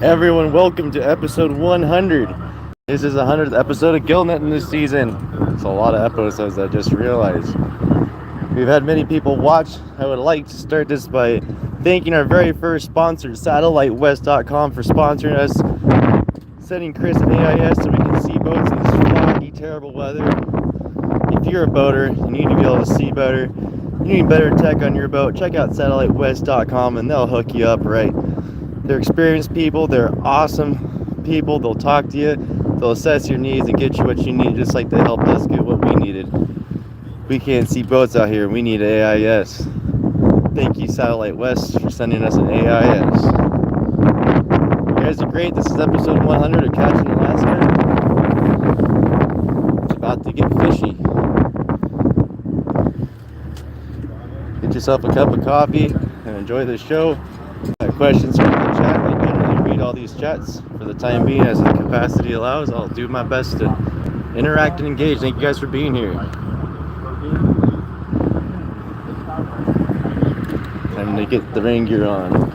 Everyone, welcome to episode 100. This is the 100th episode of Gillnetting this season. It's a lot of episodes, I just realized. We've had many people watch. I would like to start this by thanking our very first sponsor, SatelliteWest.com, for sponsoring us, sending Chris an AIS so we can see boats in this foggy, terrible weather. If you're a boater, you need to be able to see better. You need better tech on your boat. Check out SatelliteWest.com and they'll hook you up right. They're experienced people. They're awesome people. They'll talk to you. They'll assess your needs and get you what you need, just like they helped us get what we needed. We can't see boats out here. We need AIS. Thank you, Satellite West, for sending us an AIS. You guys are great. This is episode 100 of Catching Alaska. It's about to get fishy. Get yourself a cup of coffee and enjoy the show. Questions from the chat. I generally read all these chats for the time being as the capacity allows. I'll do my best to interact and engage. Thank you guys for being here. Time to get the rain gear on.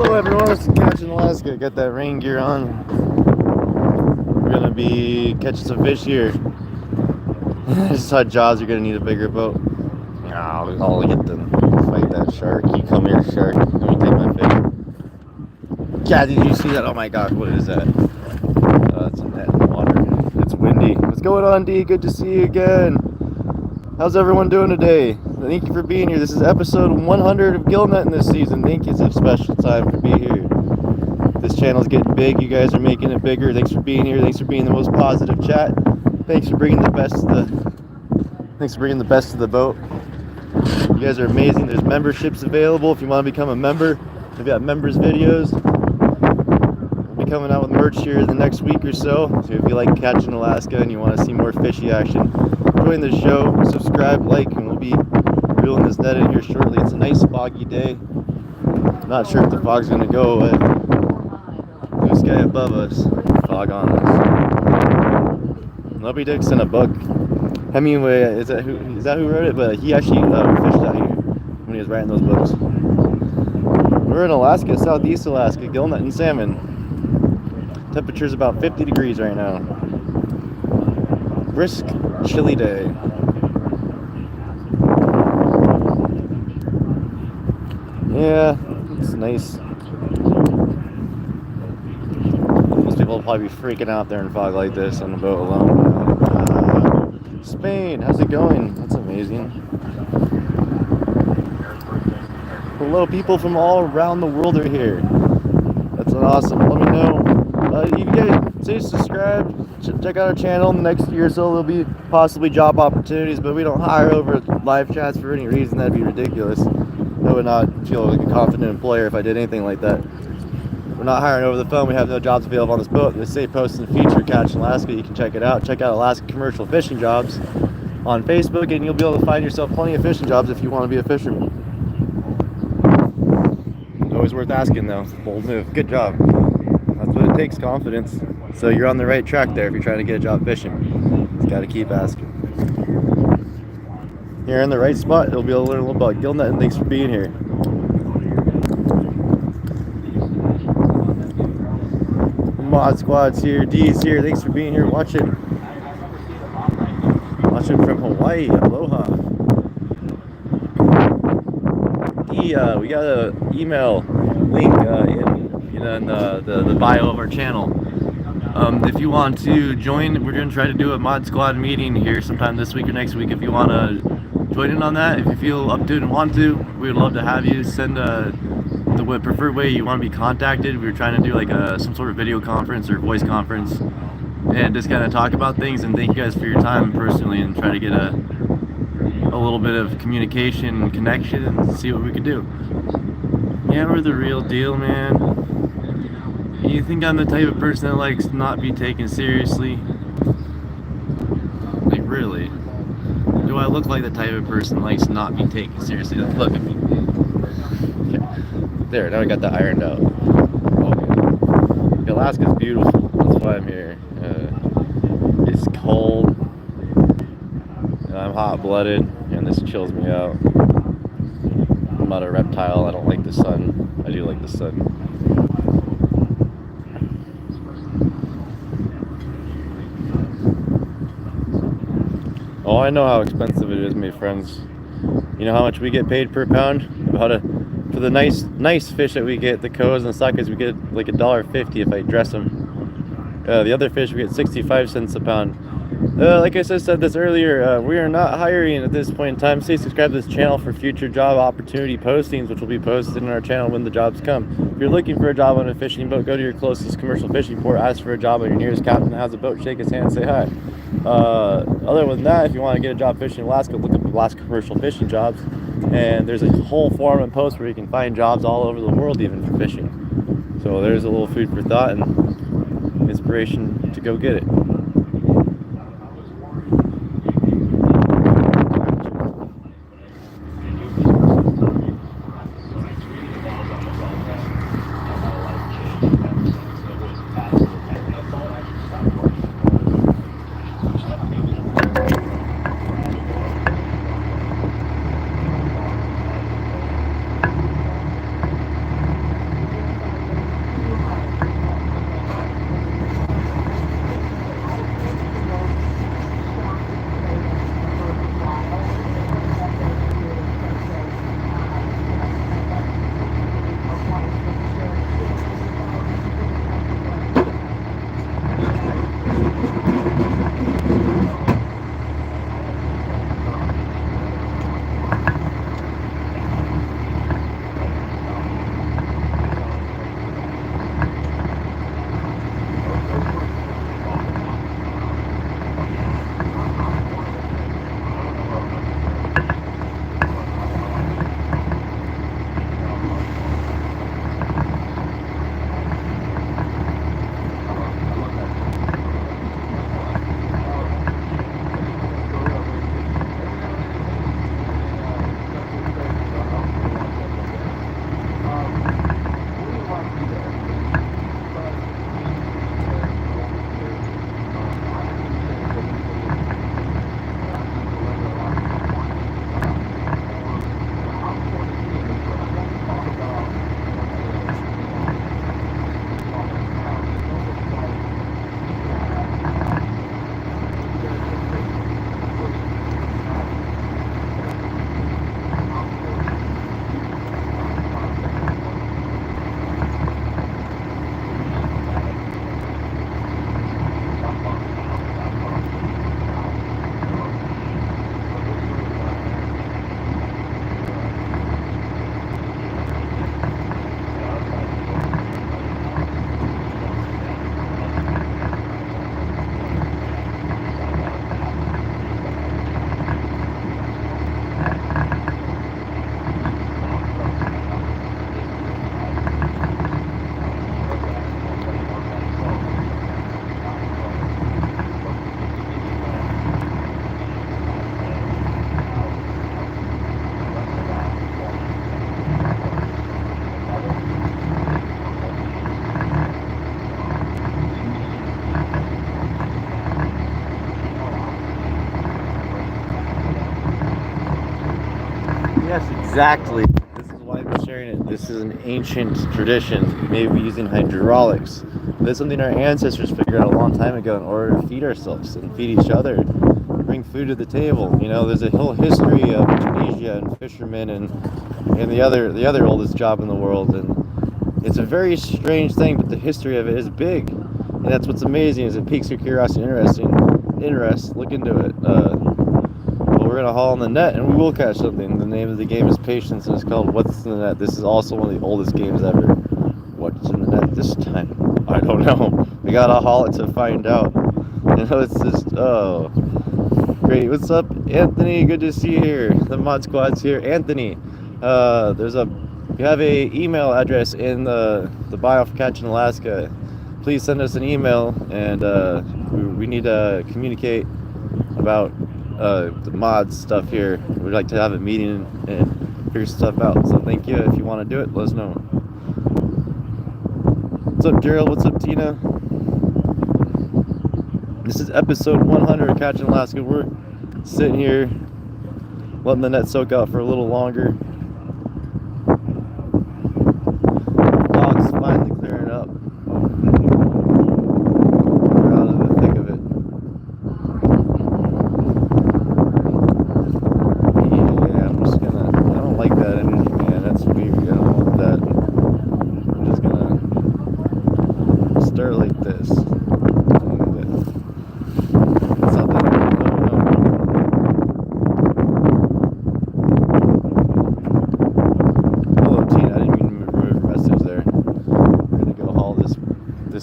Hello everyone, it's Catching Alaska. Got that rain gear on. We're gonna be catching some fish here. I just saw Jaws, you're gonna need a bigger boat. I'll get them. Fight that shark. You come here, shark. Let me take my fish. Yeah, did you see that? Oh my god, what is that? It's a net in the water. It's windy. What's going on, D? Good to see you again. How's everyone doing today? Thank you for being here. This is episode 100 of Gillnetting this season. Thank you. It's a special time to be here. This channel's getting big. You guys are making it bigger. Thanks for being here. Thanks for being the most positive chat. Thanks for bringing the best to the boat. You guys are amazing. There's memberships available if you want to become a member. We've got members videos. We'll be coming out with merch here in the next week or so. So if you like Catching Alaska and you want to see more fishy action, enjoying the show, subscribe, like, and we'll be reeling this net in here shortly. It's a nice foggy day. Not sure if the fog's gonna go away. Blue sky above us, fog on us. Moby Dick's in a book. Hemingway, is that who wrote it? But he actually fished out here when he was writing those books. We're in Alaska, southeast Alaska, Gillnetting salmon. Temperature's about 50 degrees right now. Brisk, chilly day. Yeah, it's nice. Most people will probably be freaking out there in fog like this on the boat alone. Spain, how's it going? That's amazing. Hello, people from all around the world are here. That's awesome. Let me know. You guys say subscribe. Check out our channel. In the next year or so, there'll be possibly job opportunities, but we don't hire over live chats for any reason. That'd be ridiculous. I would not feel like a confident employer if I did anything like that. We're not hiring over the phone. We have no jobs available on this boat. They say post and feature catch in Alaska. You can check it out. Check out Alaska commercial fishing jobs on Facebook, and you'll be able to find yourself plenty of fishing jobs if you want to be a fisherman. Always worth asking, though. Bold move. Good job. That's what it takes, confidence. So you're on the right track there if you're trying to get a job fishing. Just got to keep asking. You're in the right spot. You'll be able to learn a little about Gillnetting. Thanks for being here. Mod Squad's here. D's here. Thanks for being here. Watching from Hawaii. Aloha. We got an email link in the bio of our channel. If you want to join, we're going to try to do a Mod Squad meeting here sometime this week or next week. If you want to join in on that, if you feel up to it and want to, we would love to have you. Send the preferred way you want to be contacted. We were trying to do like some sort of video conference or voice conference and just kind of talk about things, and thank you guys for your time personally and try to get a little bit of communication and connection and see what we could do. Yeah, we're the real deal, man. You think I'm the type of person that likes to not be taken seriously? Like, really? Do I look like the type of person that likes to not be taken seriously? Like, look at me. Okay. There, now I got that ironed out. Okay. Alaska's beautiful. That's why I'm here. It's cold. I'm hot-blooded, and this chills me out. I'm not a reptile. I don't like the sun. I do like the sun. Oh, I know how expensive it is, my friends. You know how much we get paid per pound? For the nice fish that we get, the koas and sakas, we get like $1.50 if I dress them. The other fish we get 65 cents a pound. Like I said this earlier, we are not hiring at this point in time. Stay subscribed to this channel for future job opportunity postings, which will be posted in our channel when the jobs come. If you're looking for a job on a fishing boat, go to your closest commercial fishing port, ask for a job on your nearest captain that has a boat, shake his hand and say hi. Other than that, if you want to get a job fishing in Alaska, look up Alaska commercial fishing jobs, and there's a whole forum and post where you can find jobs all over the world even for fishing. So there's a little food for thought and inspiration to go get it. Exactly. This is why I'm sharing it. This is an ancient tradition. Maybe using hydraulics. This is something our ancestors figured out a long time ago in order to feed ourselves and feed each other, bring food to the table. You know, there's a whole history of Tunisia and fishermen and the other oldest job in the world, and it's a very strange thing, but the history of it is big, and that's what's amazing. Is it piques your curiosity, interest. Look into it. Well, we're gonna haul in the net, and we will catch something. The name of the game is Patience, and it's called What's in the Net. This is also one of the oldest games ever. What's in the net this time? I don't know. We gotta haul it to find out. You know, it's just great. What's up, Anthony? Good to see you here. The mod squad's here. Anthony, you have a email address in the bio for Catching Alaska. Please send us an email, and we need to communicate about the mods stuff here. We'd like to have a meeting and figure stuff out. So thank you. If you want to do it, let us know. What's up, Gerald? What's up, Tina? This is episode 100 of Catching Alaska. We're sitting here letting the net soak out for a little longer. Fog's finally clearing up. We're out of the thick of it. Yeah, I don't like that energy, man. That's weird. I don't want that. I'm just gonna stir like this.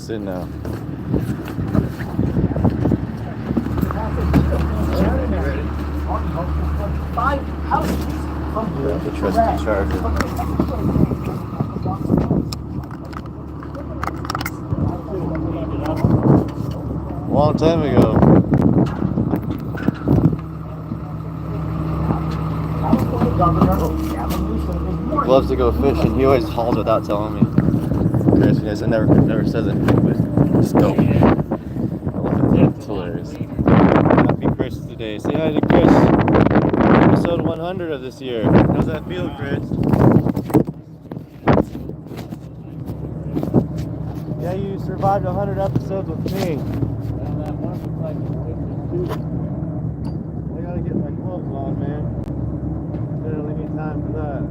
In now. The trusty charger. A long time ago. He loves to go fishing. He always hauls without telling me. Chris, yes, I never says anything, but just go. It's hilarious. Happy Chris today. Say hi to Chris. Episode 100 of this year. How's that feel, Chris? Yeah, you survived 100 episodes with me. I gotta get my gloves on, man. Barely need time for that.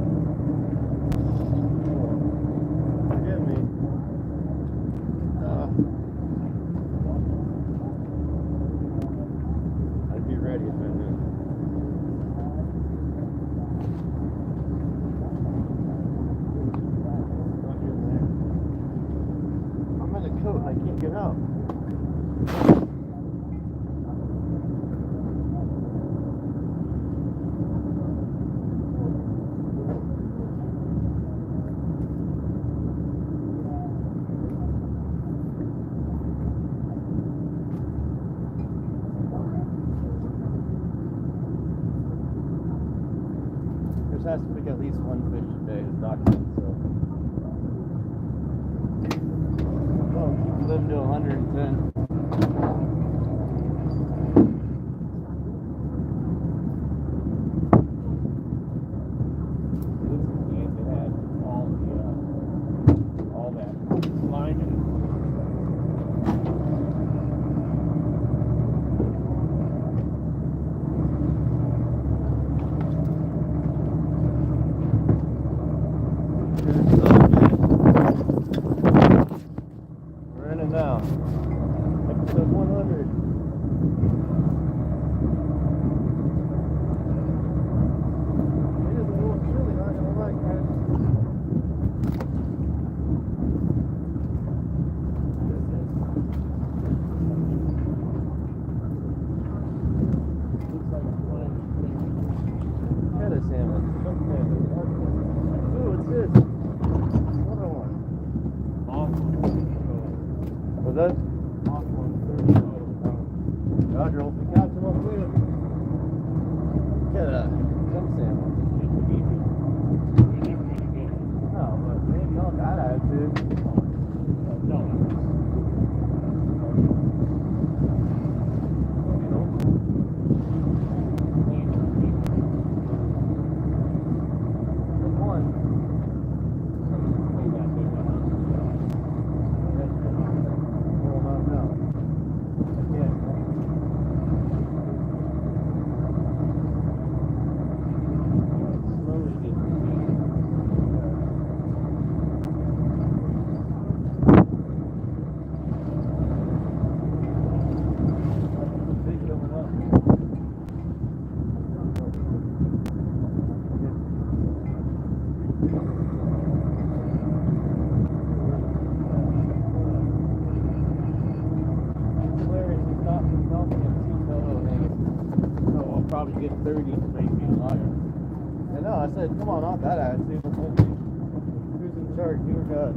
I can't get out. Chris has to pick at least one fish a day, his doc said, so. Living to 110. All that line and now, episode 100. It is a little chilly, not gonna lie, guys. Looks like it's one head of salmon. Ooh, what's this? Another one. What's that? Roger, hope we catch them up with. Get a some salmon. No, but maybe y'all got attitude. No. probably get 30 to make me a liar. I know, I said, come on, not that attitude. Who's in charge? You or God?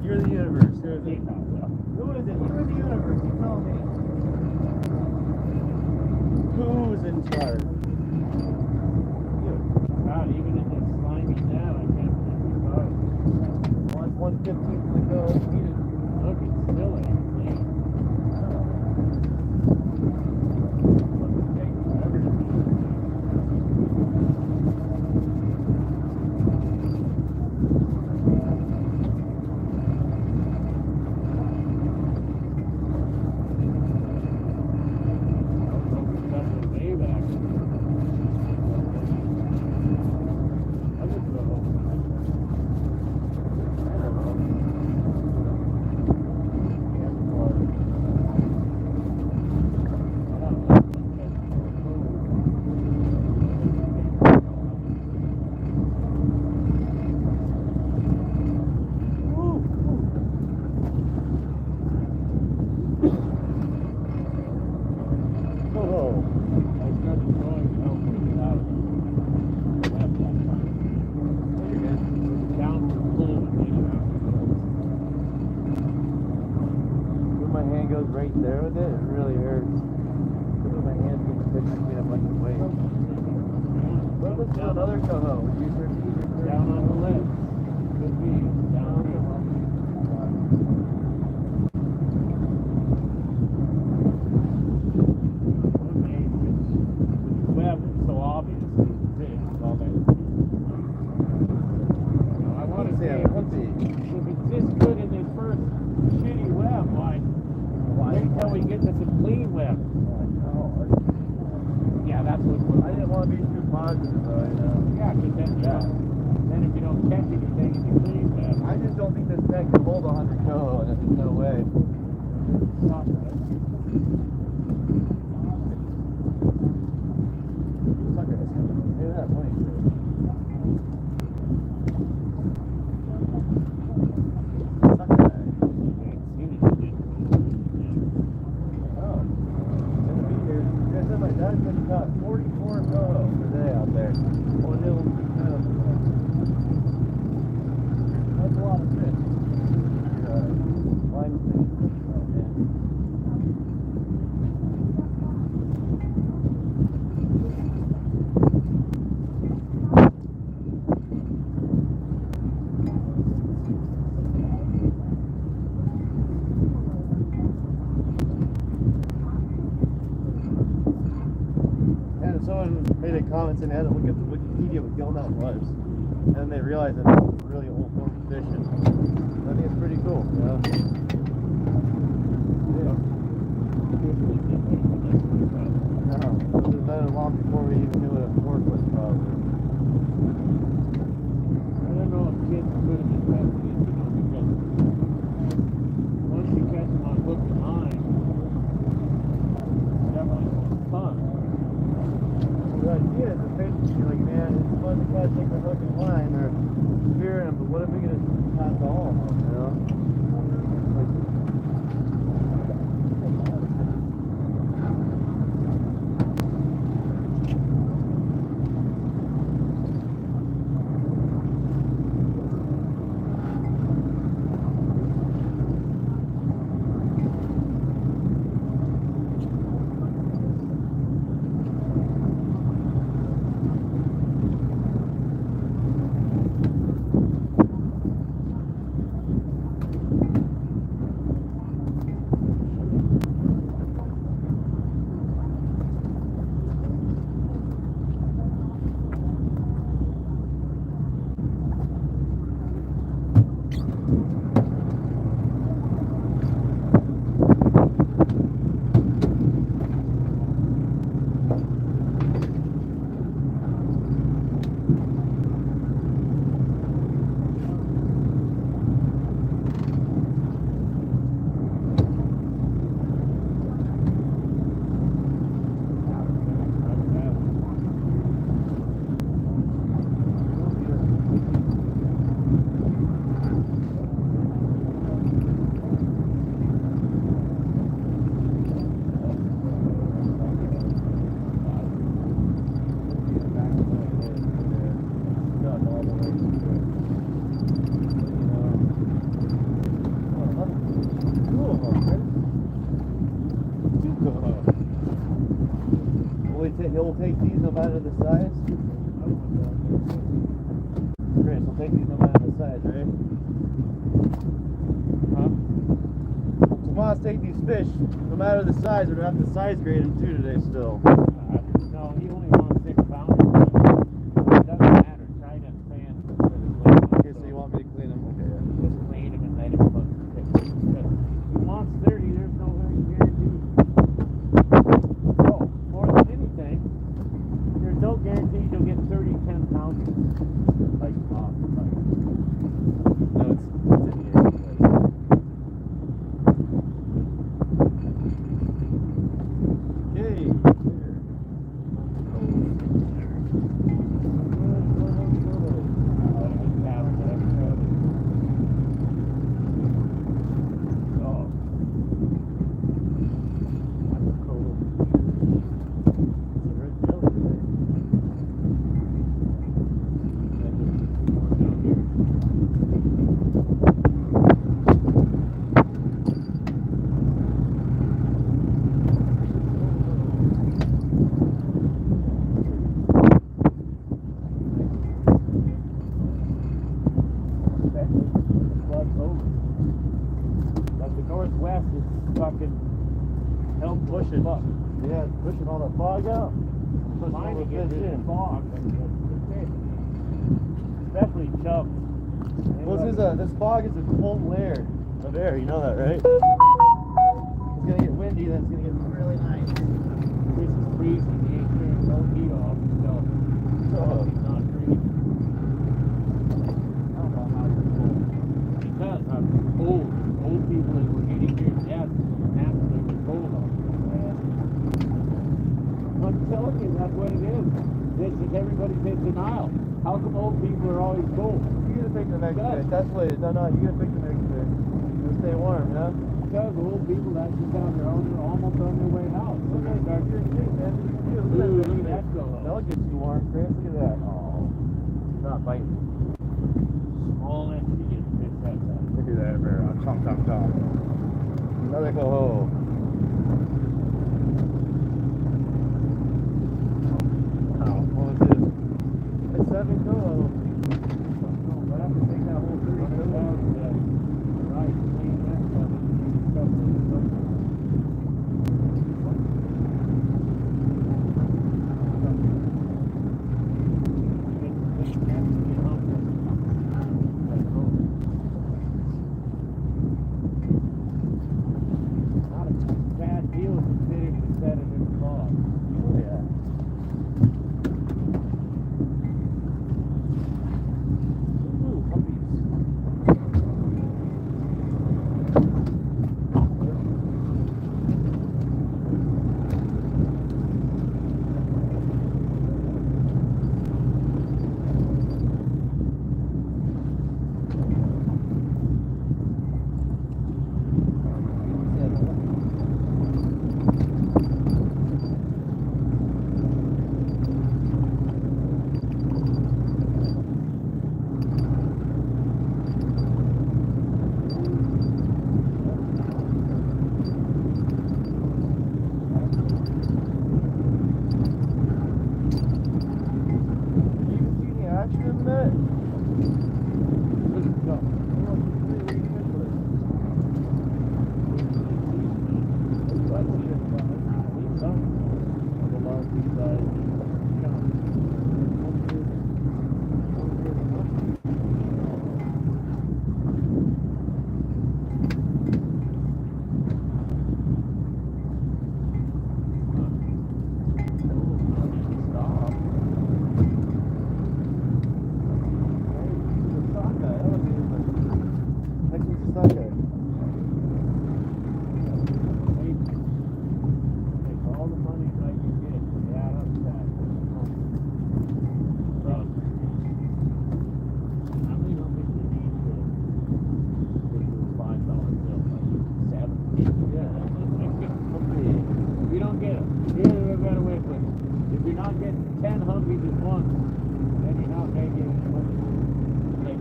You're the universe. Who is it? Who is it? You're the universe. You tell me. Who's in charge? You. God, even in this slimy town, I can't believe we got it. Well, it's 1:15 to go. Look, it's still ain't clean. Look, it takes forever to be clean. Right there with it, it really hurts. Look at my hands getting pitched between a bunch of weight. What if it's another coho? Would you repeat your Down on the left. Could be down on the left. The web is so obvious. It's all that. I want to say, if it's this good in this first shitty web, why? Wait till we get to some clean web. Yeah, that's what I didn't want to be too positive, though, you know. Yeah, because then if you don't catch it, you're taking the clean web. I just don't think this net can hold 100 coho, and there's no way. Stop it. Sucker, maybe that money. That's been caught 44 coho per day out there. Oh, that's a lot of fish. Line fish. Someone made a comment and had to look at the Wikipedia what gillnet was, and they realized that it's a really old form of fishing. I think it's pretty cool. Yeah. No, it was done long before we even knew what a fork was, probably. I don't know if kids could have been better, because once you catch them on hook and line, it's definitely fun. The idea is the fish, you're like, man, it's fun to catch take the hook and line, they're spearing them, but what if we get a pass all of them, you know? He'll take these no matter the size. Chris, we'll take these no matter the size, right? Huh? Tomas, take these fish no matter the size. We're gonna have to size grade them too today still. No, he only wants 6 pounds. It doesn't matter. Try to fan. Okay, so you want me to clean them? Okay, yeah. Just clean them and let him cook. He wants 30. There's no guarantee. Oh, more than anything, there's no guarantee you'll get 30 10-pounds. Like, No, it's in here. Okay. Northwest is fucking help pushing up. Yeah, pushing all the fog out. Pushing all Mine the to get fish rid of in. fog. Especially chub. Well, this fog is a cold layer of air. You know that, right? It's gonna get windy, then it's gonna get really nice. This is freezing. He ain't turning no heat off. So he's not freezing. I don't know how you're cold. Because old people that were getting their death after they were cold off. I'm telling you, that's what it is. This is everybody's in denial. How come old people are always cold? You gotta pick the next fish. That's what it is. No, you gotta pick the next fish. You stay warm, you know? Because old people that just on their own, they're almost on their way out. So they start You're a kid, man. look at that go. That'll get you warm, Chris. Look at that. Oh, not biting. Small entity is fish like that. Look at that, bro. Chomp, chomp, chomp. Another coho. Oh, what was this? It's 7 coho. But I have to take that whole 30 pounds right, clean that stuff and not a bad deal considering to set it in the fog. Yeah. Ooh, puppies.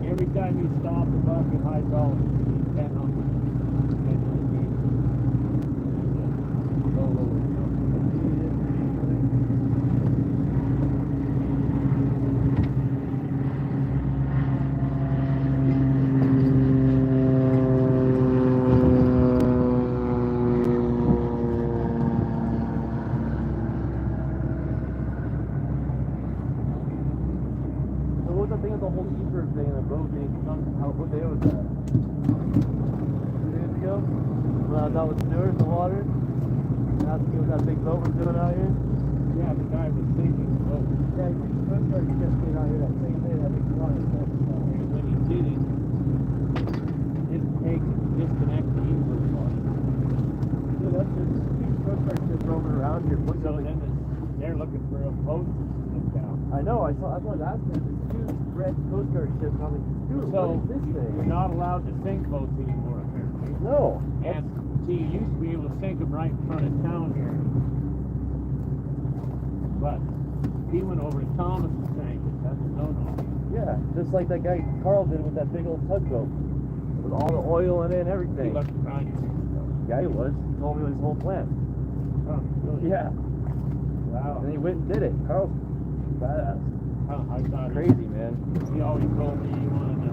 Every time you stop the fucking hydraulic, you 10 hungry. when I was out with Stuart in the water. And I was seeing what that big boat was doing out here. Yeah, the guy was sinking the boat. Yeah, he took Coast Guard ships being out here that same day that big water. And when he did it, he didn't take and disconnect the invert line. Dude, that's just huge Coast Guard ships roaming around here. So then they're looking for a boat to slip down. I know, I was asking him, this huge red Coast Guard ship, and I'm like, dude, So what is this thing? you're not allowed to sink boats anymore, apparently. No. And see, you used to be able to sink them right in front of town here. But he went over to Thomas and sank it. That's a no-no. Yeah, just like that guy Carl did with that big old tugboat. With all the oil in it and He everything. left behind you. Yeah, he was. He told me his whole plan. Oh, really? Yeah. Wow. And he went and did it. Carl's badass. I thought Crazy, man. he always told me he wanted to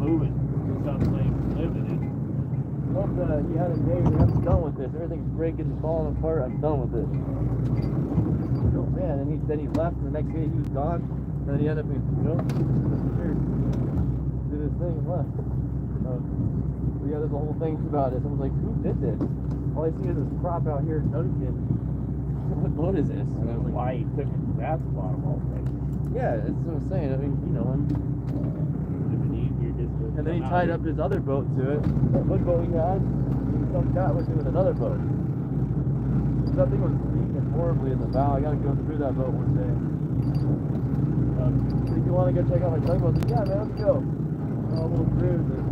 move it to someplace to live in it. Hope that he had a day where I'm done with this. Everything's breaking and falling apart. I'm done with it. Oh man, and then he left, and the next day he was gone. And then he ended up being, disappeared. Did his thing and left. But yeah, there's a whole thing about it. Someone's like, who did this? All I see is this prop out here in Duncan. What boat is this? And I was like, Why he took it to that spot of all places. yeah, that's what I'm saying. I mean, you know him. Would have been easier just to And then he come tied out up his other boat to it. That one boat he had, some guy was doing another boat. That thing was leaking horribly in the bow. I gotta go through that boat one day. If you want to go check out my tugboat, then yeah, man, let's go. I'll little cruise it.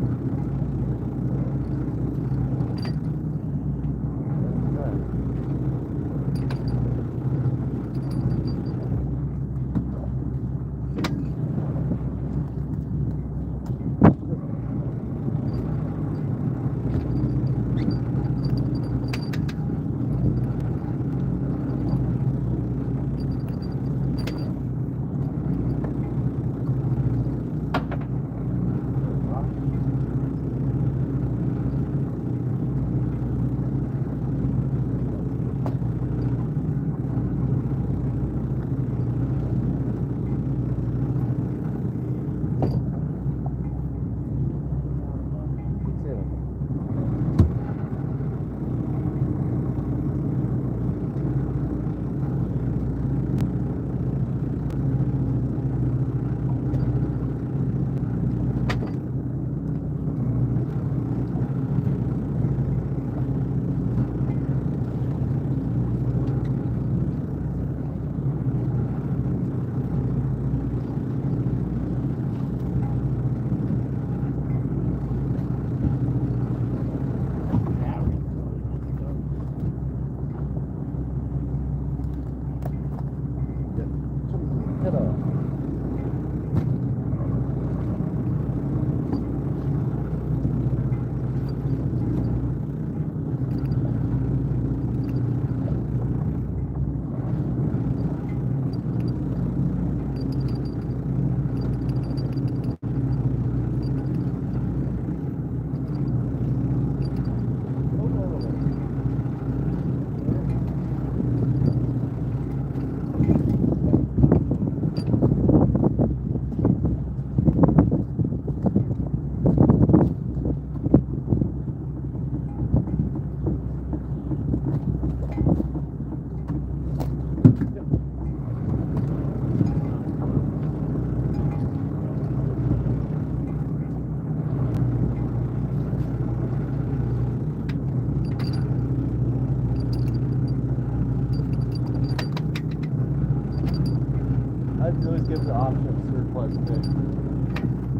I'd always give the option of surplus fish.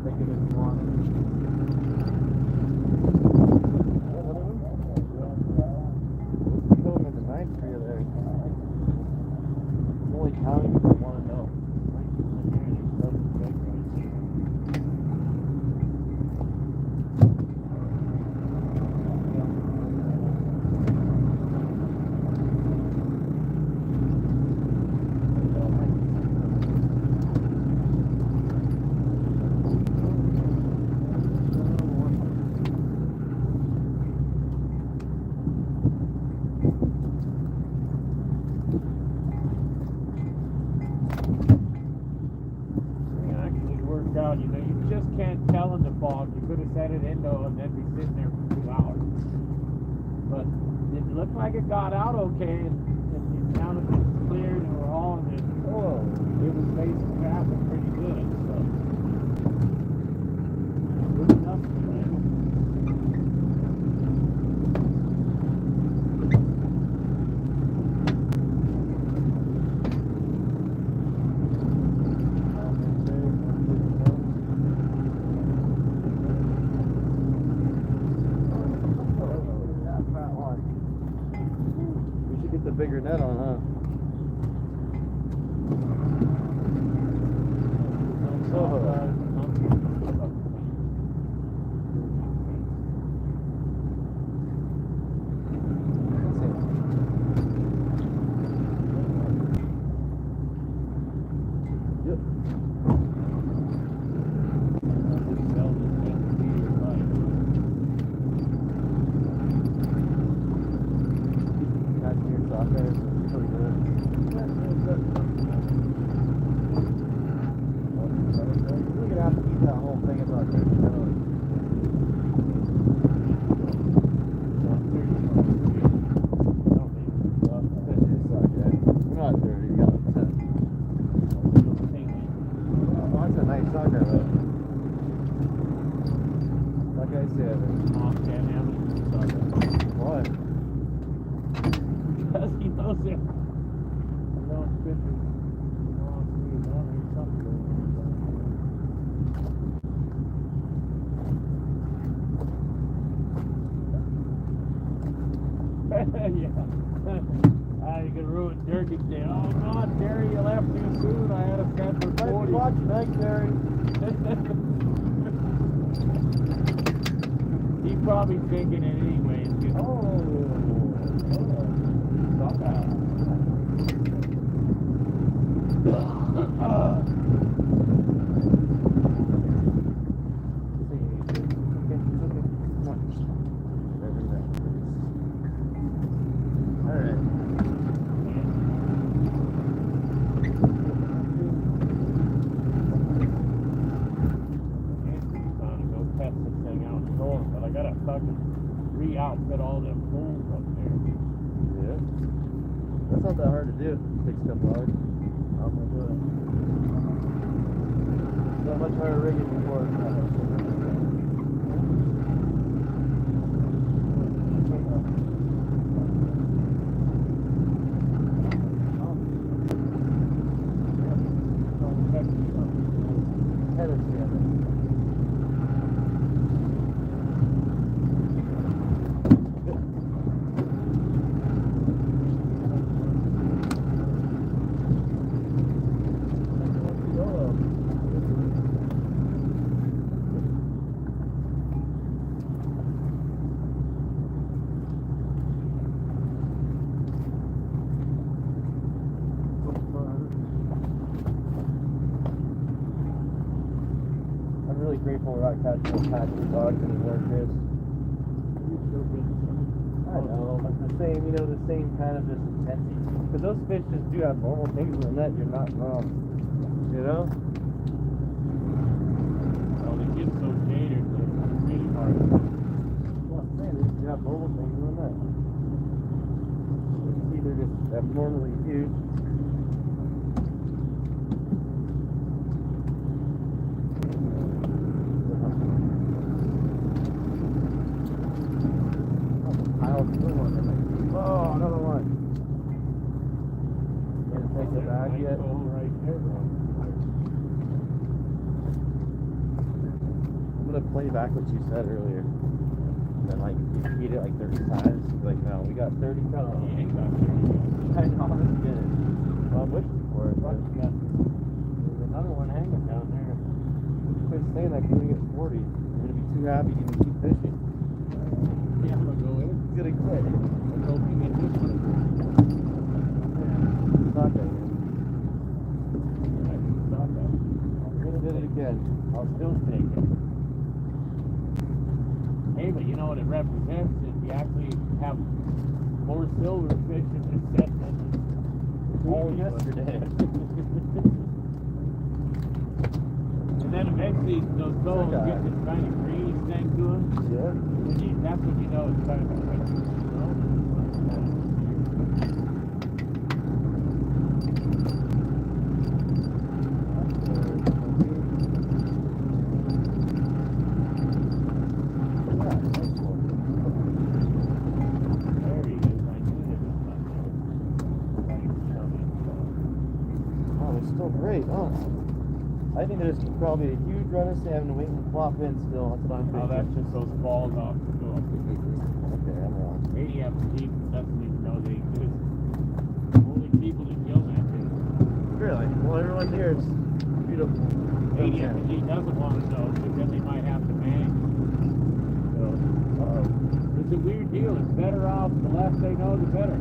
Think of it if you want it. Going in the ninth for you there. I'm only counting because I want to know. Out, you know, you just can't tell in the fog. You could have set it into and then be sitting there for 2 hours. looked like it got out okay, and now that it's cleared and we're hauling it, it was facing traffic pretty good, so good enough for them. We should get the bigger net on, huh? You could ruin Dirty Day. Oh God, Terry, you left too soon. I had a schedule for 40. Watch night, Terry. He's probably thinking it anyways. Stop out. Re-outfit all them poles up there. Yeah. That's not that hard to do. It takes a couple hours. I'm gonna do it. So much harder rigging before. Grateful we're not catching those patches dogs anymore, Chris. I know, but the same, the same kind of just intensity. Because those fish just do have normal things in the net, you're not wrong. Well, they get so catered, they're really hard. Well, I'm saying, they just have normal things in the net. It's either just abnormally huge. Oh, another one. Didn't take it back yet. Right there, I'm gonna play back what you said earlier. And then repeat it 30 times. Like, no, we got 30 cows. You ain't got 30. I know, it's good. Well, I'm wishing for it. But there's another one hanging down there. Quit saying that because when you get 40, you're gonna be too happy you can keep fishing. Yeah, I'm gonna go in. He's gonna quit. Let's hope you get this one. Stop that. I can stop that. I'll did it again. I'll still take it. Hey, but you know what it represents is you actually have more silverfish in this set than all yesterday. And then eventually those fellows get this kind of greenish thing to them. Yeah. That's when you know it's time to quit. so great, huh? I think there's probably a huge run of salmon waiting to plop in still. That's what I'm thinking. Oh, that's just those balls off the door. Okay, I'm wrong. 80 of people doesn't even know they exist. Only people that gill that thing. Really? Well, everyone here is beautiful. 80 doesn't want to know because they might have to manage. So, it's a weird deal. It's better off the less they know, the better.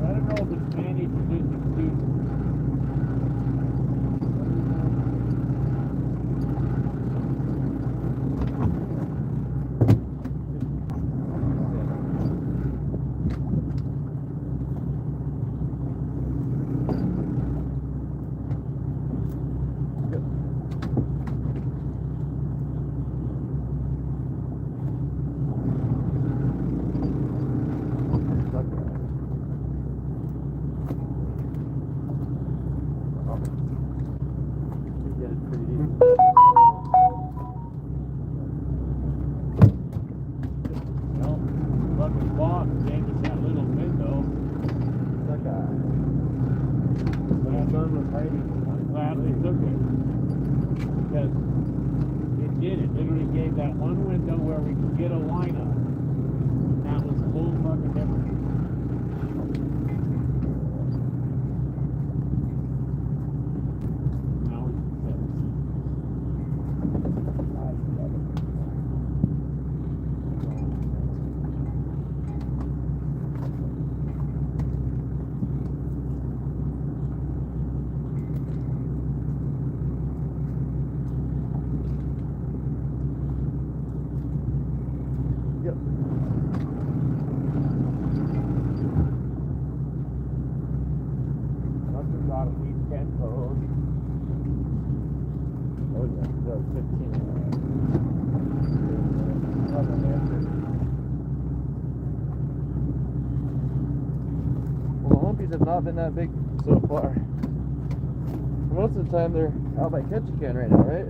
I don't know if it's managed or just excuse. That one window where we could get a lineup. That was a whole fucking difference. Now we can set it. Have not been that big so far. Most of the time they're out by Ketchikan right now, right?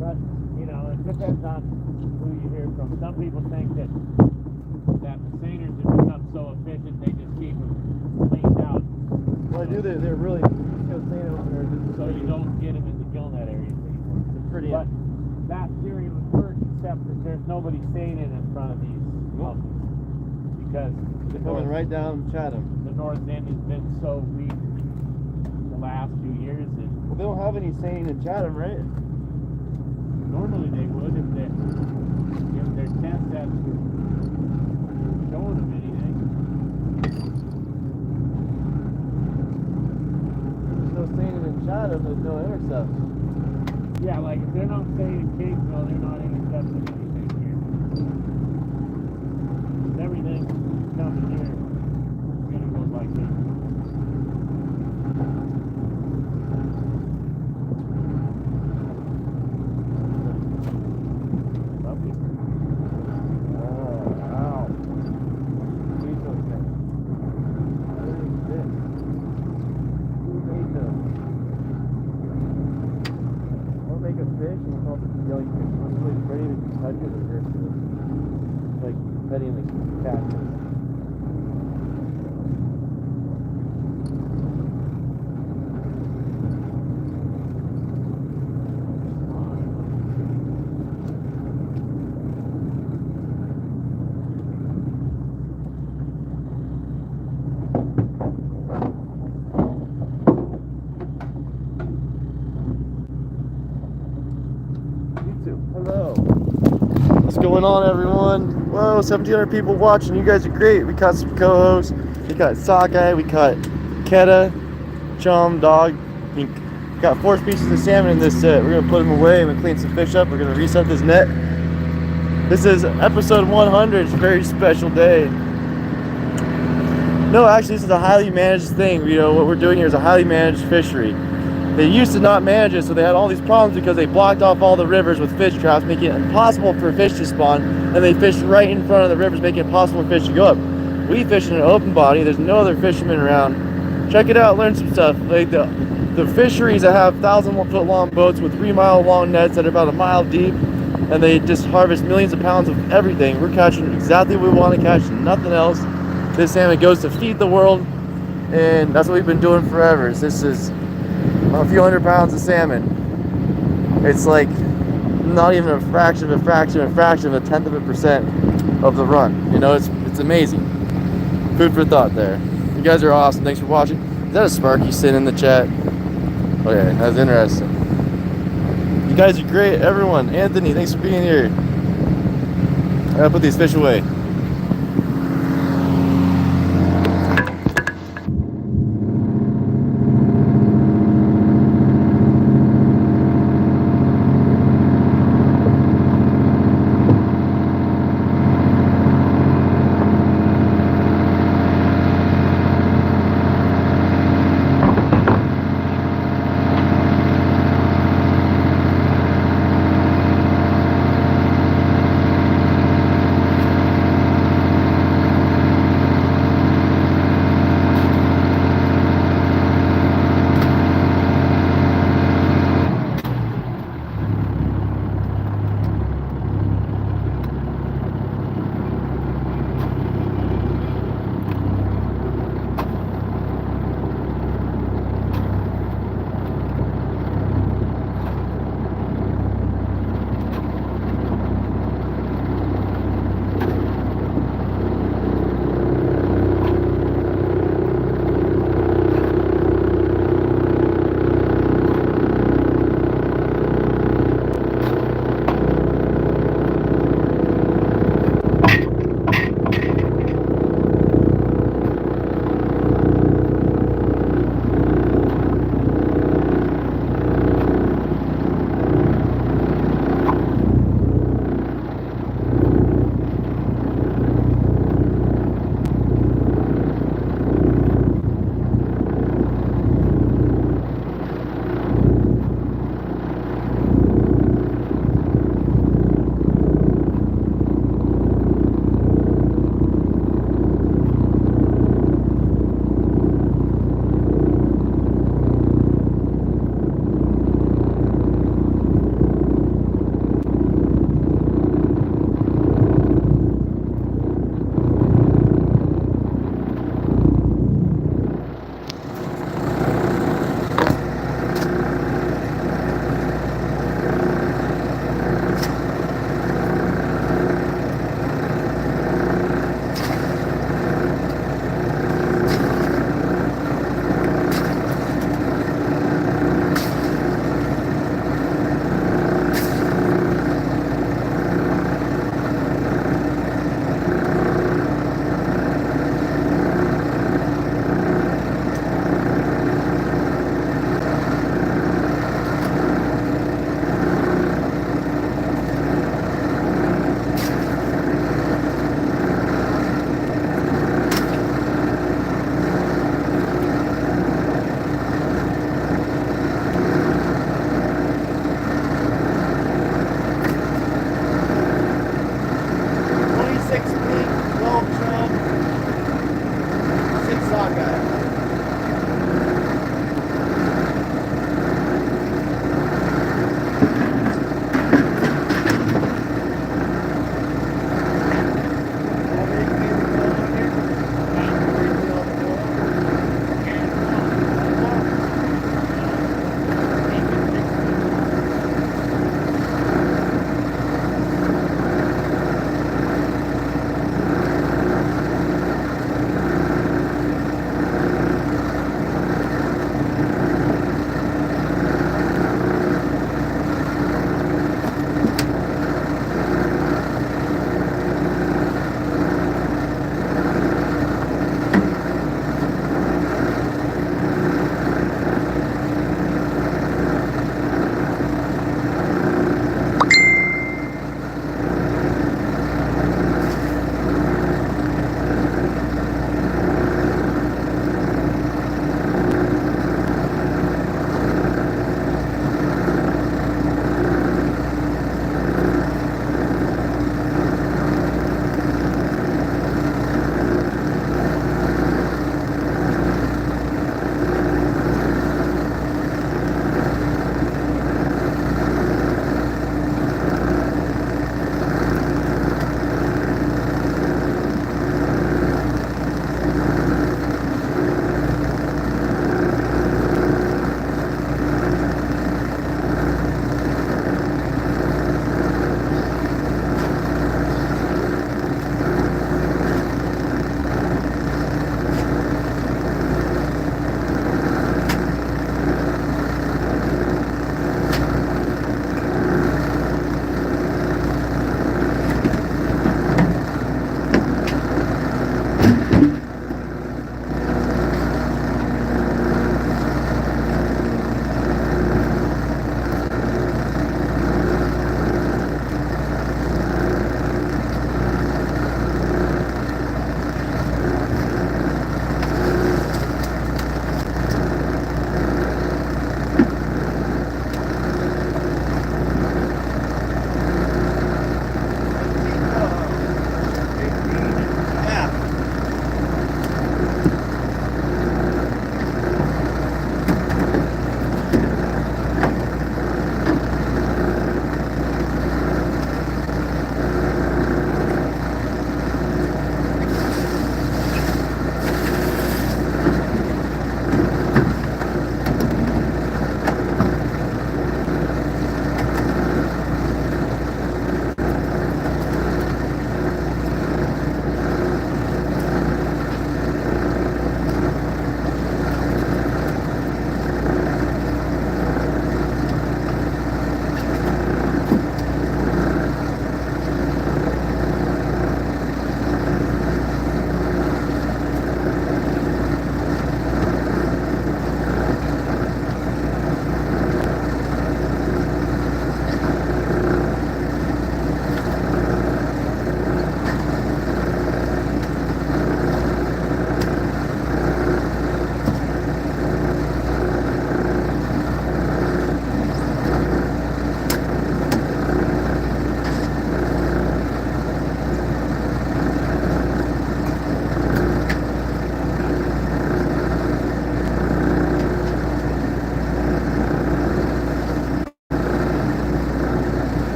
But, you know, it depends on who you hear from. Some people think that the seiners have become so efficient they just keep them cleaned out. Well, I do. They're really seine openers. So you don't get them in the gillnet areas anymore. It's pretty. But that theory would work, except that there's nobody seining in front of these companies. Because they're coming right down Chatham. The north end has been so weak the last few years that... Well, they don't have any seine in Chatham, right? Normally they would if their test sets were showing them anything. No seine in Chatham, there's no intercept. Yeah, like if they're not staying in Catesville, they're not intercepting anything here. Everything coming here is gonna go like this. Petting the cactus. Hello. What's going on, everyone? Whoa, 1,700 people watching. You guys are great. We caught some cohos. We caught sockeye. We caught keta, chum, dog. We got 4 species of salmon in this set. We're going to put them away. I'm going to clean some fish up. We're going to reset this net. This is episode 100. It's a very special day. No, actually, this is a highly managed thing. You know, what we're doing here is a highly managed fishery. They used to not manage it, so they had all these problems because they blocked off all the rivers with fish traps, making it impossible for fish to spawn, and they fished right in front of the rivers, making it impossible for fish to go up. We fish in an open body. There's no other fishermen around. check it out, learn some stuff. Like the fisheries that have 1,000-foot long boats with 3-mile long nets that are about a mile deep, and they just harvest millions of pounds of everything. We're catching exactly what we want to catch, nothing else. This salmon goes to feed the world, and that's what we've been doing forever. This is a few hundred pounds of salmon. It's like not even a fraction of a 1/10% of the run. You know, it's amazing. Food for thought there. You guys are awesome. Thanks for watching. Is that a Sparky sitting in the chat? Okay, that's interesting. You guys are great, everyone. Anthony, thanks for being here. I gotta put these fish away.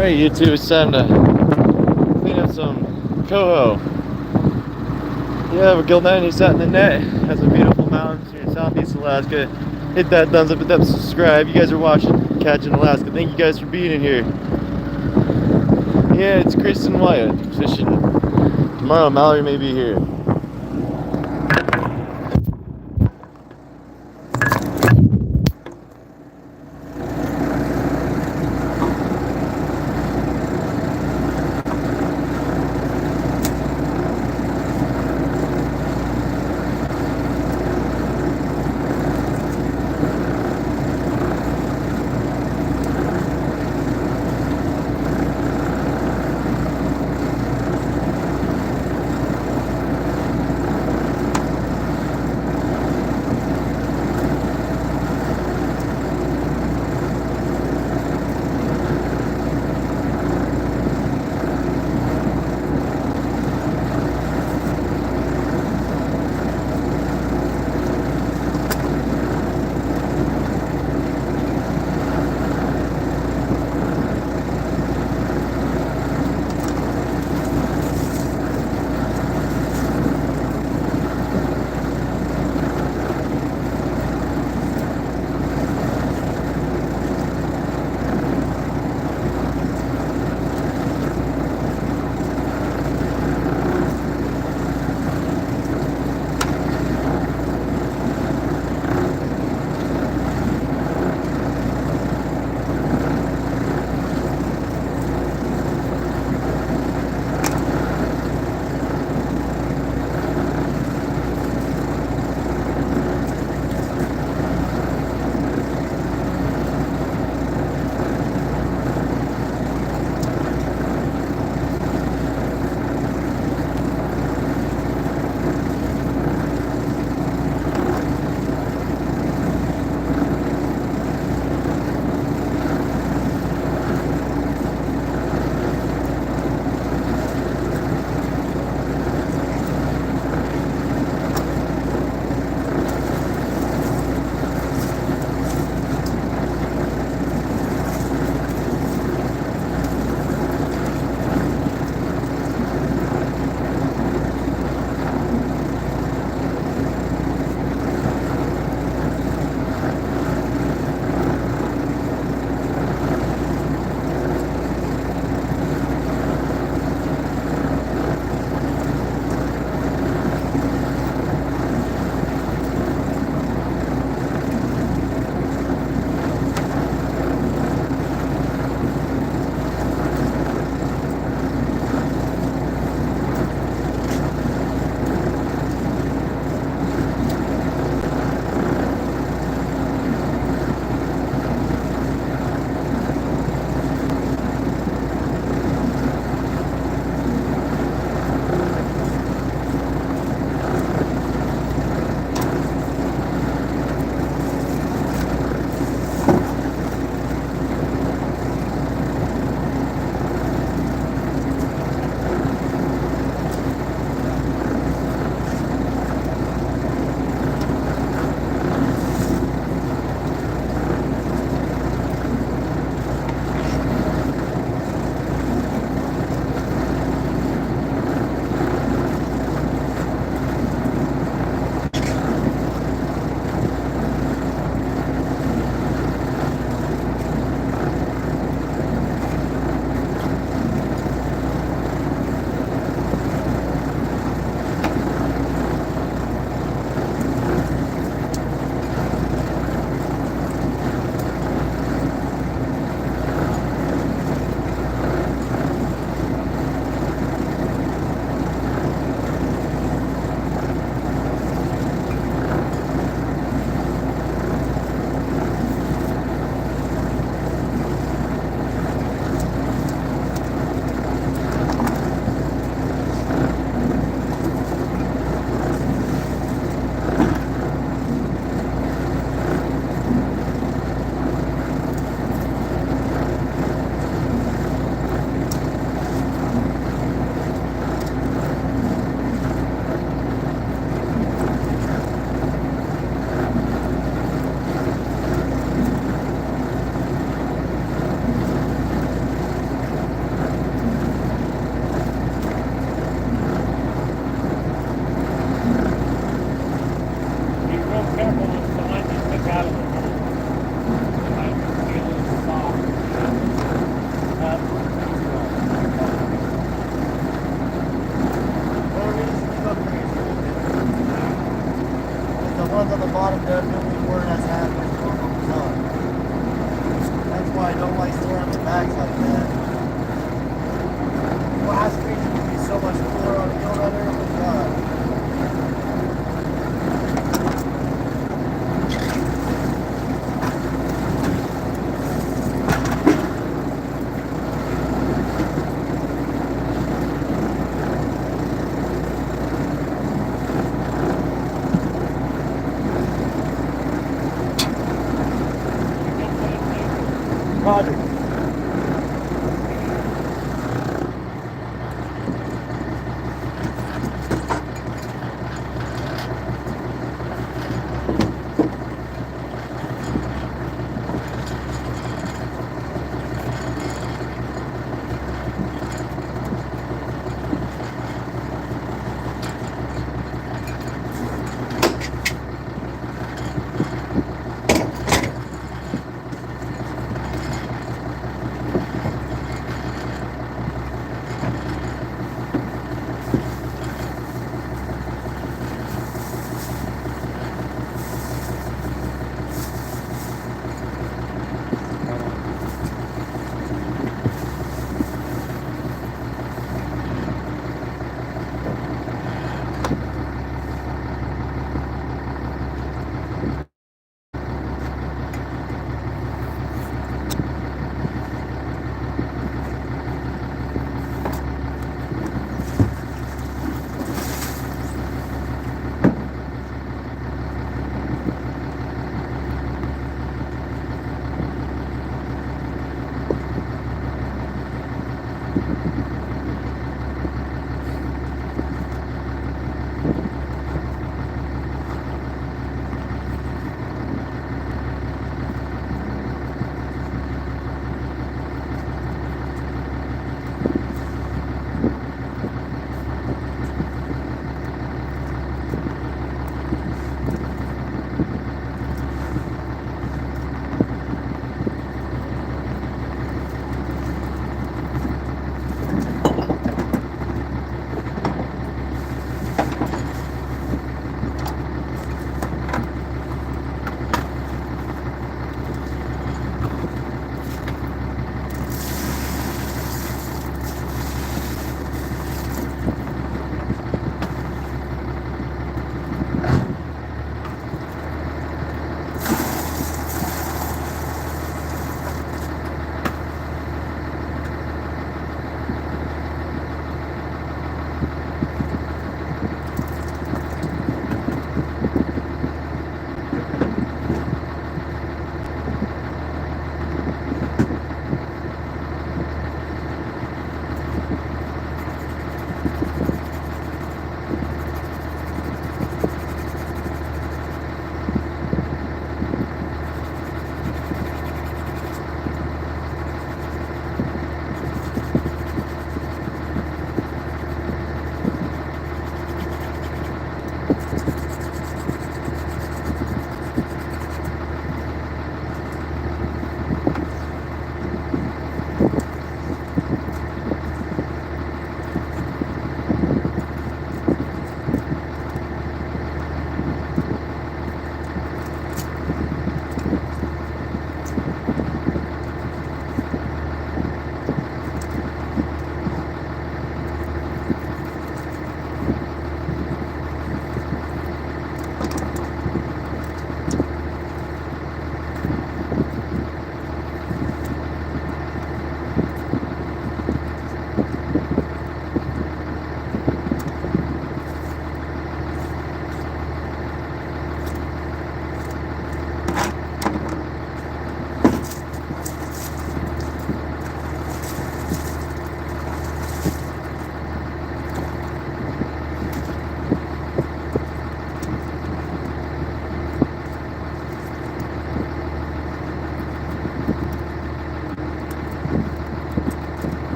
Alright, YouTube, it's time to clean up some coho. Yeah, we're Gillnetting. He's out in the net. Has some beautiful mountains here in Southeast Alaska. Hit that thumbs up, hit that subscribe. You guys are watching Catching Alaska. Thank you guys for being in here. Yeah, it's Chris and Wyatt fishing. Tomorrow, Mallory may be here. ones on the bottom definitely weren't as happy as the one on the top. That's why I don't like storing the bags like that. Glass screen would be so much cooler on a gill netter, but God. Roger.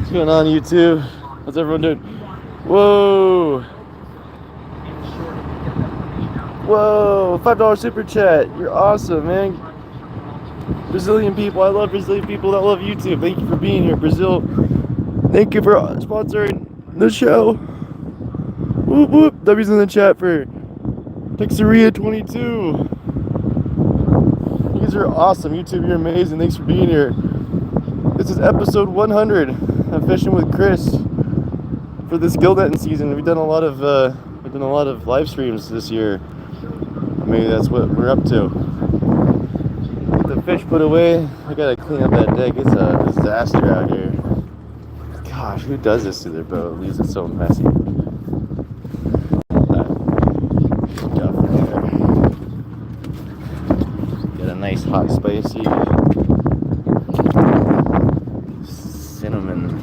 What's going on, YouTube? How's everyone doing? Whoa! Whoa! $5 super chat. You're awesome, man. Brazilian people. I love Brazilian people that love YouTube. Thank you for being here, Brazil. Thank you for sponsoring the show. Whoop whoop. W's in the chat for Texaria22. You guys are awesome. YouTube, you're amazing. Thanks for being here. This is episode 100 of Fishing with Chris for this Gillnetting season. We've done a lot of live streams this year. Maybe that's what we're up to. Get the fish put away. I gotta clean up that deck. It's a disaster out here. Gosh, who does this to their boat? It leaves it so messy. Get a nice hot spicy cinnamon.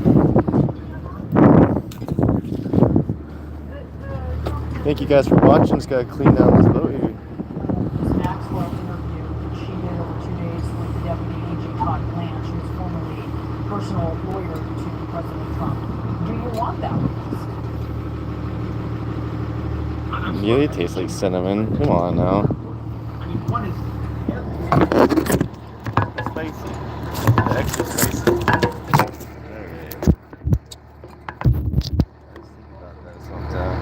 Thank you guys for watching. Just gotta clean down this boat here. Maxwell interview that she did over 2 days with the deputy AG Todd Blanche, who's formerly personal lawyer to President Trump. Do you want that witness? Yeah, they taste like cinnamon. Come on now. I mean, one is Spicy. Extra spicy. Alright. Let's think about that sometime.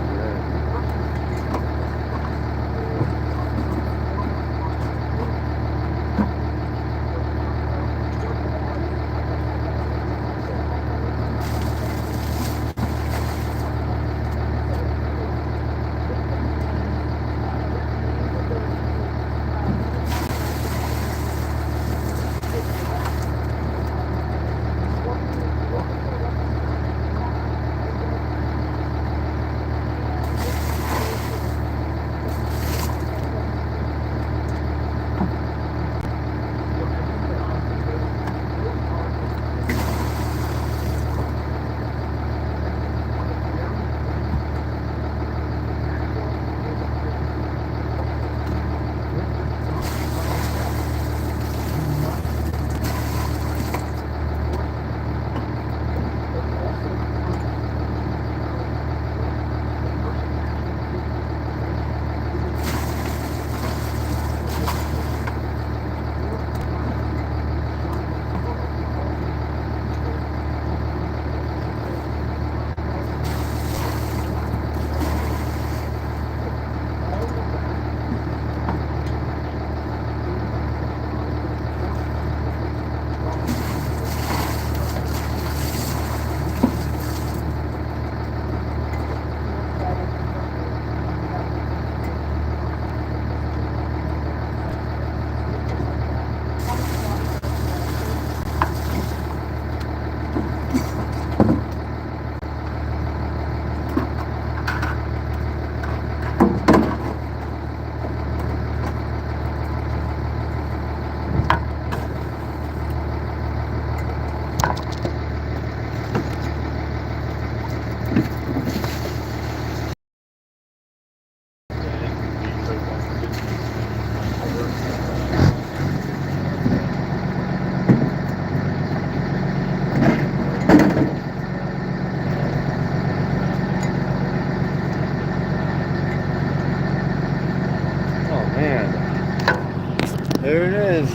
There it is.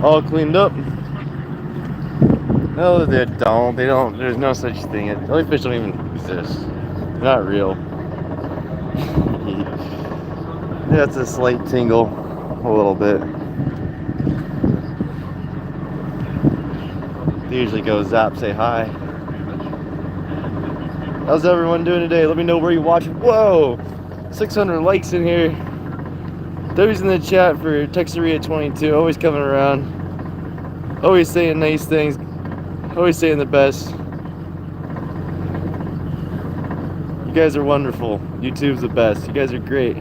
All cleaned up. No, they don't. They don't. There's no such thing. Jellyfish don't even exist. They're not real. Yeah, it's a slight tingle. A little bit. They usually go zap, say hi. How's everyone doing today? Let me know where you watch. Whoa! 600 likes in here. W's in the chat for Texaria22. Always coming around. Always saying nice things. Always saying the best. You guys are wonderful. YouTube's the best. You guys are great.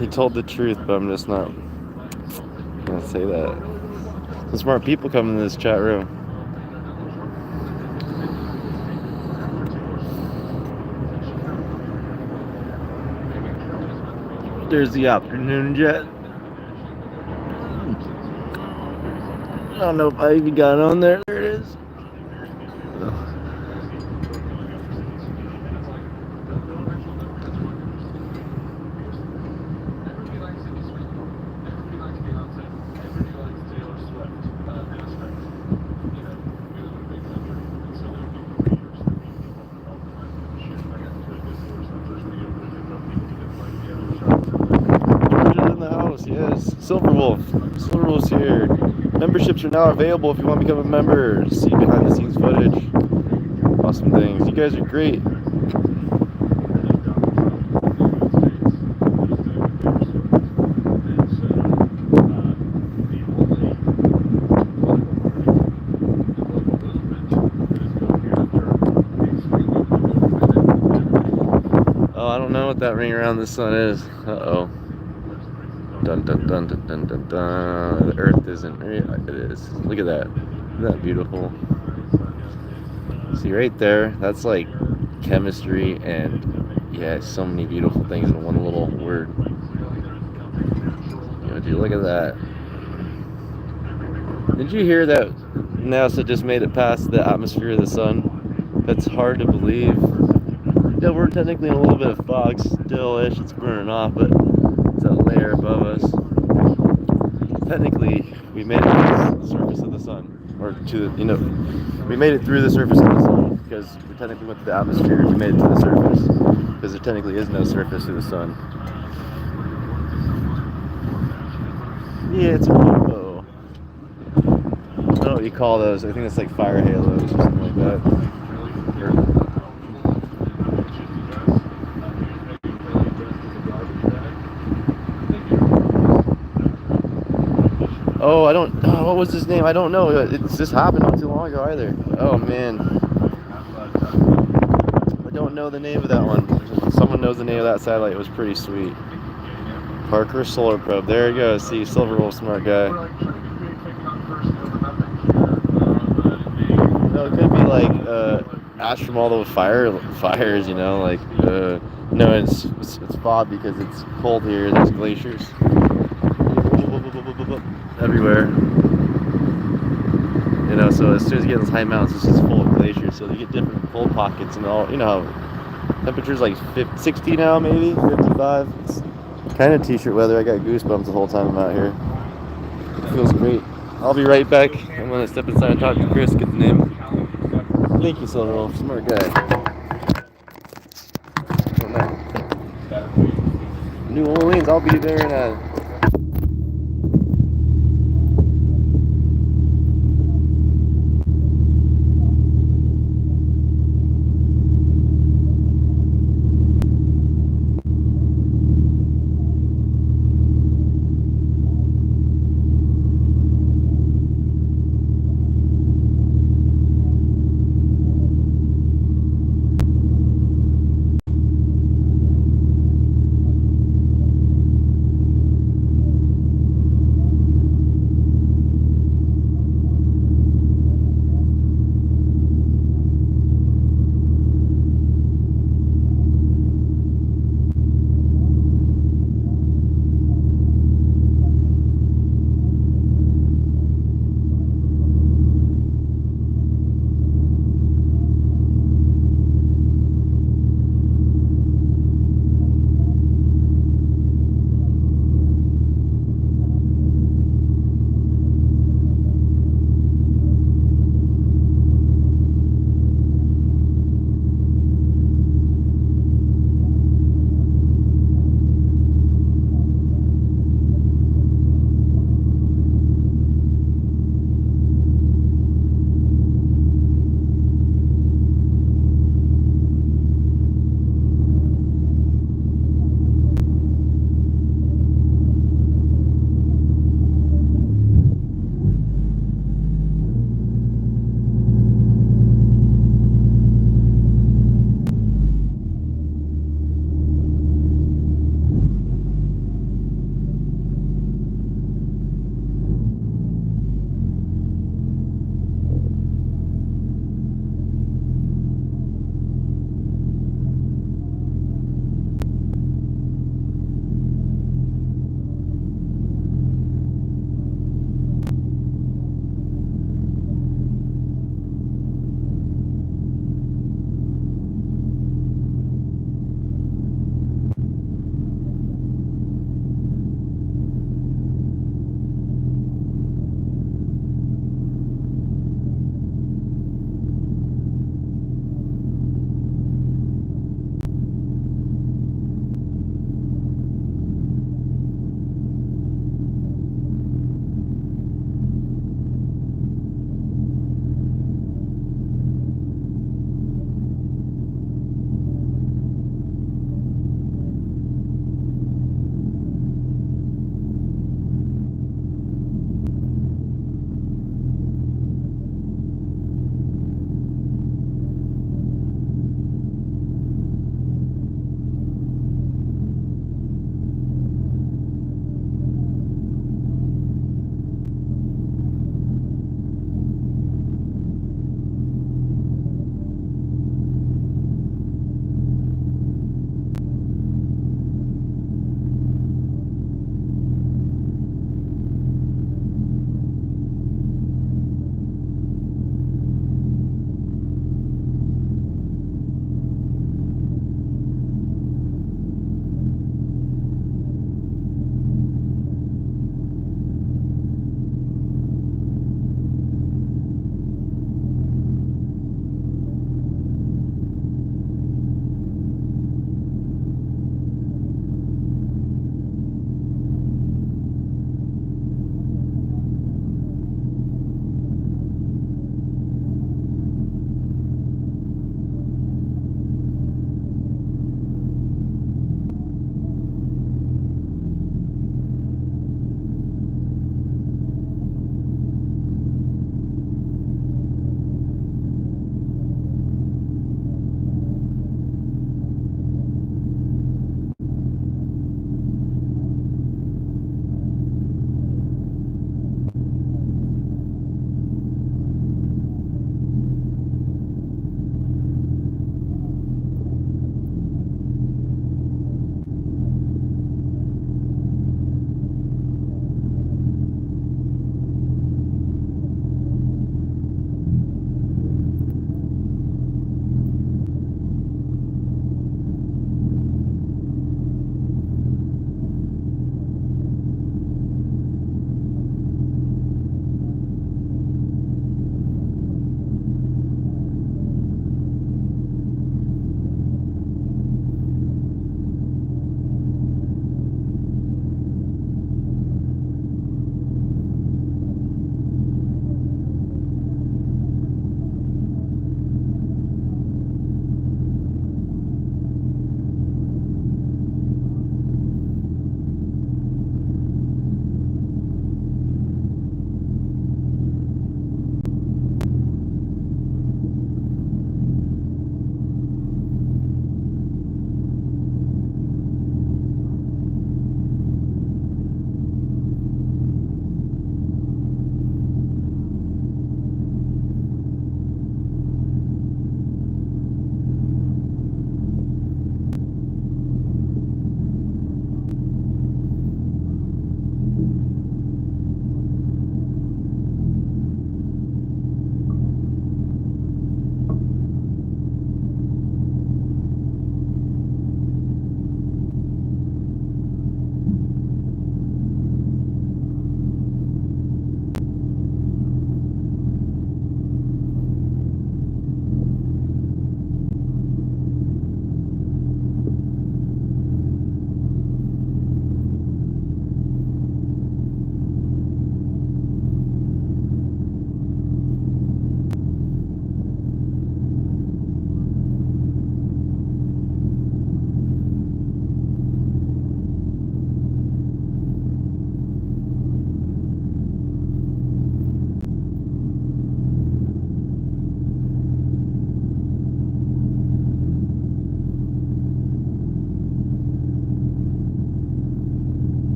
He told the truth, but I'm just not gonna say that. Some smart people come in this chat room. There's the afternoon jet. I don't know if I even got on there. There it is. In the house, yes. Silverwolf's here. Memberships are now available if you want to become a member. See behind the scenes footage. Awesome things. You guys are great. Oh, I don't know what that ring around the sun is. Uh-oh. Dun dun dun dun dun dun dun. The Earth isn't. It is. Look at that. Isn't that beautiful? See right there? That's like chemistry and yeah, so many beautiful things in one little word. You know, dude, look at that. Did you hear that NASA just made it past the atmosphere of the sun? That's hard to believe. Yeah, we're technically in a little bit of fog still-ish. It's burning off, but it's a layer above us. Technically, we made it to the surface of the sun, or to the, we made it through the surface of the sun because we technically went to the atmosphere and we made it to the surface because there technically is no surface to the sun. Yeah, it's a rainbow. I don't know what you call those. I think it's like fire halos or something like that. Oh, what was his name? I don't know. It's just happened not too long ago either. Oh, man. I don't know the name of that one. If someone knows the name of that satellite, it was pretty sweet. Parker Solar Probe. There you go. See, Silverwolf, smart guy. No, it could be like ash from all the fires, like no, it's fog because it's cold here. There's glaciers everywhere. So as soon as you get those high mountains, it's just full of glaciers. So you get different cold pockets and all. Temperature's like 60 now, maybe 55. It's kind of t-shirt weather. I got goosebumps the whole time I'm out here. It feels great. I'll be right back. I'm gonna step inside and talk to Chris, get the name. Thank you, Silverwolf. Smart guy. New Orleans. I'll be there in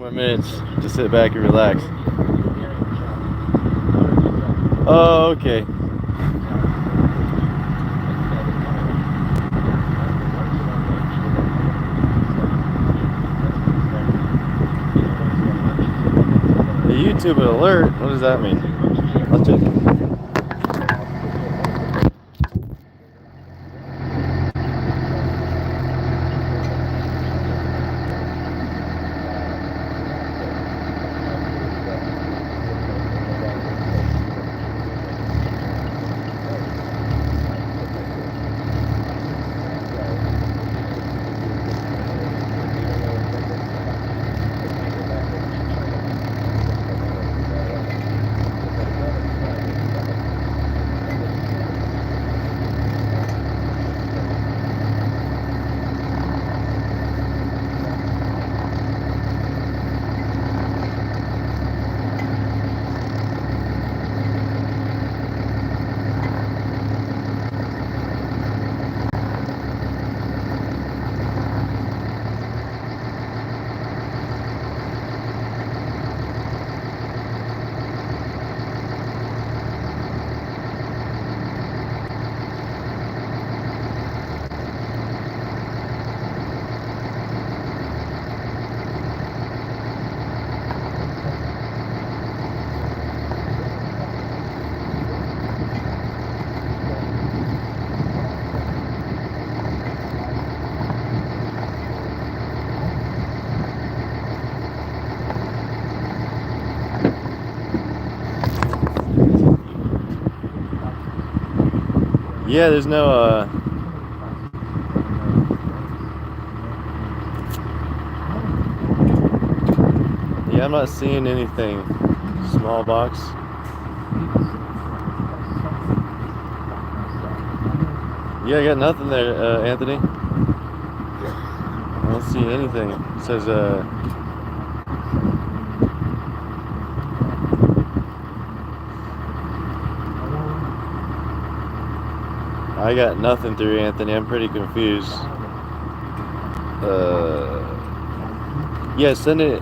more minutes to sit back and relax. Oh, okay. The YouTube alert? What does that mean? I'll check it. Yeah, there's no yeah, I'm not seeing anything. Small box. Yeah, I got nothing there, Anthony. I don't see anything. It says I got nothing through, Anthony. I'm pretty confused. Yeah, send it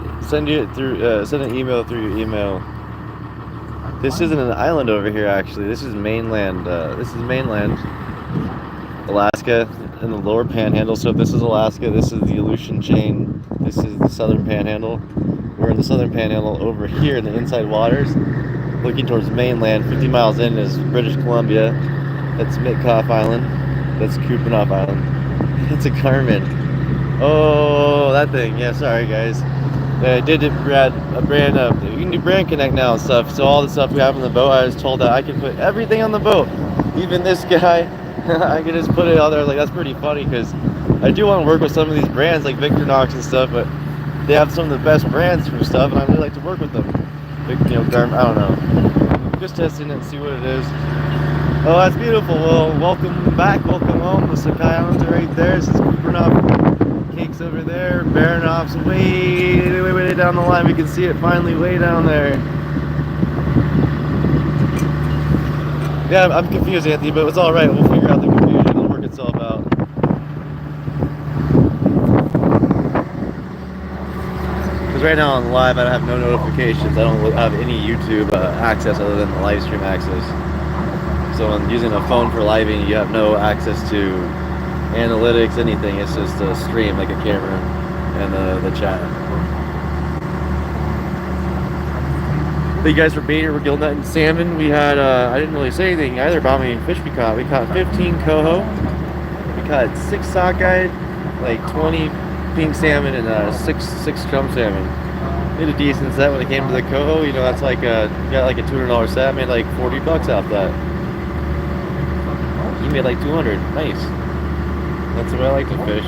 through. Send an email through your email. This isn't an island over here, actually. This is mainland. This is mainland, Alaska, in the lower panhandle. So if this is Alaska, this is the Aleutian chain. This is the southern panhandle. We're in the southern panhandle. Over here in the inside waters, looking towards mainland. 50 miles in is British Columbia. That's Mitkoff Island. That's Kupanoff Island. It's a Carmen. Oh, that thing. Yeah, sorry guys. I did a brand you can do brand connect now and stuff. So all the stuff we have on the boat, I was told that I can put everything on the boat. Even this guy, I can just put it out there. Like, that's pretty funny because I do want to work with some of these brands like Victorinox and stuff, but they have some of the best brands for stuff, and I really like to work with them. Big, I don't know. Just testing it and see what it is. Oh, that's beautiful. Well, welcome back, welcome home. The Sakai Islands are right there. This is Kupanoff Cake's over there. Baranoff's way down the line. We can see it finally way down there. Yeah, I'm confused, Anthony, but it's all right. We'll figure out the confusion. It'll work itself out. Because right now on live, I have no notifications. I don't have any YouTube access other than the live stream access. So when using a phone for living, you have no access to analytics, anything. It's just a stream, like a camera, and the chat. Thank you guys for being here. We're Gillnetting salmon. We had, I didn't really say anything either about how many fish we caught. We caught 15 coho. We caught 6 sockeye, like 20 pink salmon, and 6 chum salmon. Made a decent set when it came to the coho. You know, that's like got like a $200 set. I made like 40 bucks off that. He made like 200. Nice. That's the way I like to fish.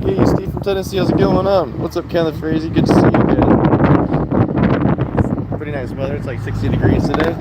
Hey, Steve from Tennessee, how's it going on? What's up, Ken the Frazee? Good to see you again. Pretty nice weather. It's like 60 degrees today.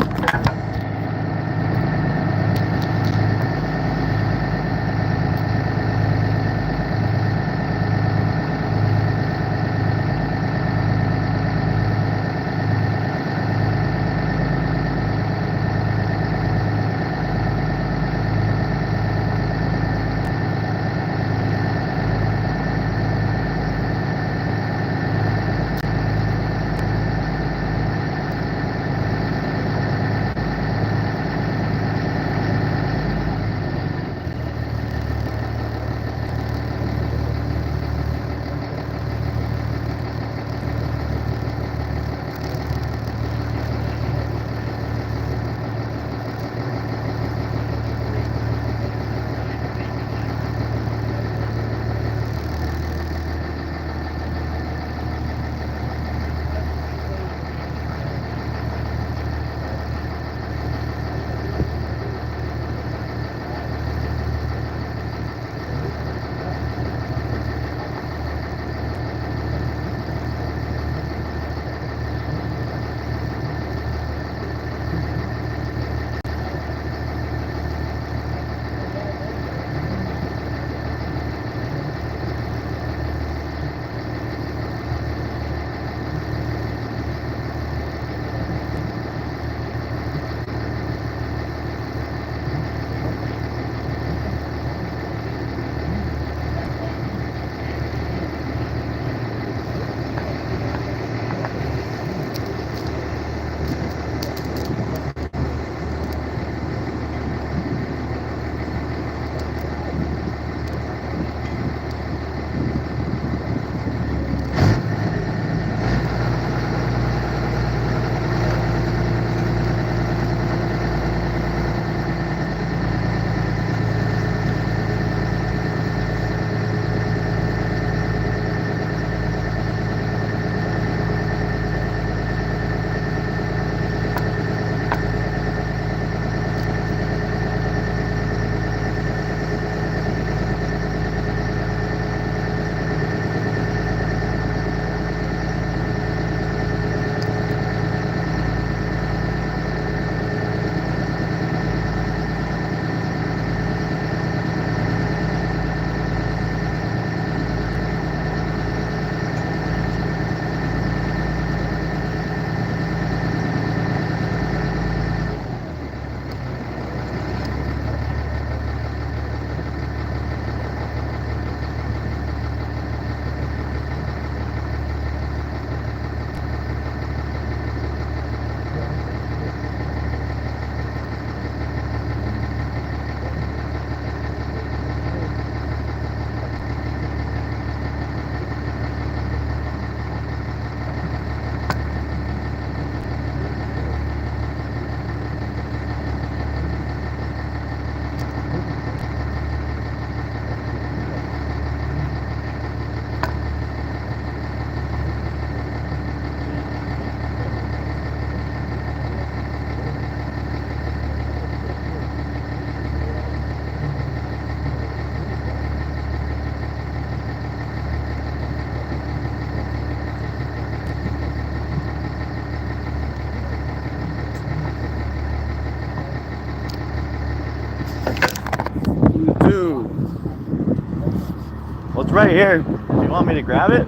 Well, it's right here. Do you want me to grab it?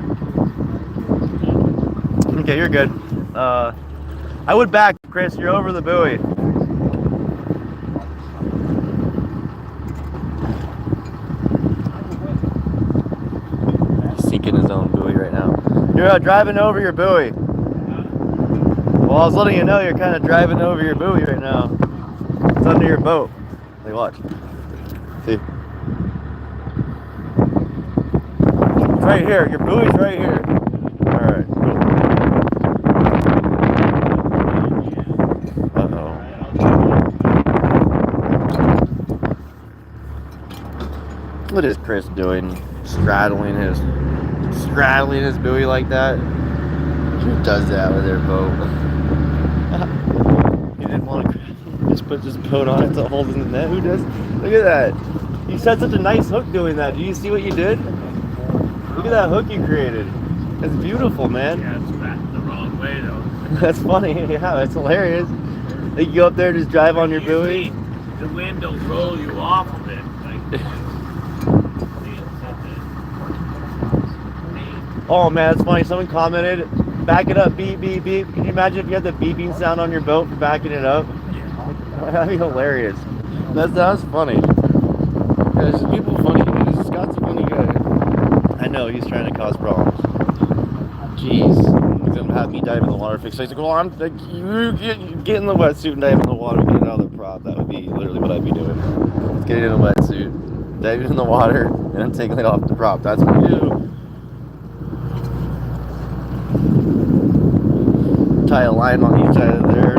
Okay, you're good. I would back, Chris. You're over the buoy. He's sinking his own buoy right now. You're driving over your buoy. Well, I was letting you know you're kind of driving over your buoy right now. It's under your boat. Hey, watch. See? It's right here. Your buoy's right here. Alright, cool. Uh-oh. What is Chris doing? Straddling his buoy like that? Who does that with their boat? He didn't want to just put his boat on it to hold in the net. Who does? Look at that. You set such a nice hook doing that. Do you see what you did? Look at that hook you created. It's beautiful, man. Yeah, it's back the wrong way though. That's funny. Yeah, that's hilarious. You go up there and just drive on your buoy. The wind will roll you off of it. Oh man, that's funny. Someone commented, back it up, beep, beep, beep. Can you imagine if you had the beeping sound on your boat for backing it up? That'd be hilarious. That's funny. There's people funny. Scott's a funny guy. I know, he's trying to cause problems. Jeez. He's gonna have me dive in the water fix. He's like, well, I'm like, you get in the wetsuit and dive in the water, get it out of the prop. That would be literally what I'd be doing. Let's get in a wetsuit, dive in the water, and then taking it off the prop. That's what we do. Tie a line on each side of there.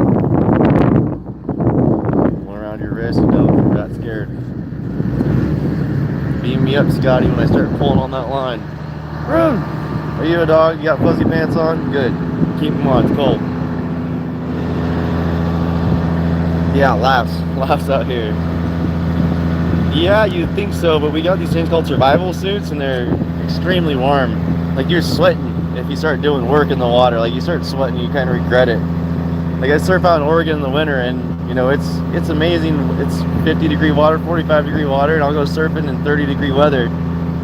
One around your wrist, and no, you're not scared. Beam me up, Scotty, when I start pulling on that line. Run! Are you a dog? You got fuzzy pants on? Good. Keep them on, it's cold. Yeah, laughs out here. Yeah, you'd think so, but we got these things called survival suits, and they're extremely warm. Like, you're sweating if you start doing work in the water. Like, you start sweating, you kind of regret it. Like, I surf out in Oregon in the winter, and you know, it's amazing. It's 50-degree water, 45-degree water, and I'll go surfing in 30-degree weather.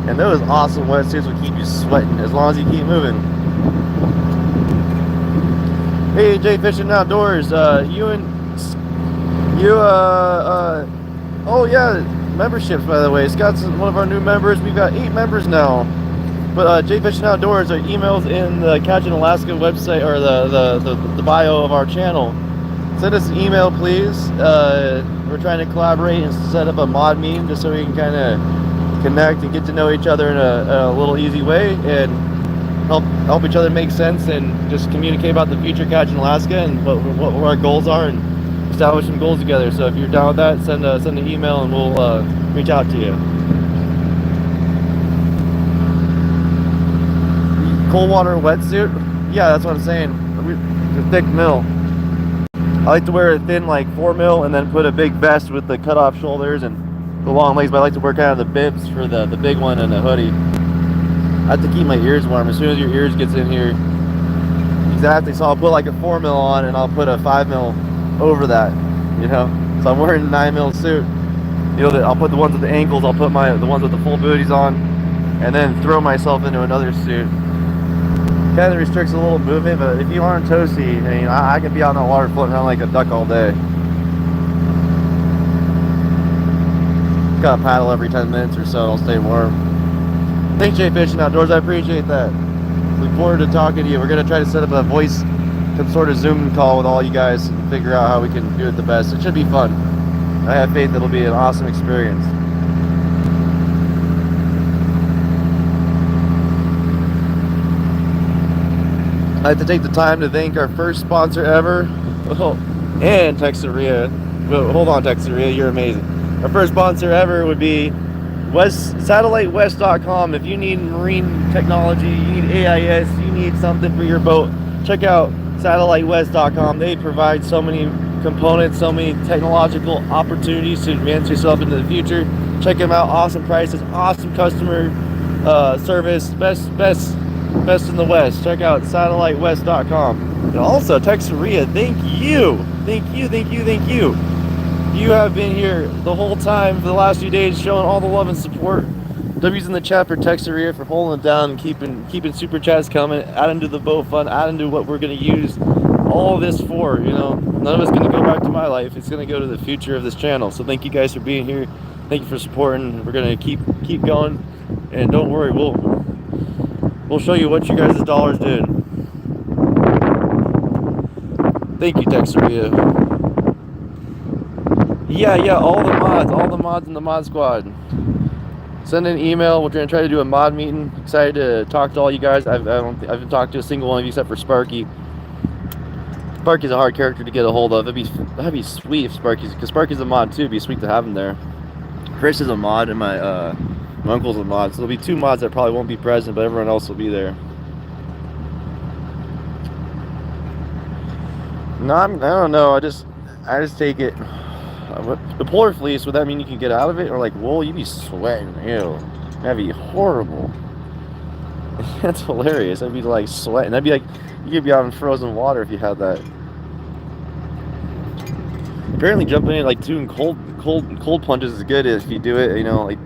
And those awesome wetsuits will keep you sweating as long as you keep moving. Hey, Jay Fishing Outdoors, oh yeah, memberships, by the way. Scott's one of our new members. We've got 8 members now. But Jay Fishing Outdoors, our emails in the Catching Alaska website, or the bio of our channel. Send us an email, please. We're trying to collaborate and set up a mod meeting just so we can kind of connect and get to know each other in a little easy way, and help each other make sense, and just communicate about the future Catching Alaska and what our goals are, and establish some goals together. So if you're down with that, send an email and we'll reach out to you. Cold water wetsuit? Yeah, that's what I'm saying. The thick mill. I like to wear a thin, like 4 mil, and then put a big vest with the cut off shoulders and the long legs, but I like to wear kind of the bibs for the big one and the hoodie. I have to keep my ears warm. As soon as your ears gets in here, exactly. So I'll put like a 4 mil on, and I'll put a 5 mil over that, you know. So I'm wearing a 9 mil suit. You know, I'll put the ones with the ankles. I'll put the ones with the full booties on, and then throw myself into another suit. Kind of restricts a little movement, but if you aren't toasty, I mean, I could be out on the water floating around like a duck all day. Gotta paddle every 10 minutes or so, I'll stay warm. Thanks, Jay Fishing Outdoors, I appreciate that. Look forward to talking to you. We're gonna try to set up a voice, some sort of Zoom call with all you guys and figure out how we can do it the best. It should be fun. I have faith it'll be an awesome experience. I'd like to take the time to thank our first sponsor ever, and Texaria. Well, hold on, Texaria, you're amazing. Our first sponsor ever would be SatelliteWest.com. If you need marine technology, you need AIS, you need something for your boat, check out SatelliteWest.com. They provide so many components, so many technological opportunities to advance yourself into the future. Check them out. Awesome prices, awesome customer service, best in the West. Check out SatelliteWest.com. And also, Texaria, thank you. You have been here the whole time for the last few days, showing all the love and support. W's in the chat for Texeria for holding it down and keeping super chats coming, adding to the boat fund, adding to what we're gonna use all of this for. You know, none of it's gonna go back to my life. It's gonna go to the future of this channel. So thank you guys for being here. Thank you for supporting. We're gonna keep going, and don't worry, we'll show you what you guys' dollars did. Thank you, Texeria. Yeah, all the mods in the mod squad. Send an email. We're gonna try to do a mod meeting. Excited to talk to all you guys. I haven't talked to a single one of you except for Sparky. Sparky's a hard character to get a hold of. That'd be sweet if Sparky's, because Sparky's a mod too. It'd be sweet to have him there. Chris is a mod, and my uncle's a mod. So there'll be 2 mods that probably won't be present, but everyone else will be there. No, I don't know. I just take it. The polar fleece, would that mean you can get out of it? Or like wool, you'd be sweating. Ew. That'd be horrible. That's hilarious. I'd be like sweating. That'd be like, you could be out in frozen water if you had that. Apparently jumping in, like doing cold plunges is good if you do it, you know, like,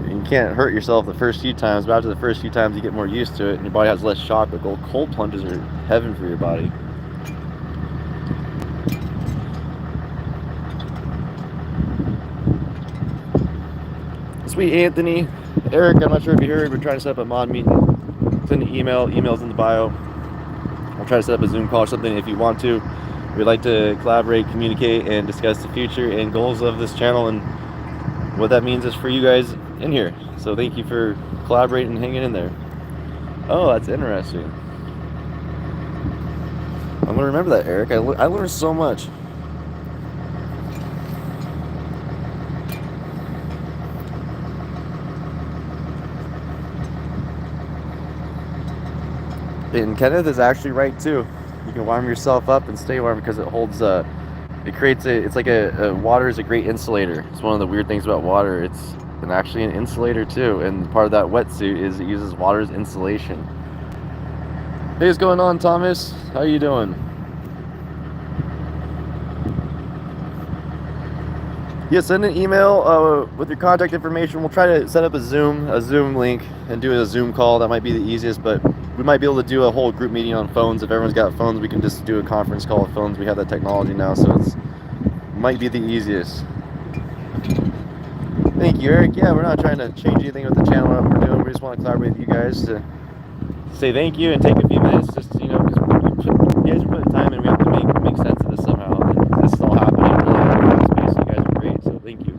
you can't hurt yourself the first few times, but after the first few times you get more used to it and your body has less shock. But cold plunges are heaven for your body. Sweet Anthony, Eric, I'm not sure if you heard, we're trying to set up a mod meeting. Send an email, email's in the bio. I'll try to set up a Zoom call or something if you want to. We'd like to collaborate, communicate, and discuss the future and goals of this channel and what that means is for you guys in here. So thank you for collaborating and hanging in there. Oh, that's interesting. I'm gonna remember that, Eric. I learned so much. And Kenneth is actually right too. You can warm yourself up and stay warm because it holds it's like water is a great insulator. It's one of the weird things about water. It's actually an insulator too, and part of that wetsuit is it uses water as insulation. Hey, what's going on, Thomas? How you doing? Yeah, send an email with your contact information. We'll try to set up a Zoom link and do a Zoom call. That might be the easiest, but we might be able to do a whole group meeting on phones. If everyone's got phones, we can just do a conference call with phones. We have that technology now, so it might be the easiest. Thank you, Eric. Yeah, we're not trying to change anything with the channel or what we're doing. We just want to collaborate with you guys to say thank you and take a few minutes just, you know, because you guys are putting time in. We have to make sense of this somehow. And this is all happening really in the space. You guys are great, so thank you.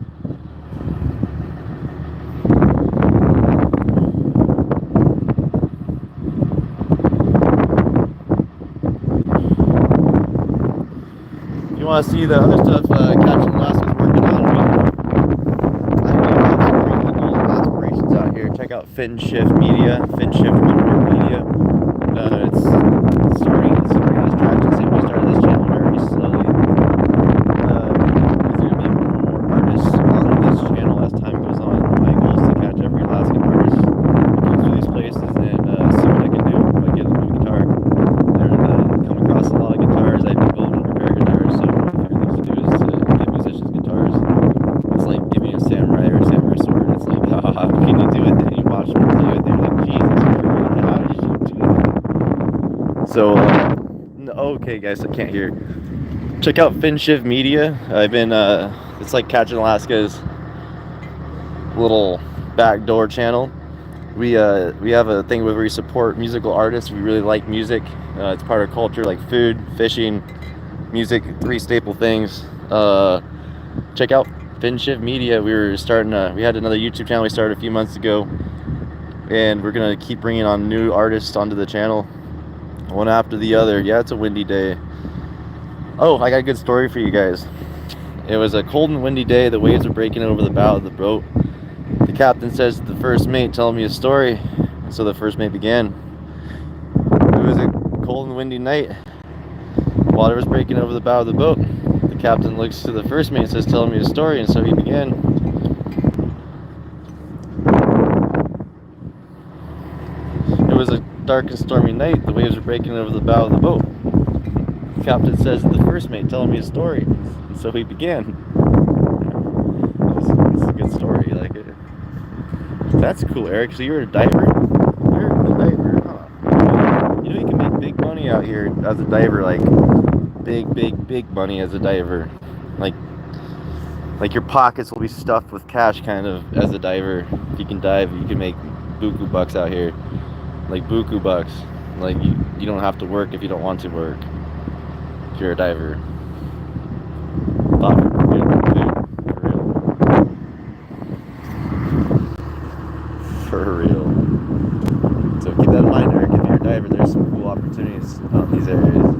If you want to see the other stuff Captain Alaska's working on, I have some pretty goals and aspirations out here. Check out Finshift Media, Finshift Media. It's starting to has traction. Same way I started this channel very slowly. There's going to be more artists on this channel as time goes on. My goal is to catch every Alaskan artist who comes through these places and see what I can do by giving them a guitar. I've come across a lot of guitars. I build and repair guitars, so my favorite thing to do is to give musicians guitars. It's like giving a samurai or a samurai sword. It's like, how can you do it? And you watch them do it, they're like, Jesus Christ, how did you do that? So, okay guys, I can't hear. Check out Finshift Media. I've been, it's like Catching Alaska's little backdoor channel. We have a thing where we support musical artists. We really like music. It's part of culture, like food, fishing, music, 3 staple things. Check out Finshift Media. We had another YouTube channel we started a few months ago, and we're gonna keep bringing on new artists onto the channel, one after the other. Yeah, it's a windy day. Oh, I got a good story for you guys. It was a cold and windy day. The waves were breaking over the bow of the boat. The captain says to the first mate, "Tell me a story." And so the first mate began. It was a cold and windy night. Water was breaking over the bow of the boat. The captain looks to the first mate and says, "Tell me a story." And so he began. It was a dark and stormy night. The waves were breaking over the bow of the boat. The captain says to the first mate, "Tell me a story." And so he began. It's a good story. You like it? That's cool, Eric. So you're a diver? You're a diver, huh? You know you can make big money out here as a diver, like big money as a diver. Like your pockets will be stuffed with cash kind of as a diver. If you can dive, you can make buku bucks out here. Like buku bucks. Like you don't have to work if you don't want to work. If you're a diver. Thought for real. For real. So keep that in mind, Eric. If you're a diver, there's some cool opportunities out in these areas.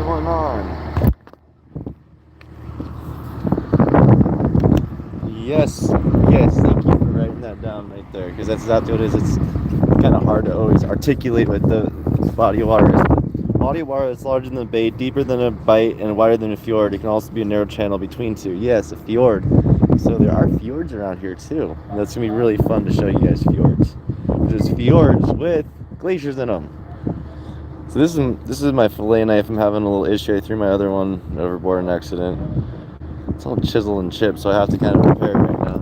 going on? Yes, thank you for writing that down right there, because that's exactly what it is. It's kind of hard to always articulate what the body of water is. Body of water that's larger than a bay, deeper than a bight, and wider than a fjord. It can also be a narrow channel between two. Yes, a fjord. So there are fjords around here too. And that's gonna be really fun to show you guys fjords. There's fjords with glaciers in them. So this is my fillet knife. I'm having a little issue. I threw my other one overboard in an accident. It's all chisel and chip, so I have to kind of repair it right now.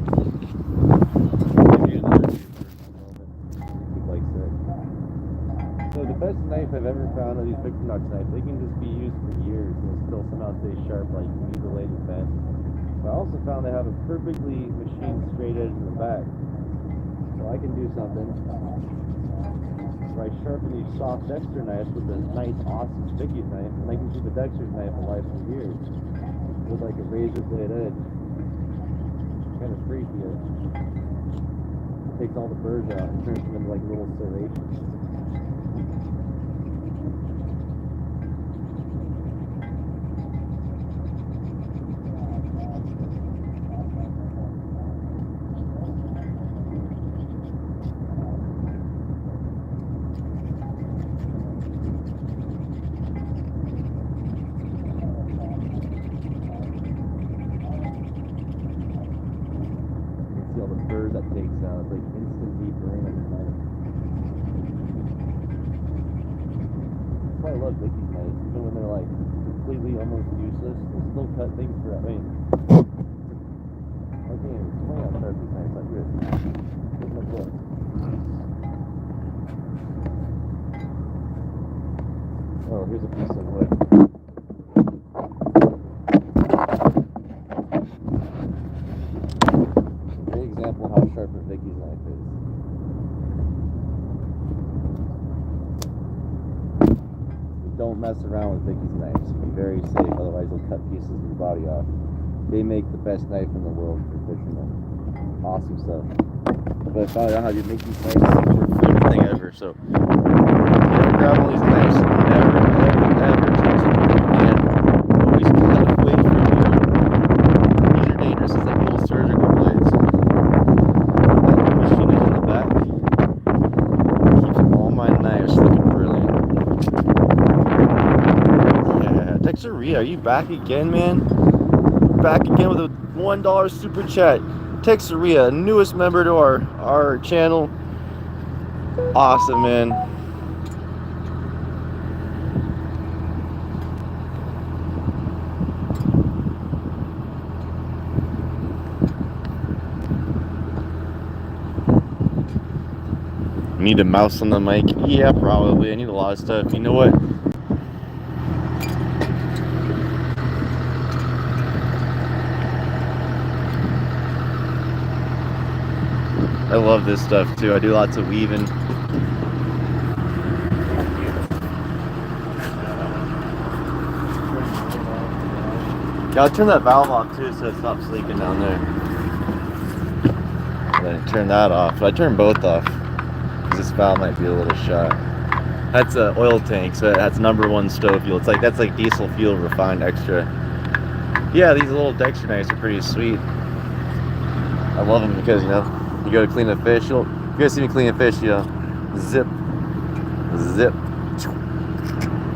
So the best knife I've ever found are these Victorinox knives. They can just be used for years and still somehow stay sharp, like mutilated bent. But I also found they have a perfectly machined straight edge in the back. So I can do something where I sharpen these soft Dexter knives with a nice, awesome Vicky's knife, and I can keep a Dexter's knife alive for years with like a razor blade edge. Kind of freaky. It takes all the burrs out and turns them into like little serrations. All the burr that takes out, it's like instant deep burn on your knife. That's why I love Vicky's knives, even when they're like completely almost useless, they still cut things for, I mean, I can't even explain how sharp these knives are. Good. Look at my look. Oh, here's a piece of wood. Example how sharp a Vicky's knife is. Don't mess around with Vicky's knives. Be very safe, otherwise you'll cut pieces of your body off. They make the best knife in the world for fishermen. Awesome stuff. But I found out how to make these knives. It's the most favorite thing ever. So grab all these knives. Never touch them. And always cut away from you. These are dangerous. It's like little surgical blades. Texeria, are you back again, man? Back again with a $1 super chat. Texeria, newest member to our channel. Awesome, man. Need a mouse on the mic? Yeah, probably. I need a lot of stuff. You know what? I love this stuff too. I do lots of weaving. Yeah, I'll turn that valve off too so it stops leaking down there. Then turn that off. I turn both off because this valve might be a little shot. That's an oil tank, so that's #1 stove fuel. It's like that's like diesel fuel refined extra. Yeah, these little Dexter knives are pretty sweet. I love them because, you know, you go to clean a fish, you guys see me clean a fish, you know, zip,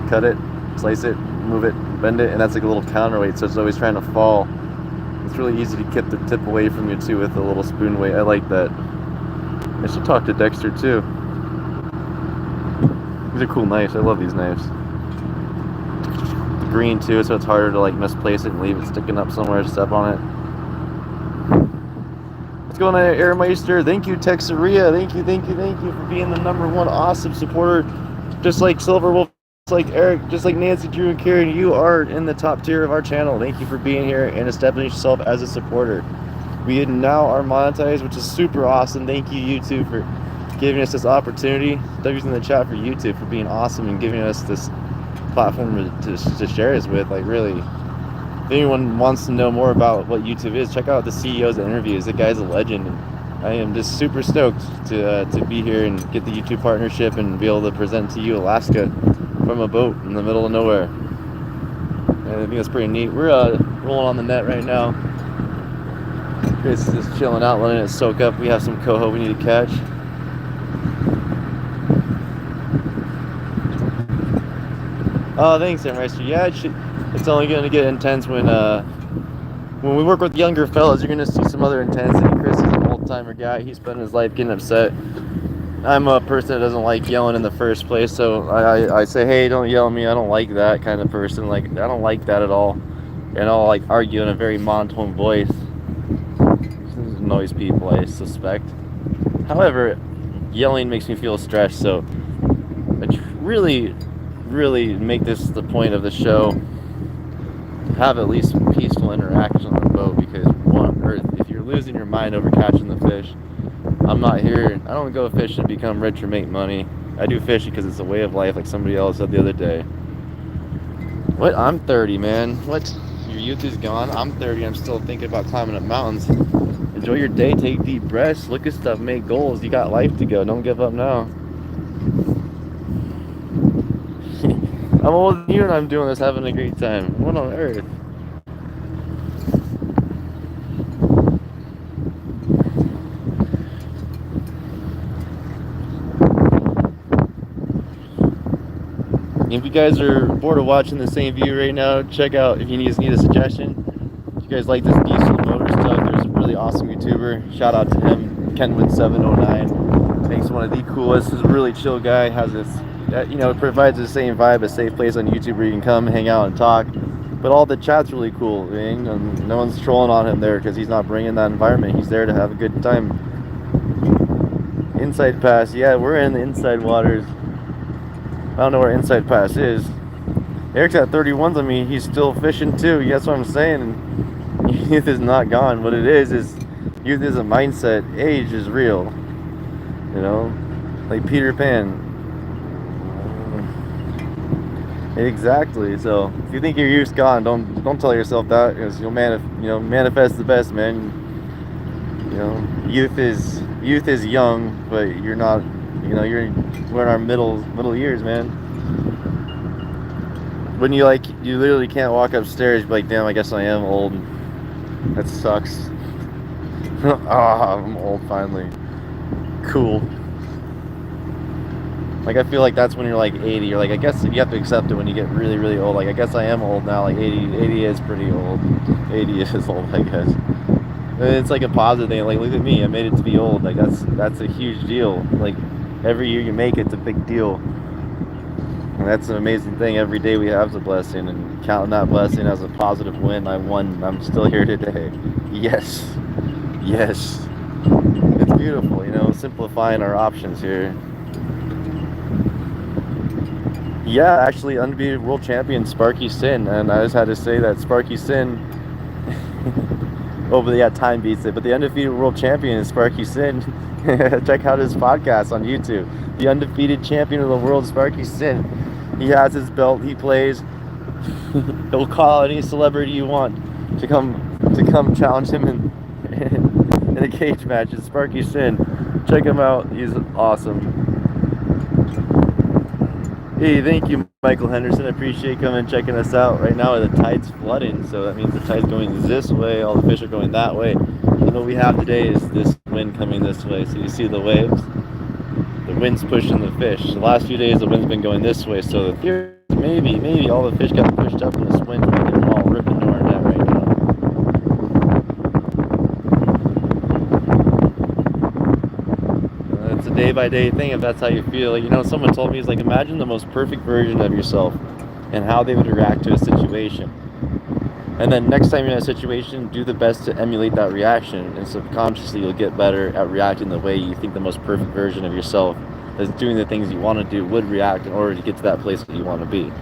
cut it, slice it, move it, bend it, and that's like a little counterweight, so it's always trying to fall. It's really easy to get the tip away from you too with a little spoon weight. I like that. I should talk to Dexter too. These are cool knives. I love these knives. Green too, so it's harder to like misplace it and leave it sticking up somewhere, step on it. What's going on, Airmeister? Thank you, Texeria. Thank you for being the #1 awesome supporter. Just like Silver Wolf, just like Eric, just like Nancy, Drew, and Karen, you are in the top tier of our channel. Thank you for being here and establishing yourself as a supporter. We now are monetized, which is super awesome. Thank you, YouTube, for giving us this opportunity. W's in the chat for YouTube for being awesome and giving us this platform to share us with. Like, really, if anyone wants to know more about what YouTube is, check out the CEO's interviews. The guy's a legend. And I am just super stoked to be here and get the YouTube partnership and be able to present to you Alaska from a boat in the middle of nowhere. And I think that's pretty neat. We're rolling on the net right now. Chris is just chilling out, letting it soak up. We have some coho we need to catch. Oh, thanks, Meister. Yeah, it's only going to get intense when we work with younger fellas. You're going to see some other intensity. Chris is an old-timer guy. He spent his life getting upset. I'm a person that doesn't like yelling in the first place, so I say, hey, don't yell at me. I don't like that kind of person. Like, I don't like that at all. And I'll like argue in a very monotone voice. This annoys people, I suspect. However, yelling makes me feel stressed, so I really make this the point of the show. Have at least peaceful interaction on the boat, because what on earth, if you're losing your mind over catching the fish, I'm not here. I don't go fishing to become rich or make money. I do fishing because it's a way of life, like somebody else said the other day. What? I'm 30, man. What? Your youth is gone? I'm 30. I'm still thinking about climbing up mountains. Enjoy your day. Take deep breaths. Look at stuff. Make goals. You got life to go. Don't give up now. I'm older than you and I'm doing this, having a great time. What on earth? If you guys are bored of watching the same view right now, check out, if you just need a suggestion, if you guys like this diesel motor stuff, there's a really awesome YouTuber, shout out to him, Kenwood709, makes one of the coolest. He's a really chill guy, has this, you know, provides the same vibe, a safe place on YouTube where you can come, hang out and talk, but all the chat's really cool, man. No one's trolling on him there because he's not bringing that environment, he's there to have a good time. Inside Pass, yeah, we're in the inside waters. I don't know where Inside Pass is. Eric's at 31s on me. He's still fishing too. That's what I'm saying. Youth is not gone. What it is youth is a mindset. Age is real. You know, like Peter Pan. Exactly. So if you think your youth's gone, don't tell yourself that, because you'll manifest the best, man. You know, youth is young, but you're not. You know, we're in our middle years, man. When you literally can't walk upstairs, you're like, damn, I guess I am old. That sucks. I'm old finally. Cool. Like, I feel like that's when you're like 80. You're like, I guess you have to accept it when you get really old. Like, I guess I am old now. Like 80 is pretty old. 80 is old, I guess. And it's like a positive thing. Like, look at me, I made it to be old. Like, that's a huge deal. Like, every year you make it's a big deal, and that's an amazing thing. Every day we have a blessing, and counting that blessing as a positive win. I won. I'm still here today. Yes, it's beautiful, you know, simplifying our options here. Yeah, actually, undefeated world champion Sparky Sin, and I just had to say that Sparky Sin time beats it, but the undefeated world champion is Sparky Sin. Check out his podcast on YouTube. The undefeated champion of the world, Sparky Sin. He has his belt. He plays. He'll call any celebrity you want to come challenge him in a cage match. It's Sparky Sin. Check him out. He's awesome. Hey, thank you, Michael Henderson. I appreciate you coming and checking us out. Right now the tide's flooding, so that means the tide's going this way. All the fish are going that way. And what we have today is this wind coming this way. So you see the waves? The wind's pushing the fish. The last few days the wind's been going this way, so the theory is maybe all the fish got pushed up in this wind and we get them all ripping into our net right now. It's a day-by-day thing if that's how you feel. You know, someone told me, it's like, imagine the most perfect version of yourself and how they would react to a situation. And then next time you're in a situation, do the best to emulate that reaction, and subconsciously you'll get better at reacting the way you think the most perfect version of yourself that's doing the things you want to do would react in order to get to that place that you want to be.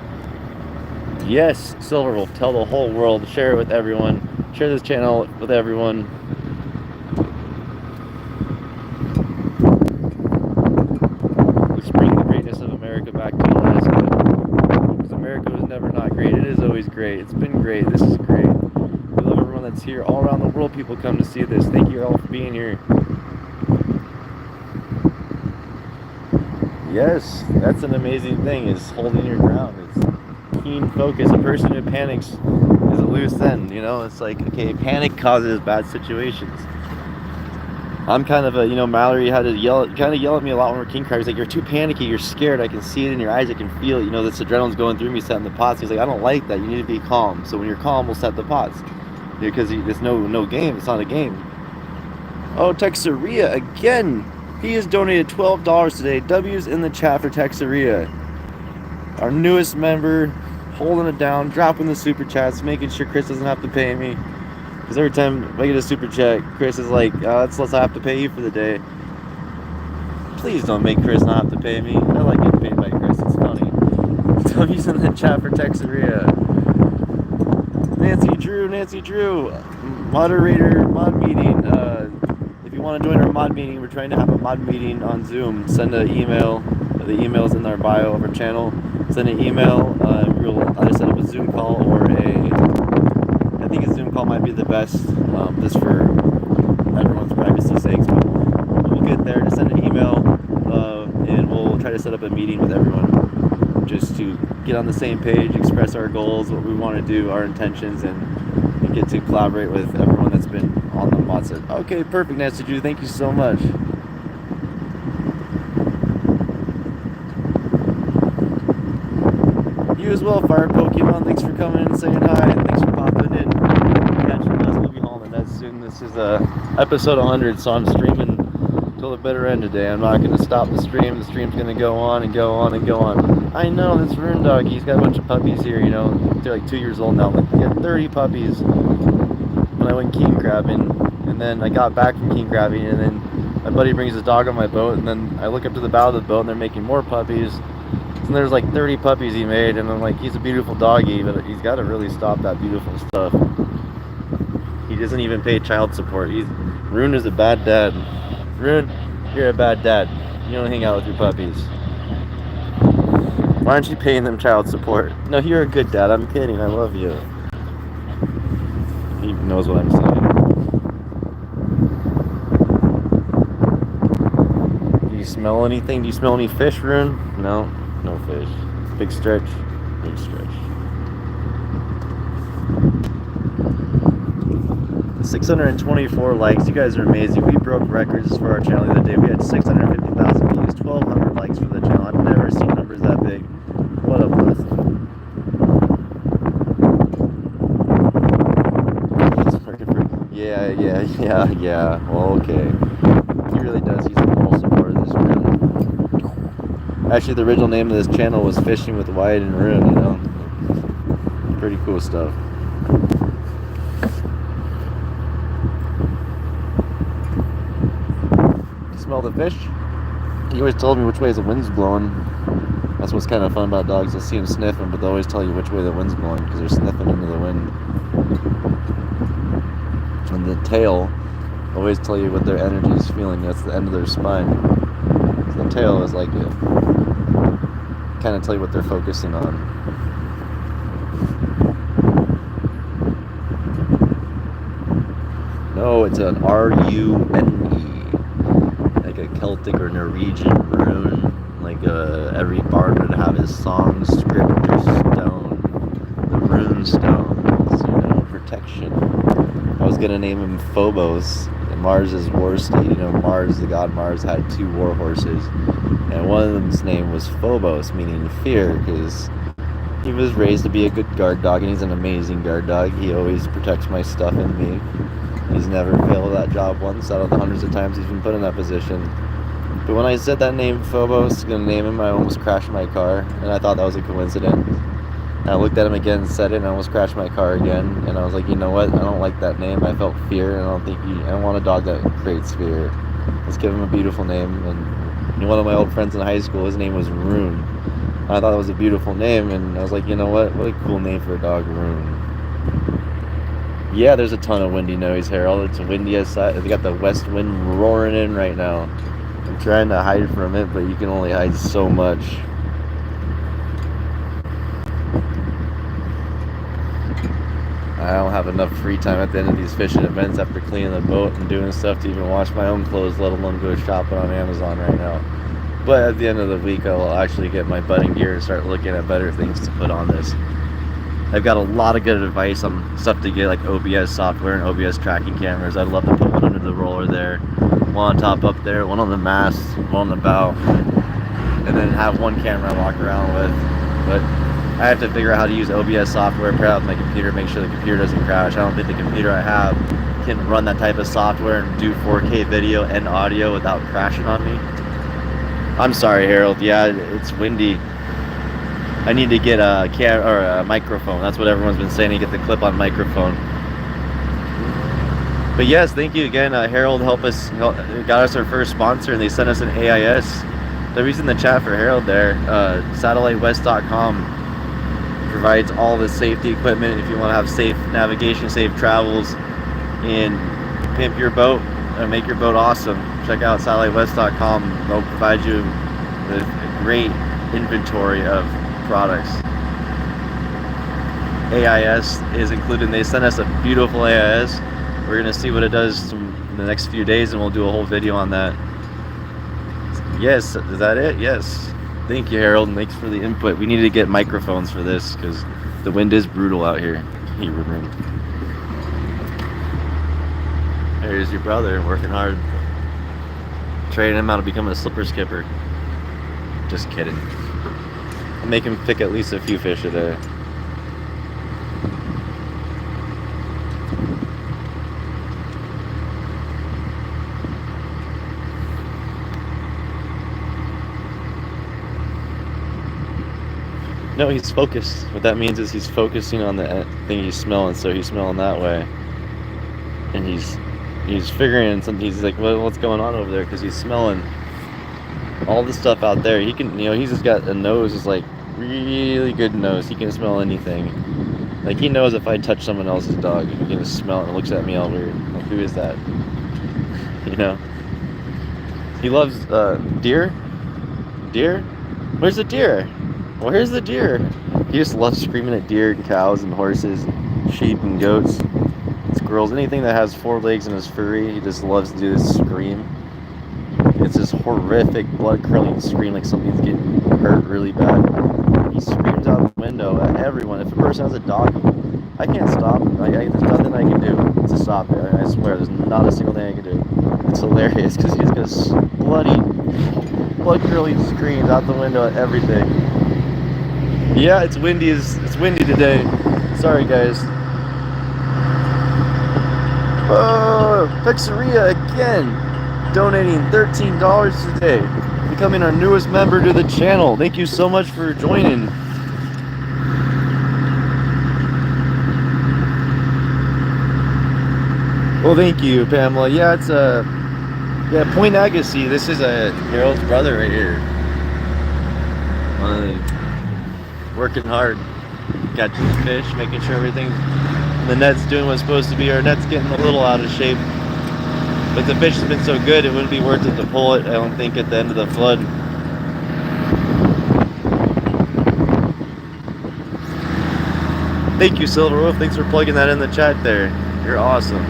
Yes, Silver will tell the whole world, share it with everyone, share this channel with everyone. Let's bring the greatness of America back to Alaska. Because America was never not great. It is always great. It's been great. This is great. We love everyone that's here. All around the world people come to see this. Thank you all for being here. Yes, that's an amazing thing, is holding your ground. It's keen focus. A person who panics is a loose end, you know? It's like, okay, panic causes bad situations. I'm kind of a, you know, Mallory had to kind of yell at me a lot when we're king crab. He's like, you're too panicky, you're scared, I can see it in your eyes, I can feel it, you know, this adrenaline's going through me setting the pots. He's like, I don't like that, you need to be calm. So when you're calm, we'll set the pots. Because it's no game, it's not a game. Oh, Texaria again. He has donated $12 today. W's in the chat for Texaria. Our newest member, holding it down, dropping the super chats, making sure Chris doesn't have to pay me. Because every time I get a super chat, Chris is like, it's less I have to pay you for the day. Please don't make Chris not have to pay me. I like getting paid by Chris, it's funny. W's in the chat for Texaria. Nancy Drew, moderator, mod meeting. If you want to join our mod meeting, we're trying to have a mod meeting on Zoom. Send an email. The email's in our bio of our channel. Send an email. We'll either set up a Zoom call or I think a Zoom call might be the best, just for everyone's privacy sakes. But we'll get there. Just send an email, and we'll try to set up a meeting with everyone, just to get on the same page, express our goals, what we want to do, our intentions, and get to collaborate with everyone that's been on the mod set. Okay, perfect, Nancy Drew. Thank you so much. You as well, Fire Pokemon. Thanks for coming and saying hi, and thanks for popping in. Catching us, we'll be hauling. That's soon. This is episode 100, so I'm streaming till the bitter end today. I'm not going to stop the stream. The stream's going to go on and go on and go on. I know, this Rune Dog, he's got a bunch of puppies here, you know. They're like 2 years old now. Like, he had 30 puppies when I went king crabbing. And then I got back from king crabbing, and then my buddy brings his dog on my boat, and then I look up to the bow of the boat, and they're making more puppies. And there's like 30 puppies he made, and I'm like, he's a beautiful doggy, but he's got to really stop that beautiful stuff. He doesn't even pay child support. Rune is a bad dad. Rune, you're a bad dad. You don't hang out with your puppies. Why aren't you paying them child support? No, you're a good dad. I'm kidding. I love you. He knows what I'm saying. Do you smell anything? Do you smell any fish, Rune? No, no fish. Big stretch. Big stretch. 624 likes. You guys are amazing. We broke records for our channel the other day. We had 650,000 views, 1,200 likes for the channel. I've never seen numbers that big. What a blessing. Yeah. Well, okay. He really does. He's a moral support of this channel. Actually, the original name of this channel was Fishing with Wyatt and Rune, you know. Pretty cool stuff. Smell the fish? He always told me which way the wind's blowing. That's what's kind of fun about dogs. You'll see them sniffing, but they always tell you which way the wind's blowing because they're sniffing into the wind. And the tail always tell you what their energy is feeling. That's the end of their spine. So the tail is like it. Kind of tell you what they're focusing on. No, it's an R-U-N-E. Like a Celtic or Norwegian rune. Like every bard would have his song, script, or stone. The rune stones, you know, protection. I was gonna name him Phobos, Mars' war state. You know, Mars, the god Mars, had 2 war horses, and one of them's name was Phobos, meaning fear, because he was raised to be a good guard dog, and he's an amazing guard dog. He always protects my stuff and me. He's never failed that job once out of the hundreds of times he's been put in that position. But when I said that name, Phobos, gonna name him, I almost crashed my car, and I thought that was a coincidence. And I looked at him again and said it, and I almost crashed my car again. And I was like, you know what? I don't like that name. I felt fear, and I don't want a dog that creates fear. Let's give him a beautiful name. And you know, one of my old friends in high school, his name was Rune. I thought it was a beautiful name, and I was like, you know what? What a cool name for a dog, Rune. Yeah, there's a ton of windy noise, Harold. It's windy outside. They got the west wind roaring in right now. I'm trying to hide from it, but you can only hide so much. I don't have enough free time at the end of these fishing events after cleaning the boat and doing stuff to even wash my own clothes, let alone go shopping on Amazon right now. But at the end of the week, I'll actually get my budding gear and start looking at better things to put on this. I've got a lot of good advice on stuff to get, like OBS software and OBS tracking cameras. I'd love to put one under the roller there, one on top up there, one on the mast, one on the bow, and then have one camera I walk around with. But I have to figure out how to use OBS software, pair out with my computer, make sure the computer doesn't crash. I don't think the computer I have can run that type of software and do 4K video and audio without crashing on me. I'm sorry, Harold. Yeah, it's windy. I need to get a a microphone. That's what everyone's been saying, to get the clip-on microphone. But yes, thank you again. Harold got us our first sponsor, and they sent us an AIS. The reason the chat for Harold there, satellitewest.com provides all the safety equipment if you want to have safe navigation, safe travels, and pimp your boat or make your boat awesome. Check out satellitewest.com. They'll provide you with a great inventory of products. AIS is included. They sent us a beautiful AIS. We're gonna see what it does in the next few days, and we'll do a whole video on that. Yes, is that it? Yes. Thank you, Harold, and thanks for the input. We need to get microphones for this because the wind is brutal out here. There's your brother working hard, training him out to become a slipper skipper. Just kidding. I'll make him pick at least a few fish a day. No, he's focused. What that means is he's focusing on the thing he's smelling, so he's smelling that way. And he's figuring something. He's like, well, what's going on over there? Because he's smelling all the stuff out there. He can, he's just got a nose, is like really good nose. He can smell anything. Like, he knows if I touch someone else's dog, he can just smell it and looks at me all weird. Like, who is that? He loves deer. Deer? Where's the deer? Where's the deer? He just loves screaming at deer and cows and horses, and sheep and goats, squirrels, anything that has 4 legs and is furry. He just loves to do this scream. It's this horrific, blood-curdling scream, like something's getting hurt really bad. He screams out the window at everyone. If a person has a dog, I can't stop. There's nothing I can do to stop it. I swear, there's not a single thing I can do. It's hilarious because he's got blood-curdling screams out the window at everything. Yeah, it's windy. It's windy today. Sorry, guys. Pizzeria again, donating $13 today, becoming our newest member to the channel. Thank you so much for joining. Well, thank you, Pamela. Yeah, it's Point Agassiz. This is Harold's brother right here. Working hard, catching the fish, making sure the net's doing what's supposed to be. Our net's getting a little out of shape, but the fish has been so good it wouldn't be worth it to pull it, I don't think, at the end of the flood. Thank you, Silver Wolf. Thanks for plugging that in the chat there. You're awesome.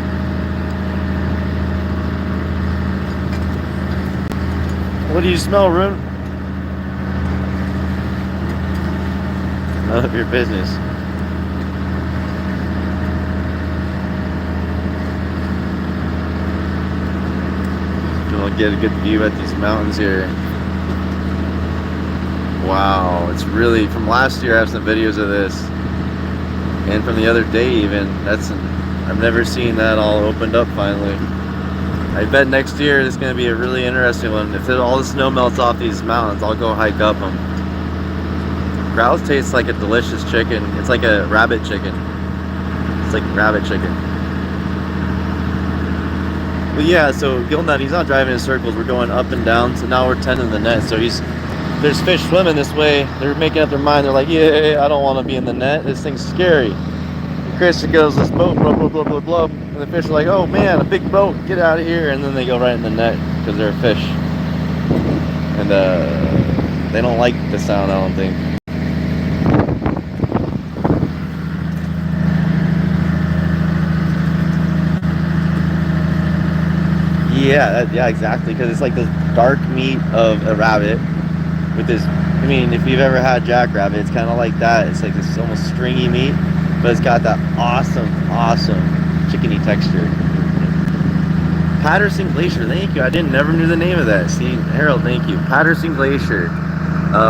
What do you smell, Rune? None of your business. We'll get a good view at these mountains here. Wow, it's really, from last year I have some videos of this, and from the other day even. I've never seen that all opened up finally. I bet next year it's going to be a really interesting one. If all the snow melts off these mountains, I'll go hike up them. Grouse tastes like a delicious chicken. It's like a rabbit chicken. It's like rabbit chicken. But yeah, so Gillnetting, he's not driving in circles. We're going up and down. So now we're tending the net. So there's fish swimming this way. They're making up their mind. They're like, yeah, I don't want to be in the net. This thing's scary. And Chris goes, this boat, blah, blah, blah, blah, blah. And the fish are like, oh man, a big boat, get out of here. And then they go right in the net because they're fish. And they don't like the sound, I don't think. Yeah, exactly. Because it's like the dark meat of a rabbit with this. I mean, if you've ever had jackrabbit, it's kind of like that. It's like this almost stringy meat, but it's got that awesome chickeny texture. Patterson Glacier, thank you. I never knew the name of that. See, Harold, thank you. Patterson Glacier,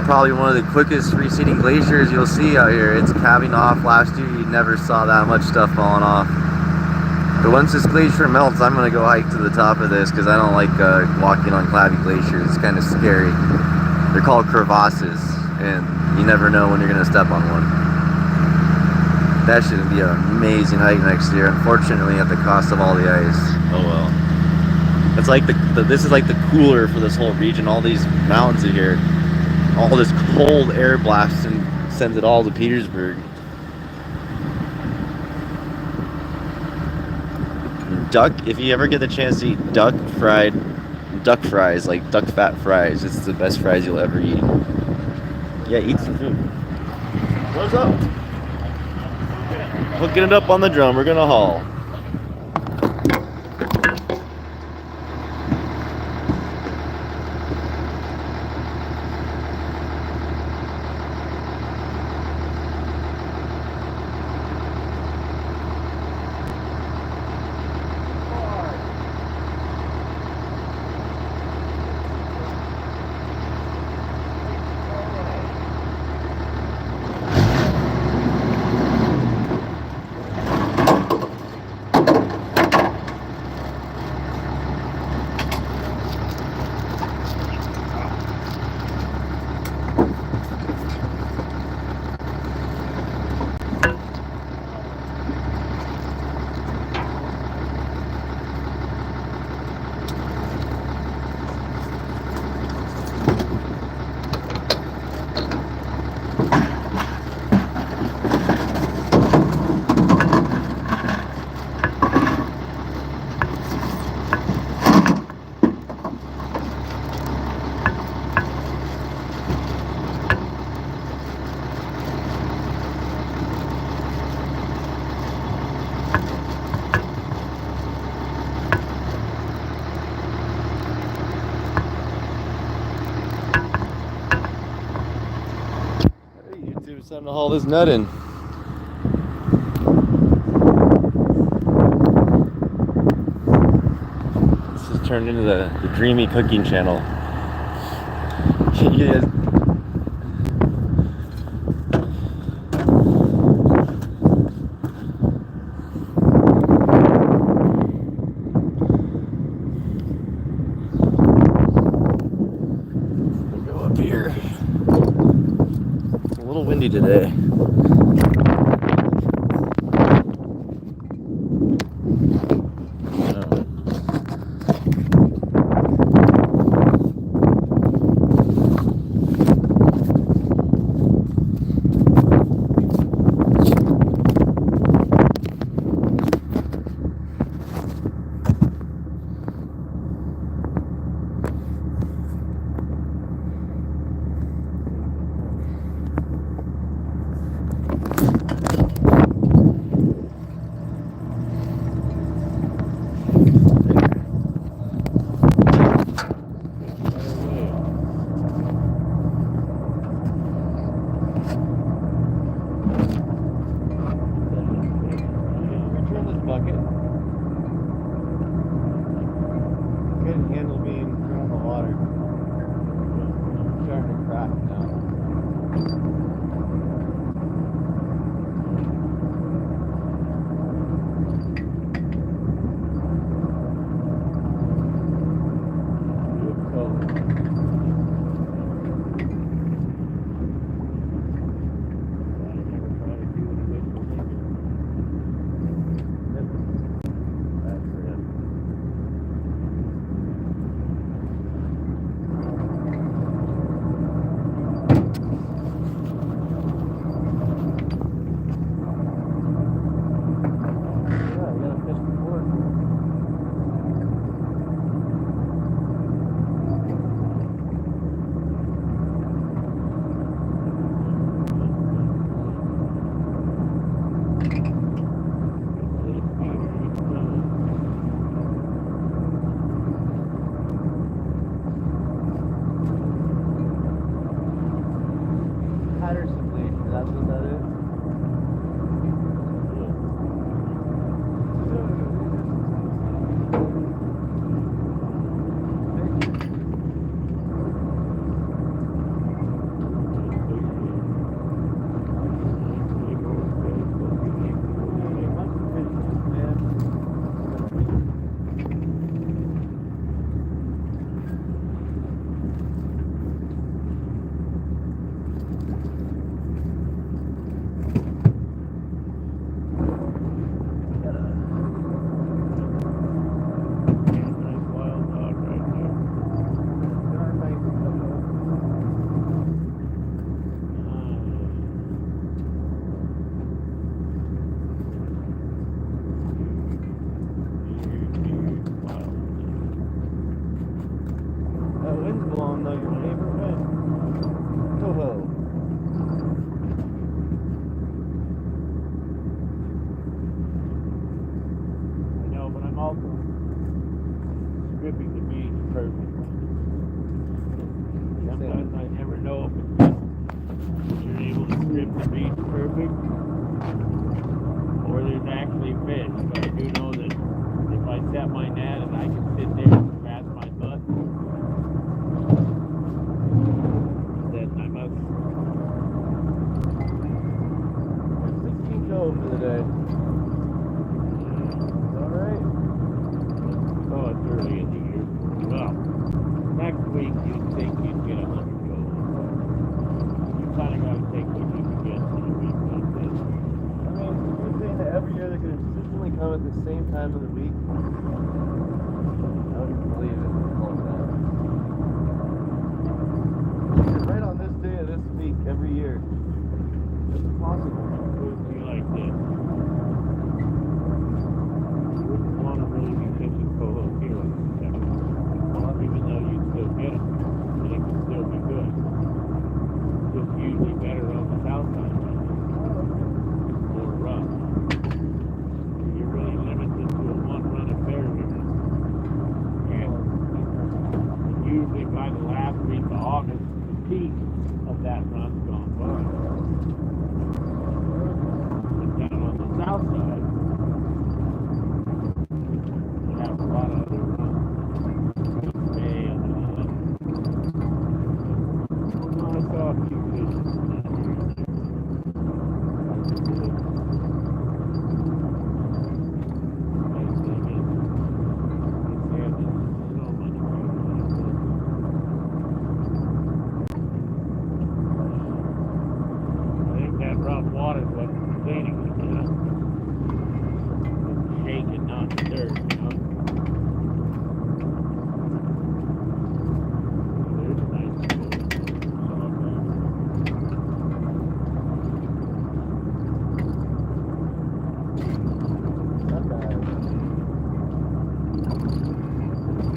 probably one of the quickest receding glaciers you'll see out here. It's calving off. Last year, you never saw that much stuff falling off. But once this glacier melts, I'm gonna go hike to the top of this because I don't like walking on cloudy glaciers. It's kind of scary. They're called crevasses, and you never know when you're gonna step on one. That should be an amazing hike next year. Unfortunately, at the cost of all the ice. Oh well. It's like this is like the cooler for this whole region. All these mountains in here, all this cold air blasts and sends it all to Petersburg. Duck, if you ever get the chance to eat duck fries, like duck fat fries, it's the best fries you'll ever eat. Yeah, eat some food. What's up? Hooking it up on the drum, we're gonna haul. It's time to haul this nut in. This has turned into the dreamy cooking channel. Yeah. Go up here. It's a little windy today. I'm also stripping the beach perfectly. Sometimes I never know if it's just you're able to strip the beach perfect or there's actually fish. But I do know that if I set my net and I can sit there and scratch my butt, then I must. 16 go for the day. Alright. Oh, it's early in the year. Well, next week you'd think you'd get 100 goals. You kind of got to take what you can get in a week like this. I mean, you're saying that every year they're going to consistently come at the same time of the week? I wouldn't believe it. Right on this day of this week every year. It's possible. It would be like this. You wouldn't want to really be fishing coho here on September. Even though you'd still get them, and it would still be good. Just usually better on the south side. More run. You're really limited to a one-run affair here. And usually by the last week of August, the peak of that run's gone by. But down on the south side, we have a lot of other runs. May and I saw a few fish down here. Nice thing is, this area is so much better than it was. I think that rough water's what's cleaning it, you know? It's shaking, not dirt, you know? There's a nice little saw there. Not bad.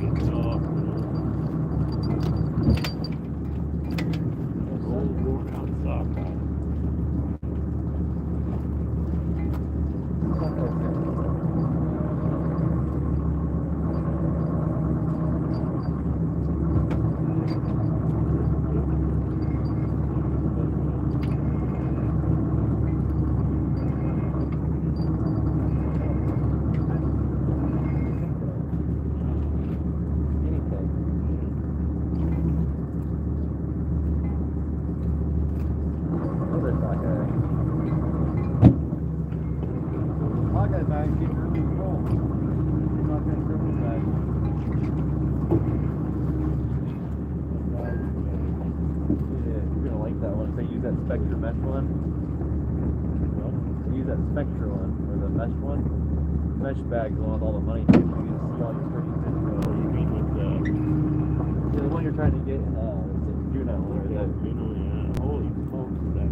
It's soft, old worn out sock on it. Hawkeye bags get really cold. Hawkeye purple bags. Yeah, you're gonna like that one. If they use that Spectra mesh one. They use that Spectra one, or the mesh one. Mesh bag's the one with all the money. You can see all your pretty fish go. What do you mean with The one you're trying to get, juvenile, or the. you know, yeah, holy smokes, that.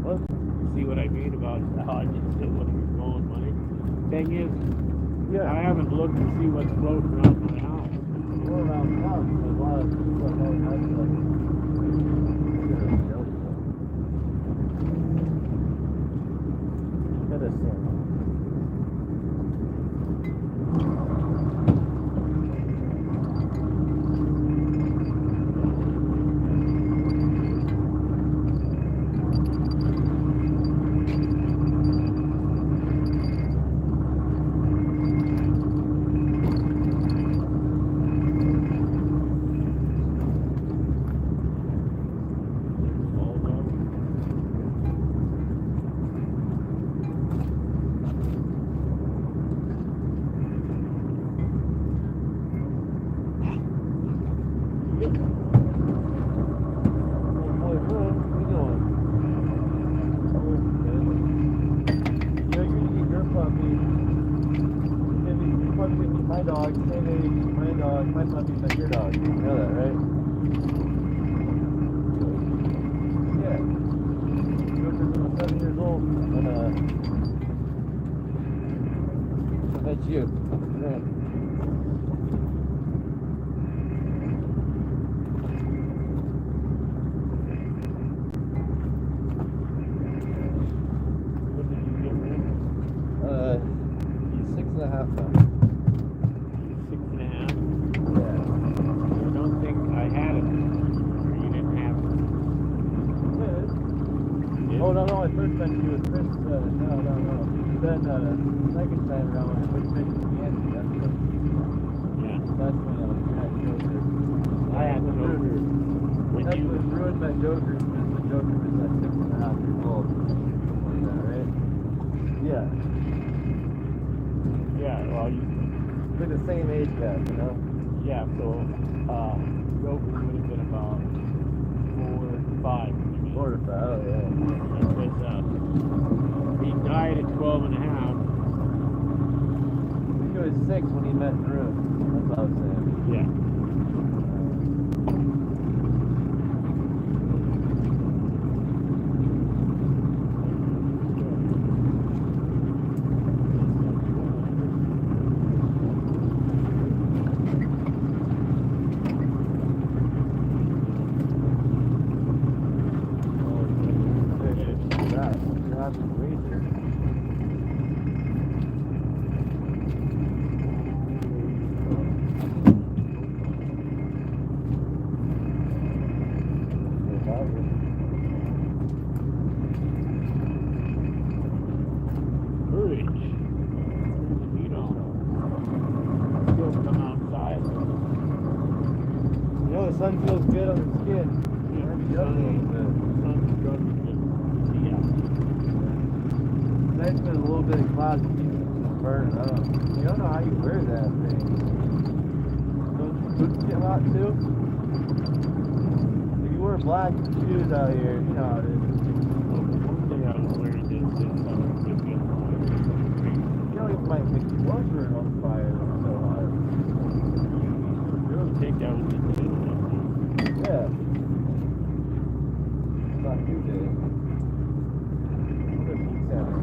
What? You see what I mean about how I just did what was blowing money? Thing is, Yeah. I haven't looked to see what's floating around my house. More around the house. There's a lot of people that always have to, like, look at this salmon. My dog, same age, my dog, my puppy's like your dog. You know that, right? Yeah. Go visit him at 7 years old, and that's you. Yeah. What did you get rid of? He's 6.5 now. been to with Chris. No. He's been second time around when I put fish in the Andy. That's when I had Joker. I had Joker. That's what ruined my Joker because the Joker was like 6.5 years old. Something like that, right? Yeah. Yeah, well, We're the same age gap, you know? yeah, so Joker would have been about 4 to 5. 4 to 5, oh yeah. Because he died at 12 and a half. I think it was 6 when he met Drew. That's what I was saying. Yeah. The sun feels good on the skin. Nice with a little bit of cloud to keep it from burning up. You don't know how you wear that thing. Those boots get hot too? If you wear black shoes out here, you know how it is. You know, it might make your clothes burn on fire. It's so hot. Yeah. Not you did. Good heat center.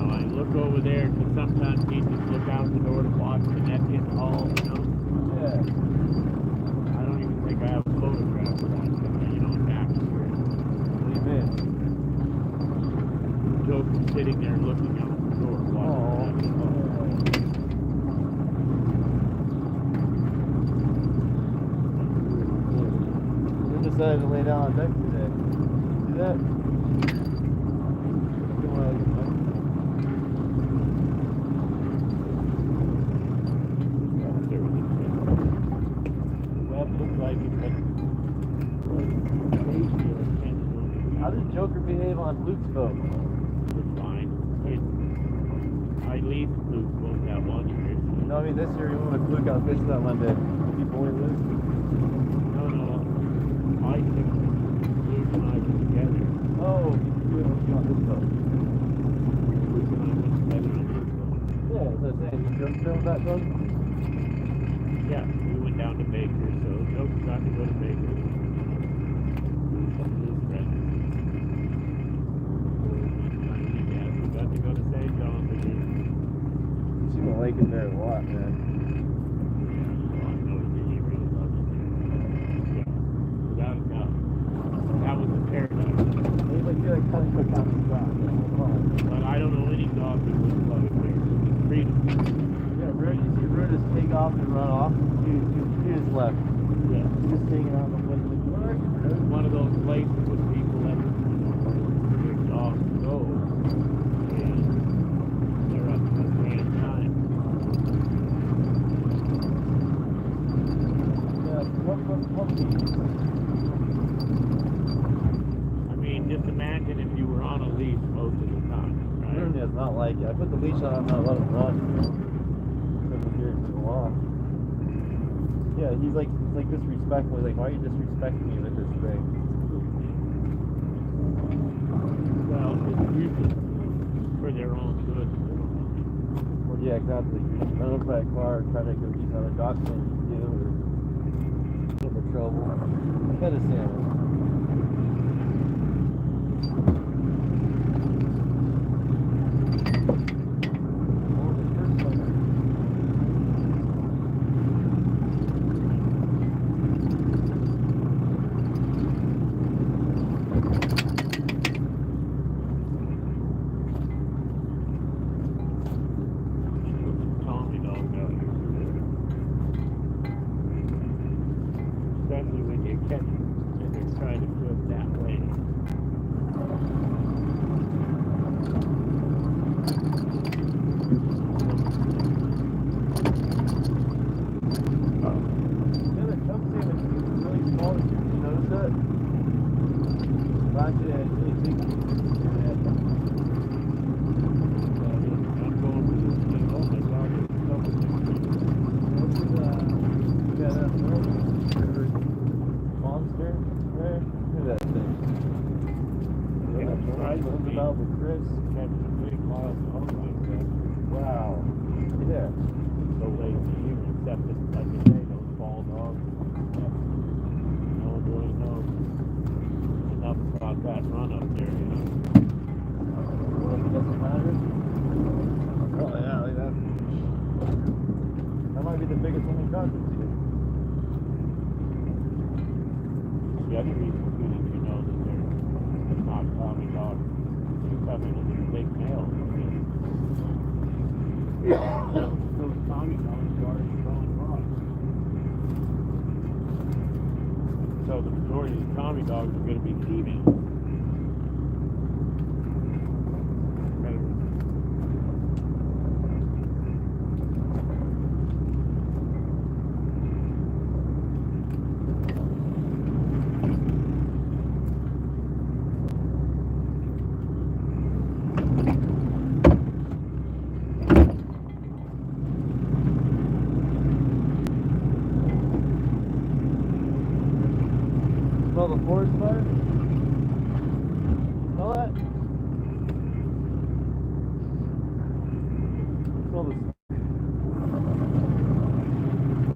I look over there because sometimes he just look out the door to watch the net get hauled, Yeah. I don't even think I have a photograph of that, back here. What do you mean? Joke sitting there looking out the door watching the net get hauled. You decided to lay down on deck today. See that? How did Joker behave on Luke's boat? It's fine. I leased Luke's boat that one year. No, I mean this year we went with Luke out fishing that Monday. Did you boy Luke? No. I took Luke and I were together. Oh, you on this boat. Luke and I went together on this boat. Yeah, that's what I'm saying. You drove film that boat? Yeah, we went down to Baker, so Joke got to go to Baker. Some of his friends. Yeah, we got to go to St. John's again. You see my lake in there a lot, man. Yeah, I know he really loves it. Yeah, without a doubt. That was a paradise. Anybody feel like kind of quick out the spot? But I don't know any dog that would love it there. It's freedom. Yeah, Rude, you see Rude just take off and run off. She just left. Yeah. Just taking out the window. It's one of those places with people that their dogs go and they're up to the grand time. Yeah, what I mean, just imagine if you were on a leash most of the time, right? Rude does not like it. I put the leash on him and I let him run, you know. Doesn't hear it go off. Yeah, he's like disrespectful. He's like, why are you disrespecting me with this thing? Well, it's usually for their own good. Well, yeah, exactly. Run over by a car and try to go get another dog thing you do or get into trouble. Kind of salmon. Tom you catch and they're trying to do it that way. Yeah, the chum salmon is really small. Did you notice that? Last year, it's really big. I'm going to this thing. Oh my God, there's something This is, yeah, that's river monster there. Look at that thing. Yeah, Look right. about the Chris. catching a big wild dog like that. Wow. Yeah. So lazy, even except that, like I say, those fall dogs. No one really knows enough about that run up there, you know. Well, it doesn't matter. Oh yeah, like that. That might be the biggest one we caught this year. The other reason too that you know that they're not Tommy dogs, you come in and they're big males. Those Tommy dogs are already throwing rods. So the majority of the Tommy dogs are going to be females. Smell the forest fire? Smell that? Smell this.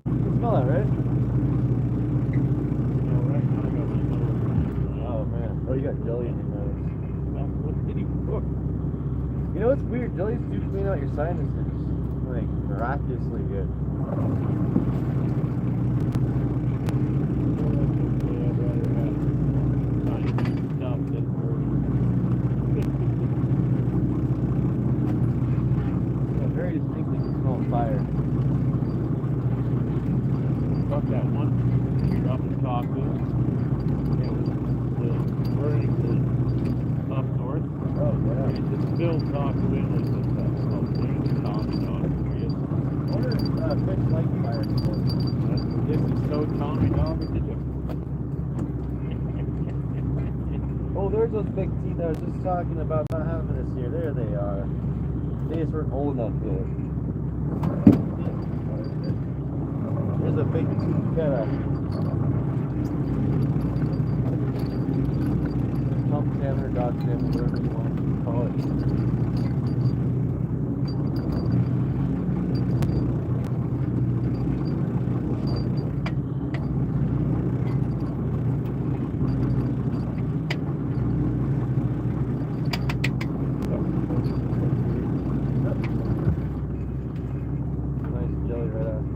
You smell that, right? Yeah, right now I got my nose. Oh man. Oh, you got jelly in your nose. That's what did he cook? You know what's weird? Jellies do clean out your sinuses. Like, miraculously good. Yeah, very distinctly can smell fire. Fuck that one you're up in Taku. It was the Burlington up north. Oh, yeah. It just filled Taku in with this stuff. So there's the Tommy dog for you. I wonder if fish like fire. This is so Tommy dog to do. Oh, there's those big teeth I was just talking about not having this year. There they are. They just weren't old enough yet. There's a big tooth kinda pump salmon or dog salmon, whatever you want to call it. Nice jelly right after.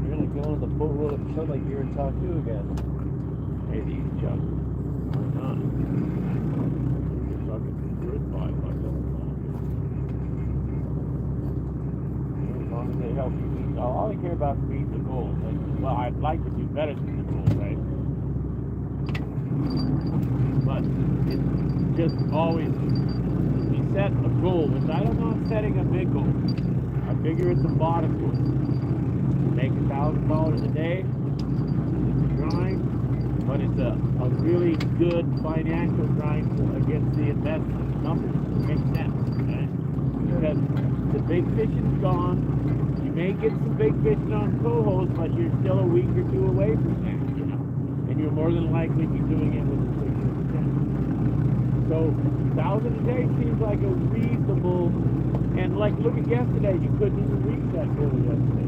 You're gonna go on the boat roll up chug like you're in Taku again. Hey, these jugs are not. You're fucking good by like that. As long as they help you eat. All I care about is eating the gold. Well, I'd like to do better than the gold, right? But it's just always, we set a goal, which I don't know if setting a big goal. I figure it's a modest goal. Make $1,000 a day. It's a grind, but it's a really good financial grind against the investment numbers. It makes sense, right? Because the big fishing's gone. You may get some big fishing on cohos, but you're still a week or two away from that, you know. And you'll more than likely be doing it with a 60%. So 1,000 a day seems like a reasonable, and like look at yesterday, you couldn't even reach that goal yesterday.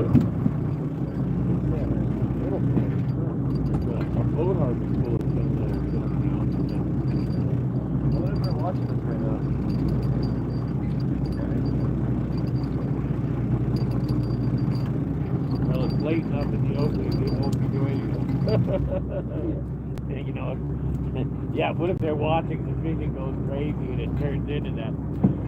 A boat harvest full of things that are going down. I wonder if they're watching this right now. Well, it's late enough in the opening, they won't be doing it. And, you know, yeah, what if they're watching the fishing goes crazy and it turns into that,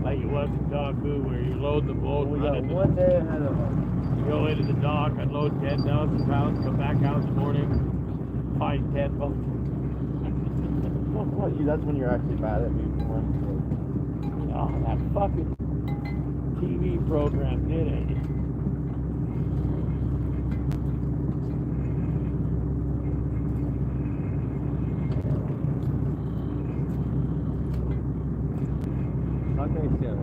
like it was in Dogu, where you load the boat, We run got into, one day ahead of us. you go into the dock, unload 10,000 pounds, come back out in the morning, find 10 bucks. Well, that's when you're actually bad at moving one. Oh, that fucking TV program did it. Not gonna stand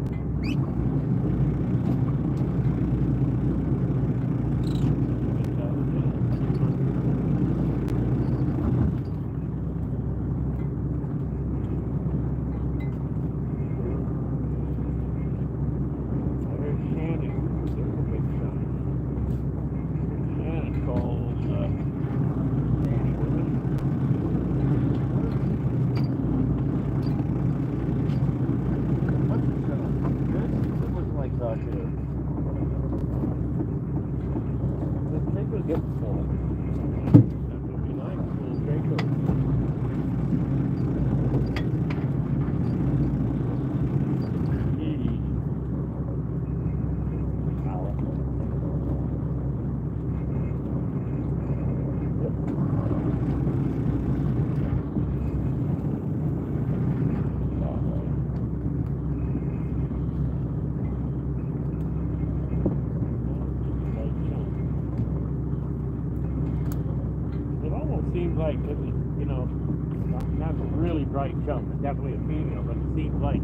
There's Shannon. There's a big shot. Shannon calls, What's the show? Good? It looks like that too. The snake was good before. that would be nice. Little Draco. It almost seems like, you know, not a really bright chunk, but definitely a female, but it seems like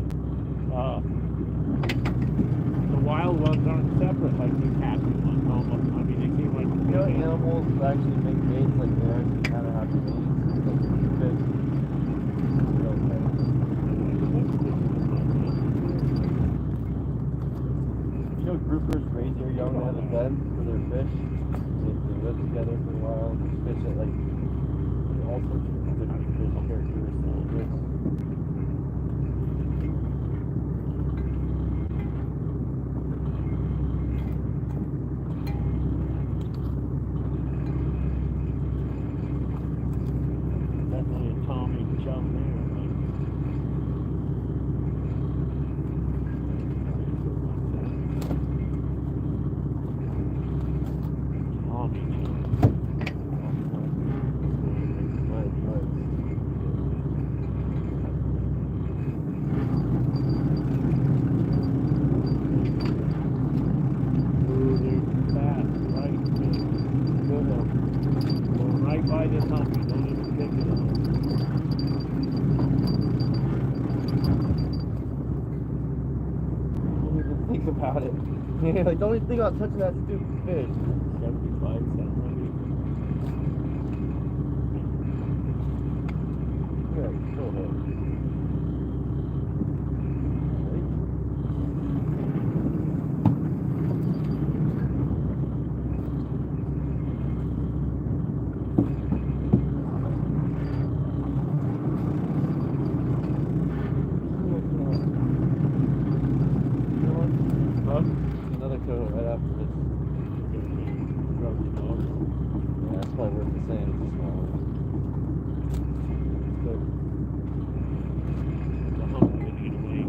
the wild ones aren't separate like the captive ones almost. I mean, they seem like You know, animals actually make mates like they actually kind of have mates. Like fish. Real things. You know, groupers raise their young out of bed for their fish. They live together for a while. Fish that like all sorts of different fish characteristics. definitely a Tommy chum there. Tommy chum. Ooh, there's fast, right? Going right by this humpy, don't even think of it. Don't even think about it. Like, don't even think about touching that stupid fish. 75 cents. Yeah, you still hit. Huh? Another coat right after this. Rubber dog. Yeah, it's probably worth the same. It's a small one. It's good. The hump is gonna get away.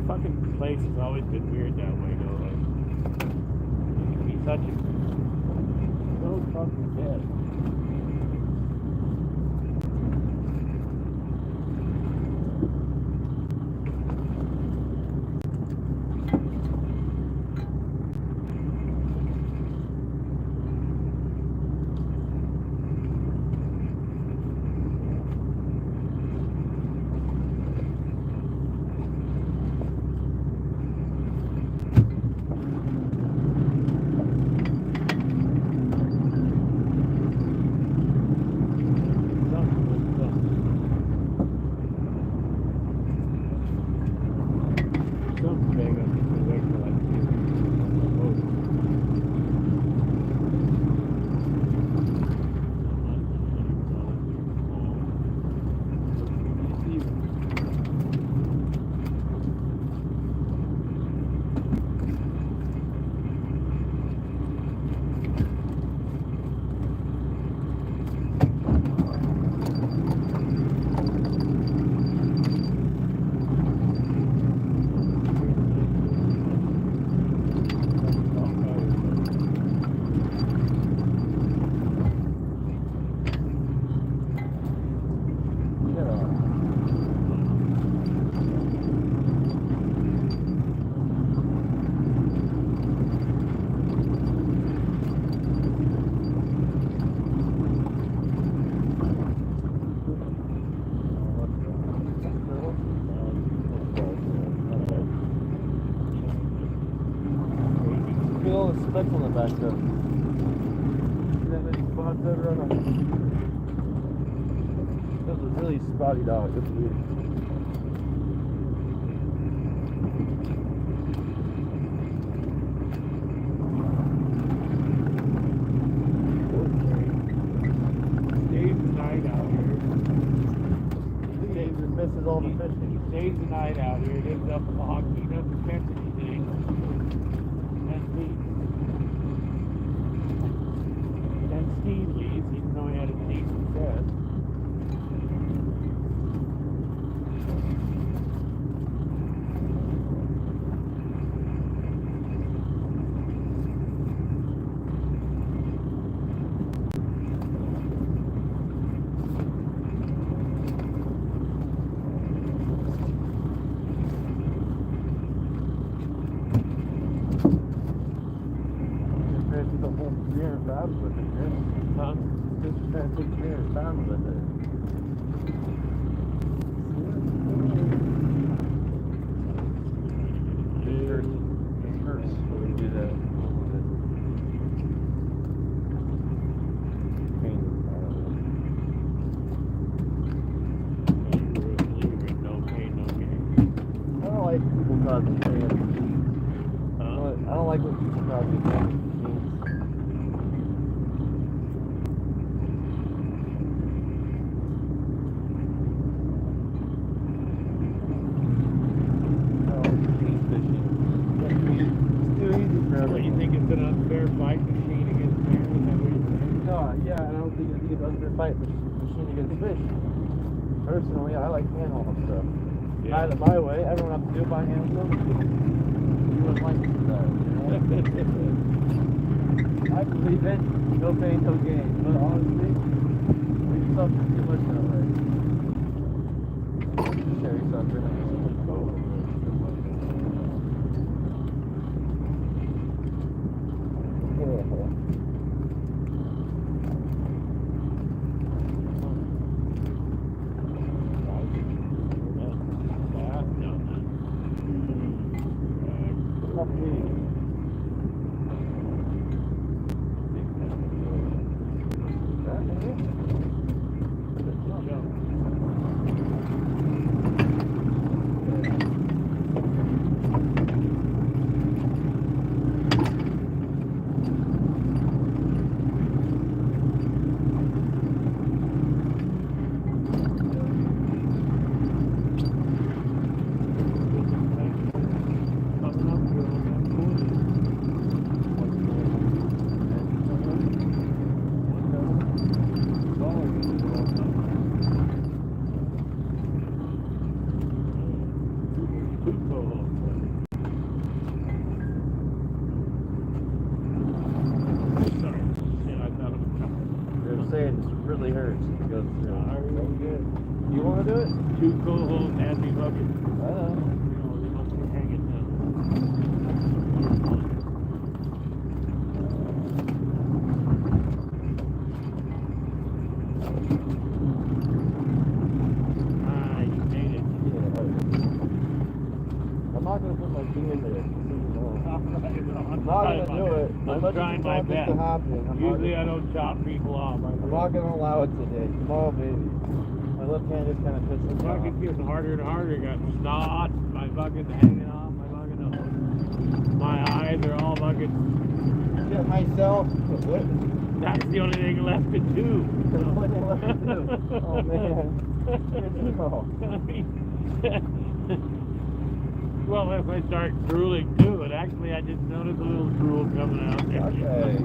Fucking place has always been weird that way, though. Like, it can be such a so fucking dead. back up. See that many spots that run on. That was a really spotty dog. That's weird. Stays the night out here. He misses all the He fishing. stays the night out here. He ends up locked. He doesn't catch anything. And leaves. And Steve leaves, even though he had a decent set. Fancy the whole 300 pounds with it, yeah. Huh? Just fancy 300 pounds with it. It hurts when we do that. Pain. No pain, no gain. I don't like people causing pain. Huh? I don't like when people cause me pain. What, you think it's an unfair fight machine against man? Is that what you're saying? No, yeah, and I don't think it's an unfair fight machine against fish. Personally, I like hand-hauled stuff. Yeah. Either my way, everyone has to do it by hand. You wouldn't like to do that, you know? I believe it, no pain, no gain. But honestly, we suffer too much that way. Sherry suffering. Really hurts. It goes through. You want to do it? Two cohos had me bucket. I know. You know, they must be hanging down. Ah, you made it. Yeah. I'm not going to put my key in there. I'm not going to do it. I'm trying my best. To happen. Usually I don't chop people off. I'm not going to allow it today. Tomorrow, maybe. My left hand just kind of pisses me off. Fucking getting harder and harder. Got snot. My fucking hanging off. My fucking nose. My eyes are all fucking. Get myself. What? That's the only thing left to do. What the left to do? Oh, man. Well, if I start drooling too, and actually I just noticed a little drool coming out there. Okay.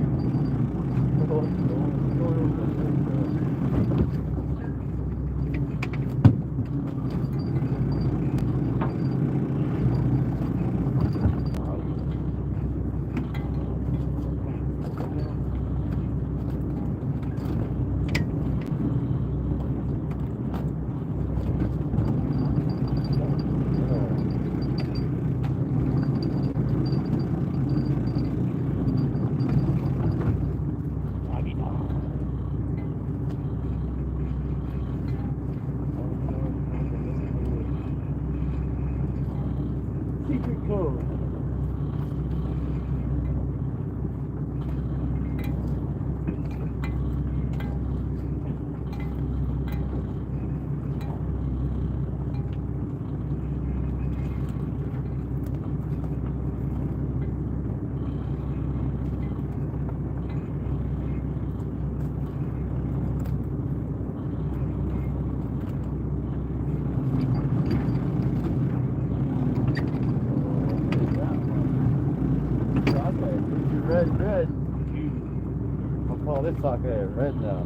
call this sucker right now.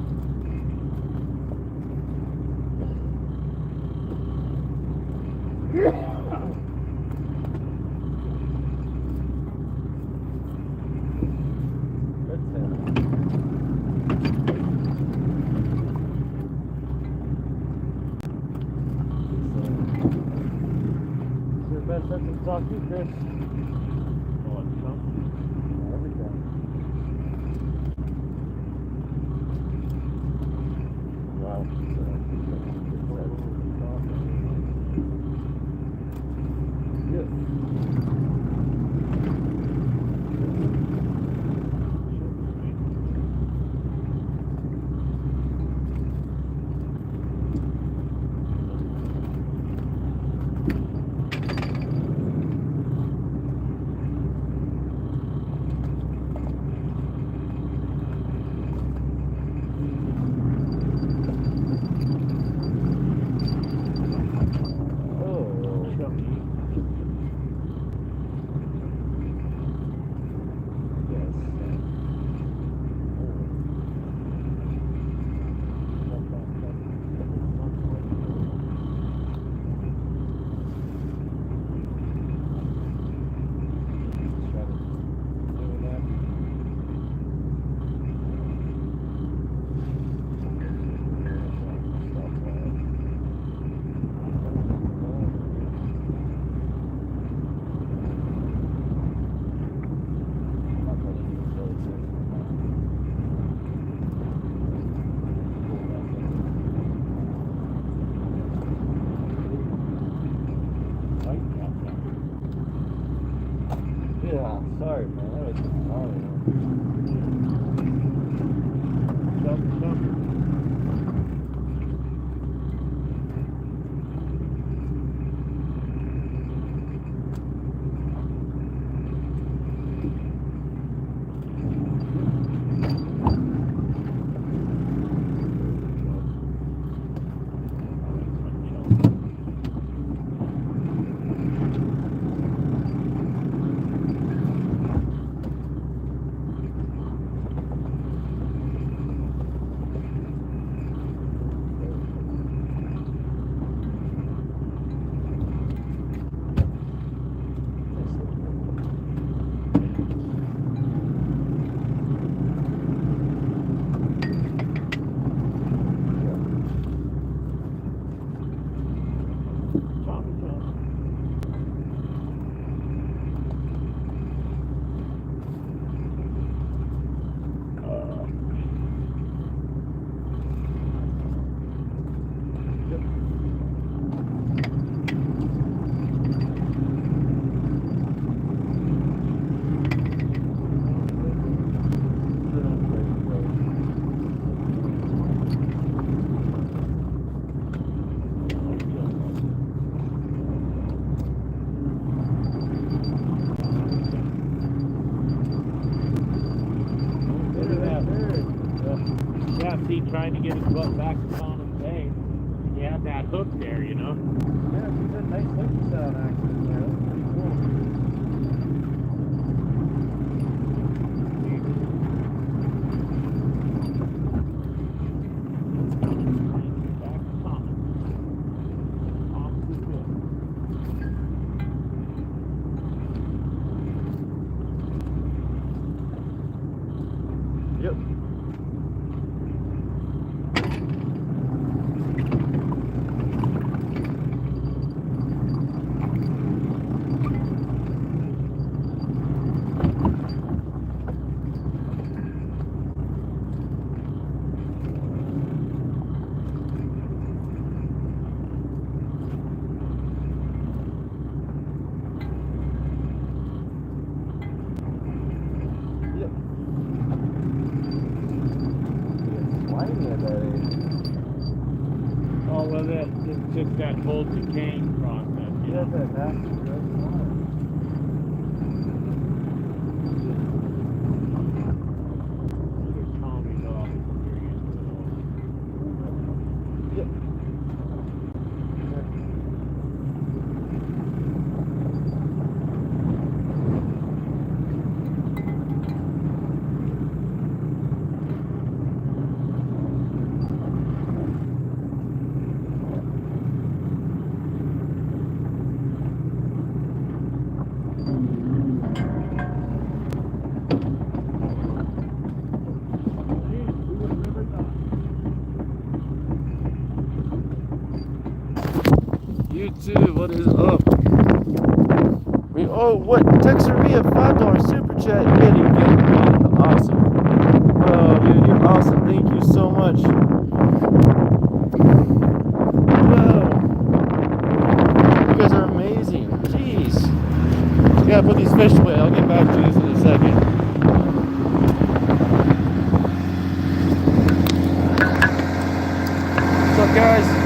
That's him. It's your best sense to talk to, Chris. Oh, it's something. Every time. Wow. Good. Yeah, sorry, man. That was gnarly. Yeah, see, trying to get his butt back to Salmon Bay. He had that hook there, you know. Yeah, she's a nice hooky sound actually. Yeah, that's pretty cool. Back to Salmon. Off the hook. Yep. Slimy at that age. Oh, well, it's just that whole decaying process. You Yeah, know? that nasty red slime. Your Tommy dog experience at all. Yep. YouTube, what is up? What? Texter me a $5 super chat. Getting awesome. Oh, dude, you're awesome. Thank you so much. Wow. You guys are amazing. Jeez. I gotta put these fish away. I'll get back to this in a second. What's up, guys?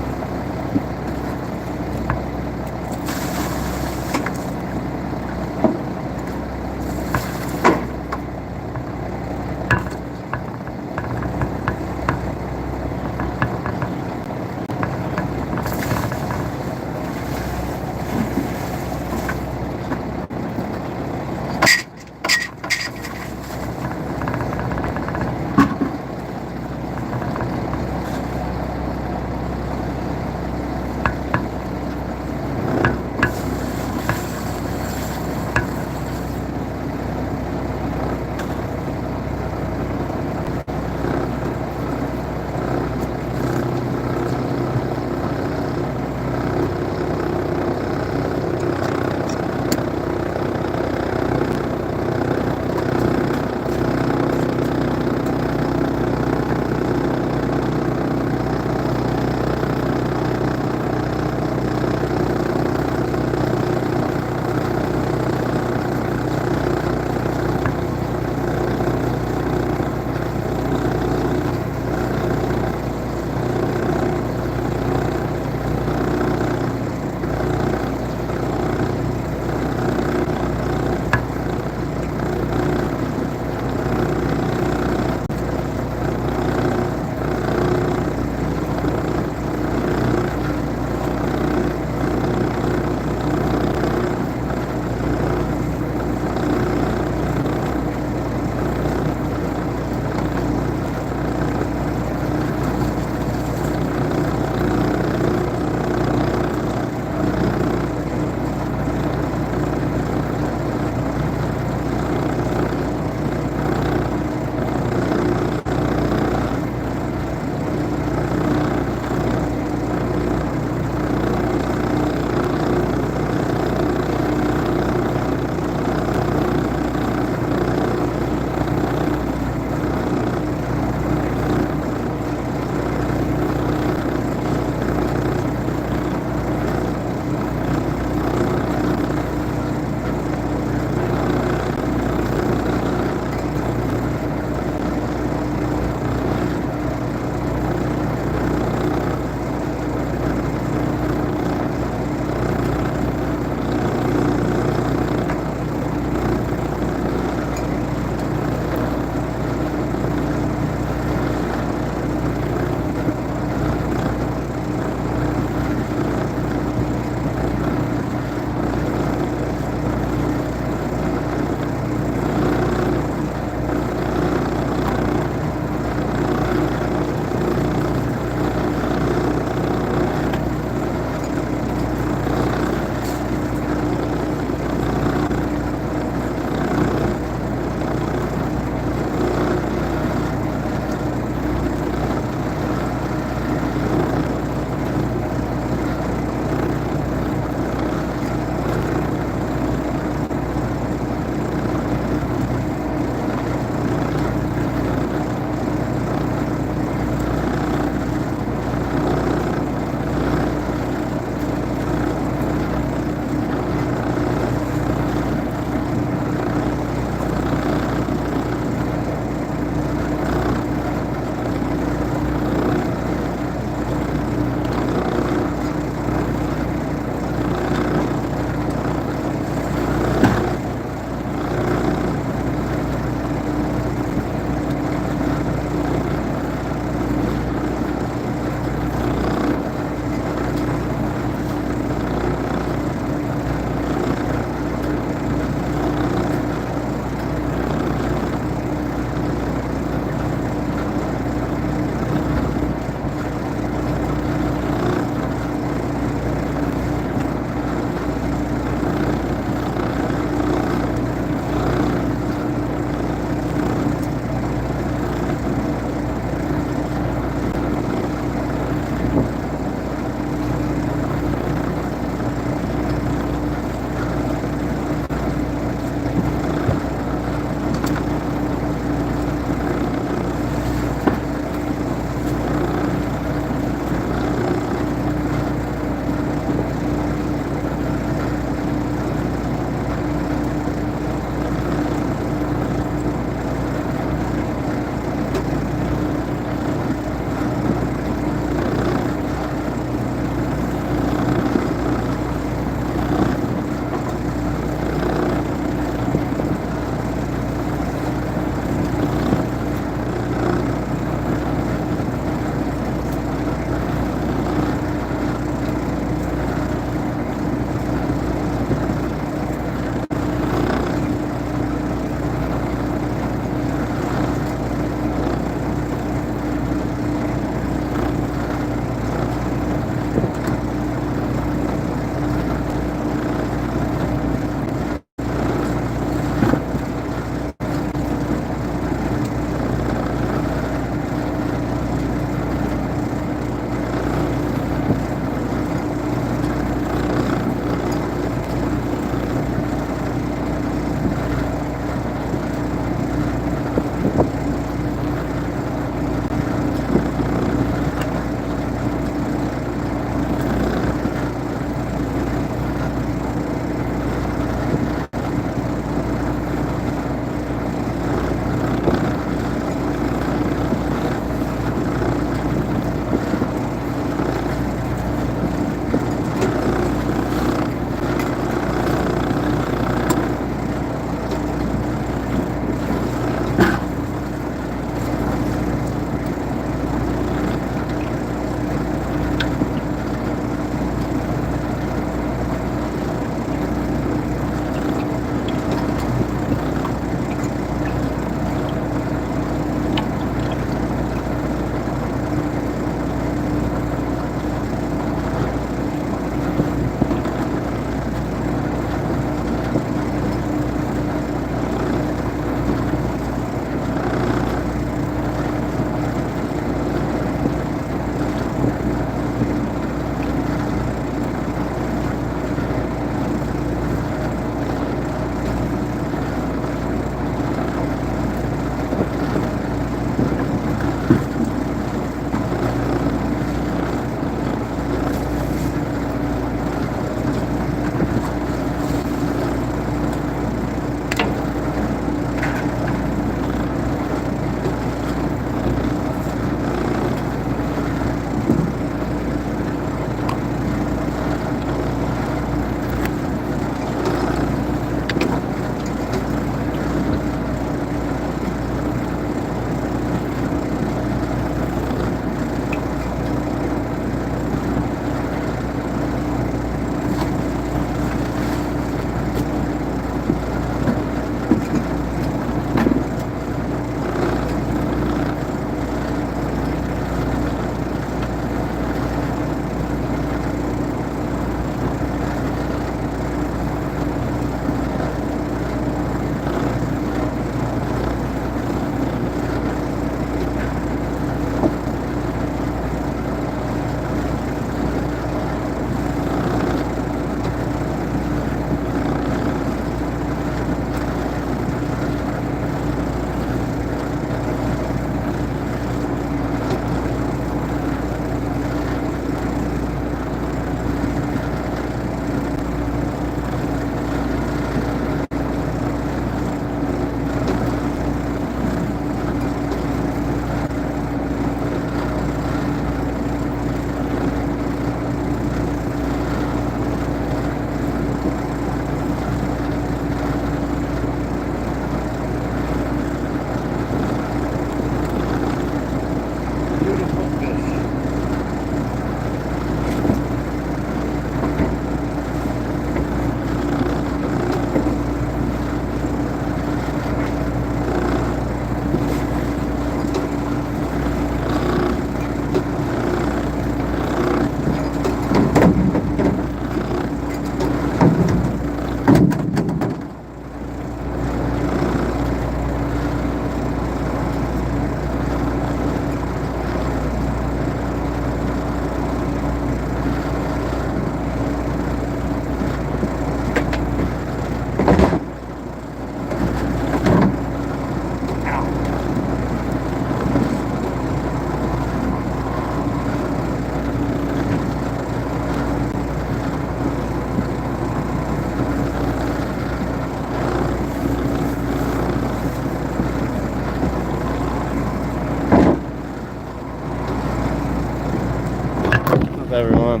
everyone.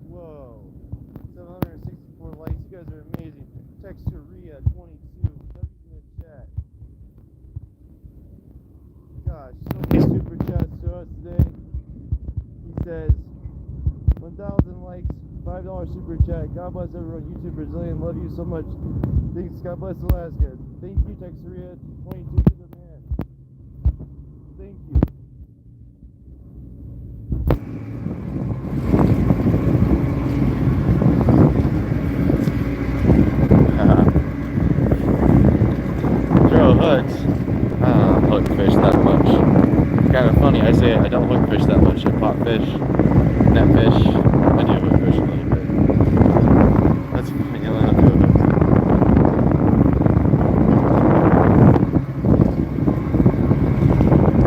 Whoa. 764 likes. You guys are amazing. Texturia 22. Put in the chat. Gosh, so many super chats to us today. He says 1,000 likes, $5 super chat. God bless everyone. YouTube Brazilian. Love you so much. Thanks. God bless Alaska. Thank you, Texturia 22. You're the man. Thank you. Throw hooks. I don't hook fish that much. It's kind of funny. I say I don't hook fish that much. I pop fish, net fish. I do hook fish a little bit. That's funny. I don't do a hook.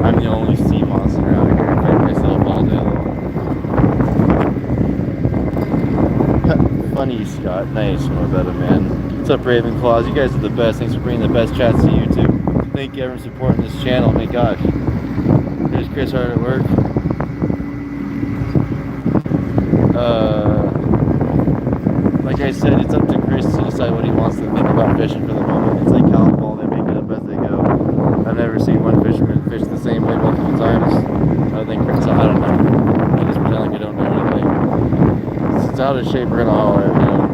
I'm the only sea monster out here. I fight myself all day long. Funny, Scott. Nice. I'm a better man. What's up, Ravenclaws? You guys are the best. Thanks for bringing the best chats to YouTube. Thank you, everyone, for supporting this channel. My gosh. There's Chris hard at work. Like I said, it's up to Chris to decide what he wants to think about fishing for the moment. It's like cowball, they make it up as they go. I've never seen one fisherman fish the same way multiple times. I think Chris, I don't know. I just pretend like I don't know anything. It's out of shape, we're gonna haul it, you know.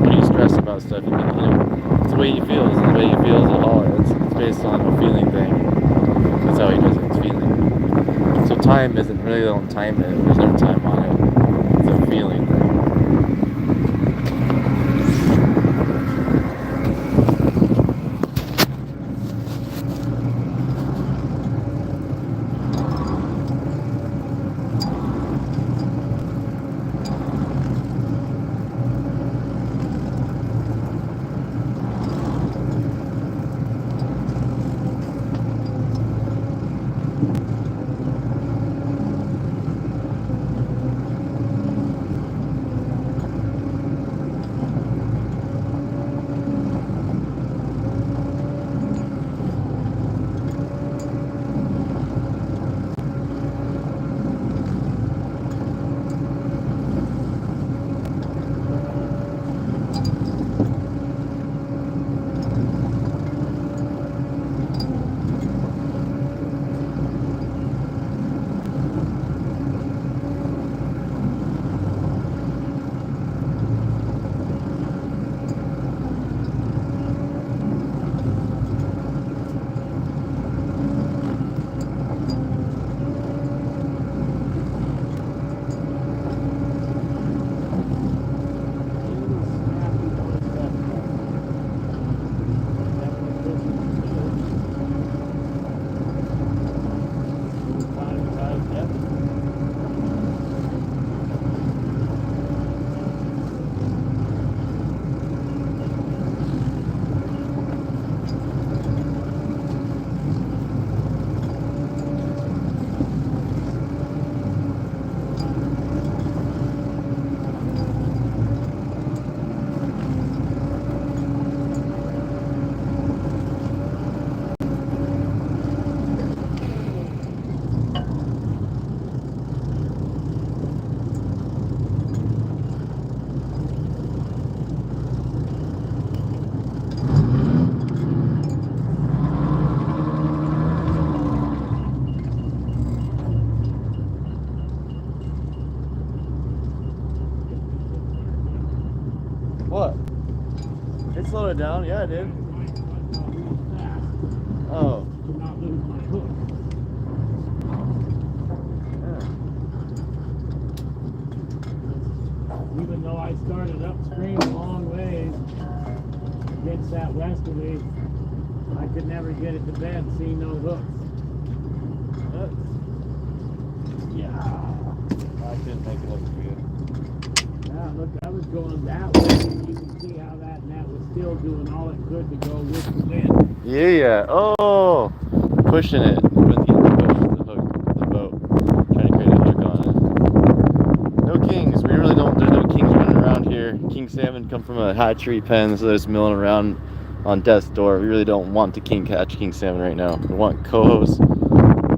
When you stress about stuff, you know, it's the way he feels, and the way he feels, he'll haul it. It's based on a feeling thing. That's how he does it, it's feeling. So time isn't, really don't time it, there's no time on it. It's a feeling thing. What? It slowed it down? Yeah, it did. Oh. Not lose my hook. Yeah. Even though I started upstream a long ways against that westerly, I could never get it to bed, see no hooks. Yeah. I couldn't make it look good. Yeah, look, I was going that way, and you can see how that net was still doing all it could to go with the wind. Yeah. Oh, pushing it with the push the hook, the boat, trying to create a hook on it. No kings. We really don't. There's no kings running around here. King salmon come from a hatchery pen, so they're just milling around on death's door. We really don't want to catch king salmon right now. We want cohos.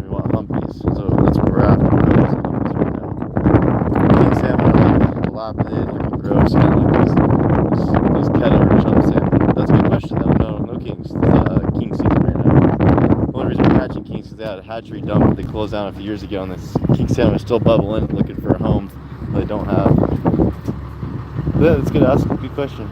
We want humpies. So that's what we're after. Cohos and humpies right now. King salmon are like dilapidated, looking gross, kind of like these kettle or chum salmon. That's a good question though. No kings. King season right now. The only reason we're catching kings is they had a hatchery dump that they closed down a few years ago, and this king salmon is still bubbling, looking for a home they don't have. But yeah, that's good. Ask a good question.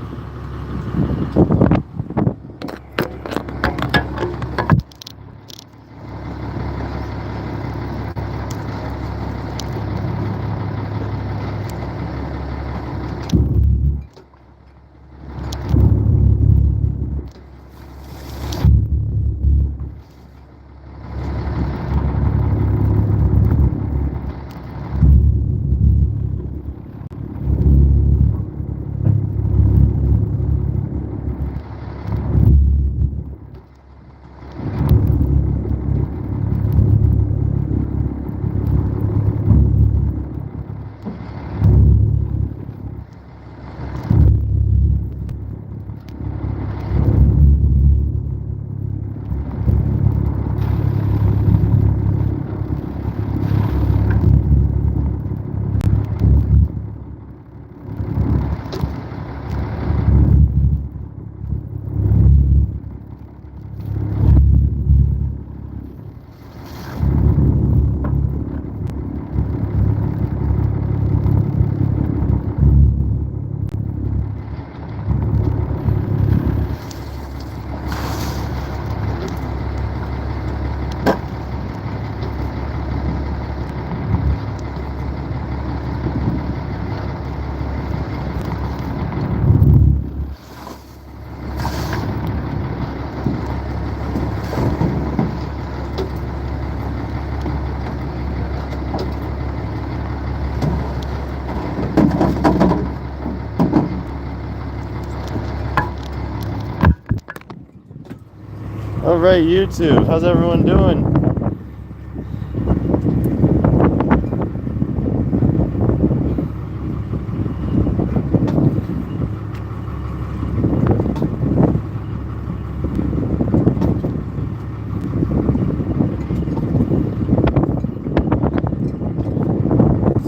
All right, YouTube, how's everyone doing?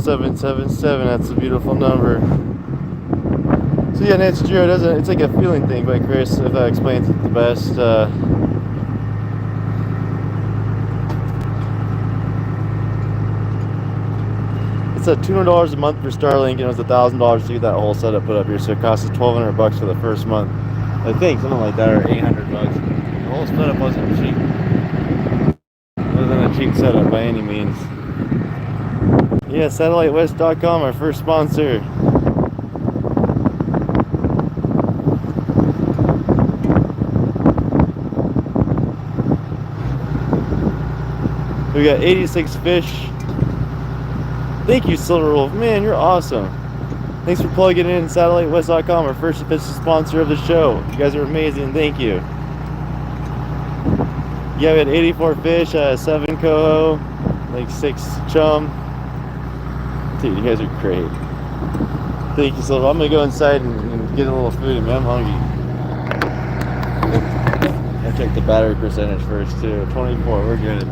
"777, that's a beautiful number." So yeah, Nancy Drew, it's like a feeling thing by Chris, if that explains it the best. It's at $200 a month for Starlink, and it was $1,000 to get that whole setup put up here. So it cost us $1,200 for the first month, I think, something like that, or $800. The whole setup wasn't cheap. It wasn't a cheap setup by any means. Yeah, SatelliteWest.com, our first sponsor. We got 86 fish. Thank you, Silver Wolf. Man, you're awesome. Thanks for plugging in SatelliteWest.com, our first official sponsor of the show. You guys are amazing. Thank you. Yeah, we had 84 fish, 7 coho, like 6 chum. Dude, you guys are great. Thank you, Silver. I'm gonna go inside and get a little food. Man, I'm hungry. I'll check the battery percentage first too. 24, we're good.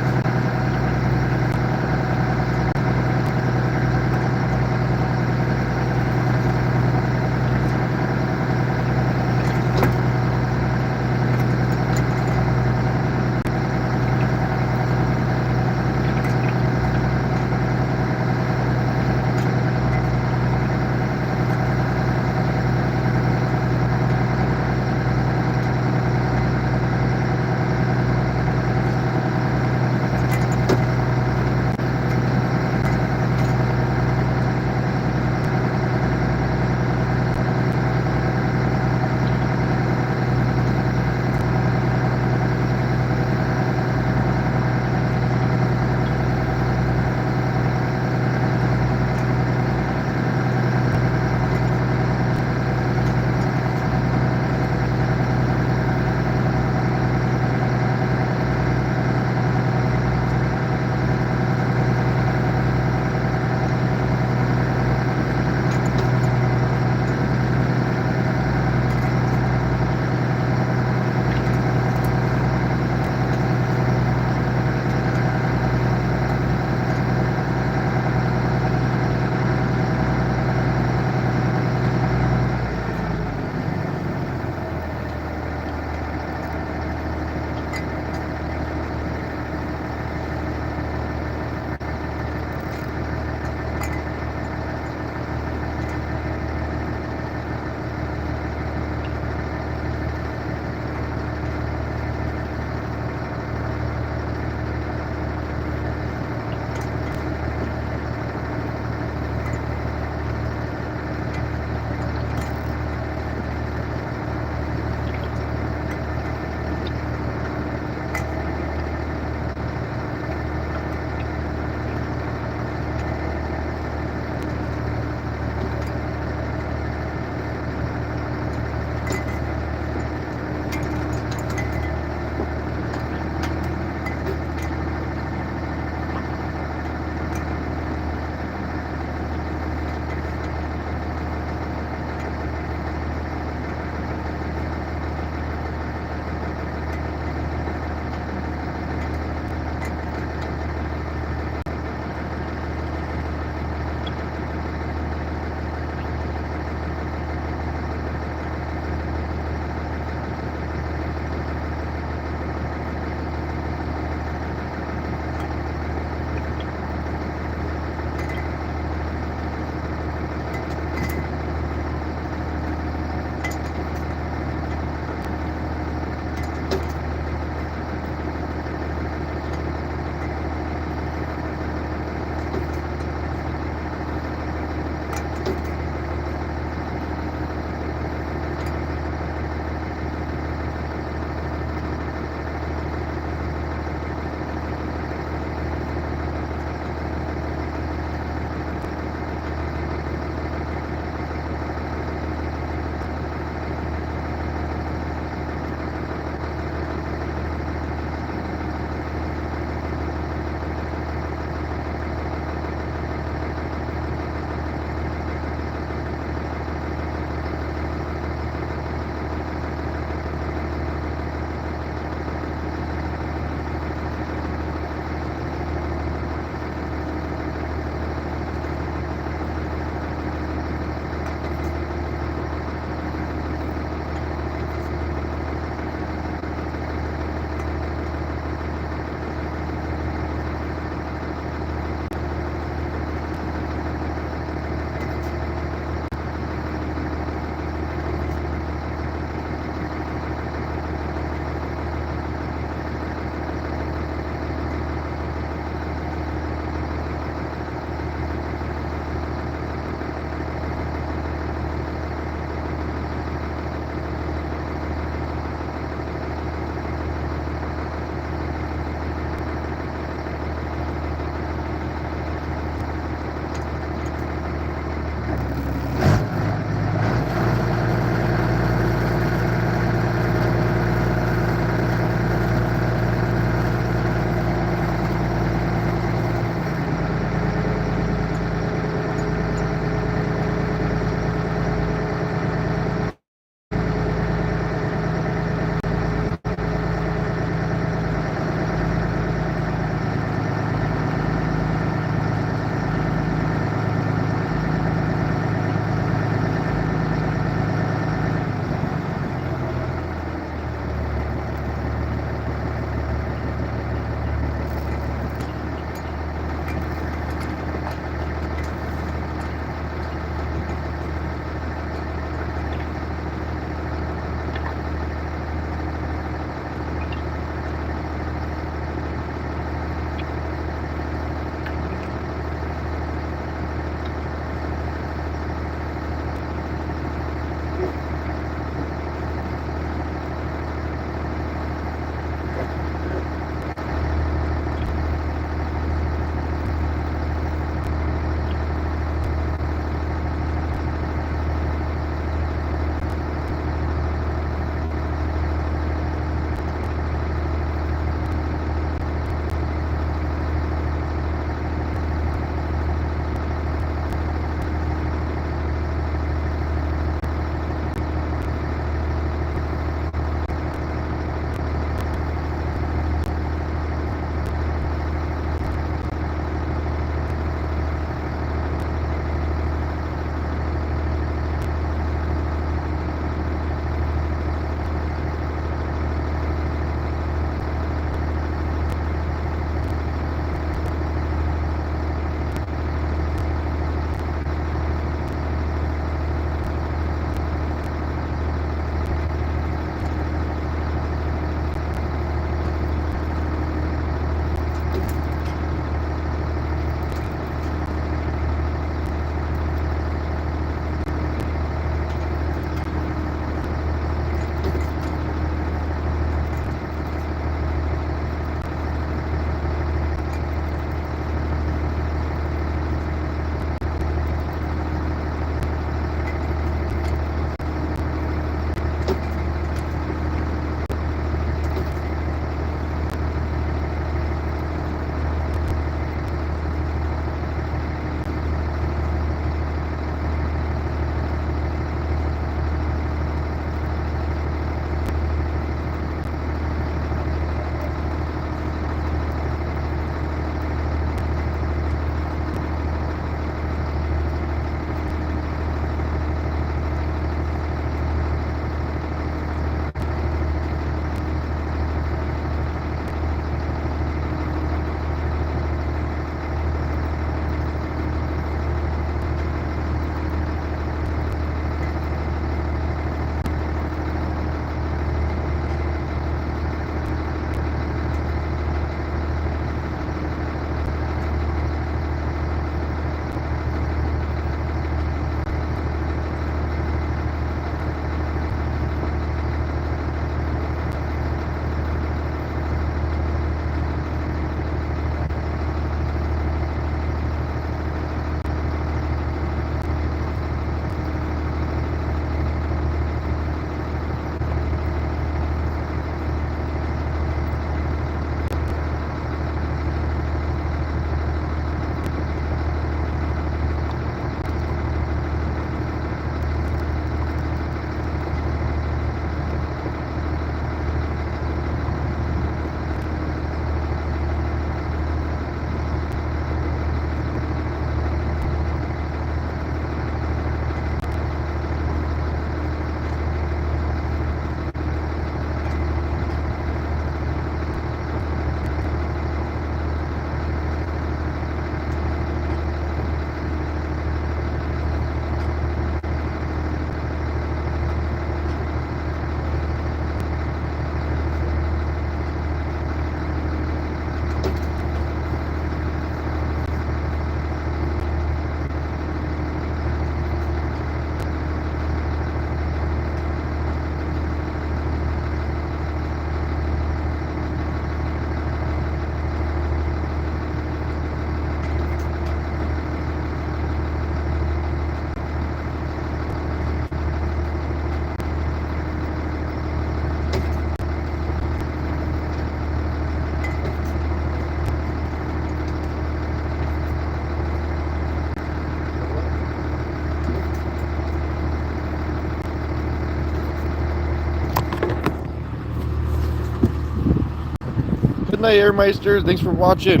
night, Airmeisters. Thanks for watching.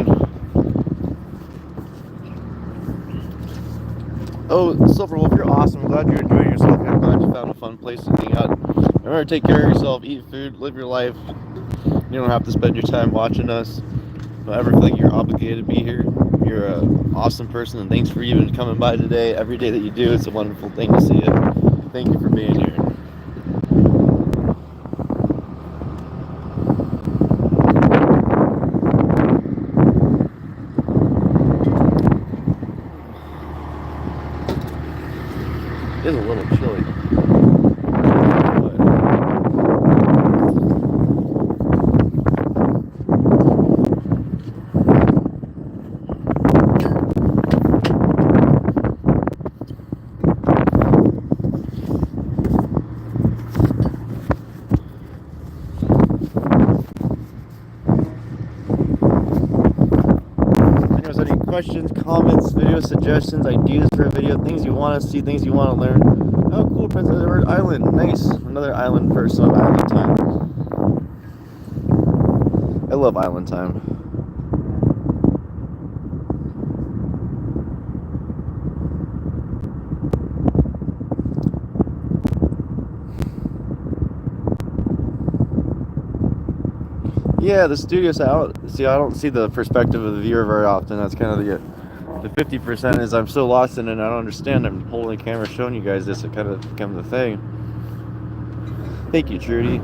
Oh, Silverwolf, you're awesome. I'm glad you're enjoying yourself. I'm glad you found a fun place to hang out. Remember to take care of yourself, eat food, live your life. You don't have to spend your time watching us. Don't ever feel like you're obligated to be here. You're an awesome person, and thanks for even coming by today. Every day that you do, it's a wonderful thing to see it. Thank you for being here. It is a little chilly. Questions, comments, video suggestions, ideas for a video, things you want to see, things you want to learn. Oh, cool, Princess Edward Island. Nice. Another island person on Island Time. I love Island Time. Yeah, the studio side. I don't see the perspective of the viewer very often. That's kind of the 50% is I'm so lost in it and I don't understand. I'm holding the camera showing you guys this. It kind of becomes a thing. Thank you, Trudy.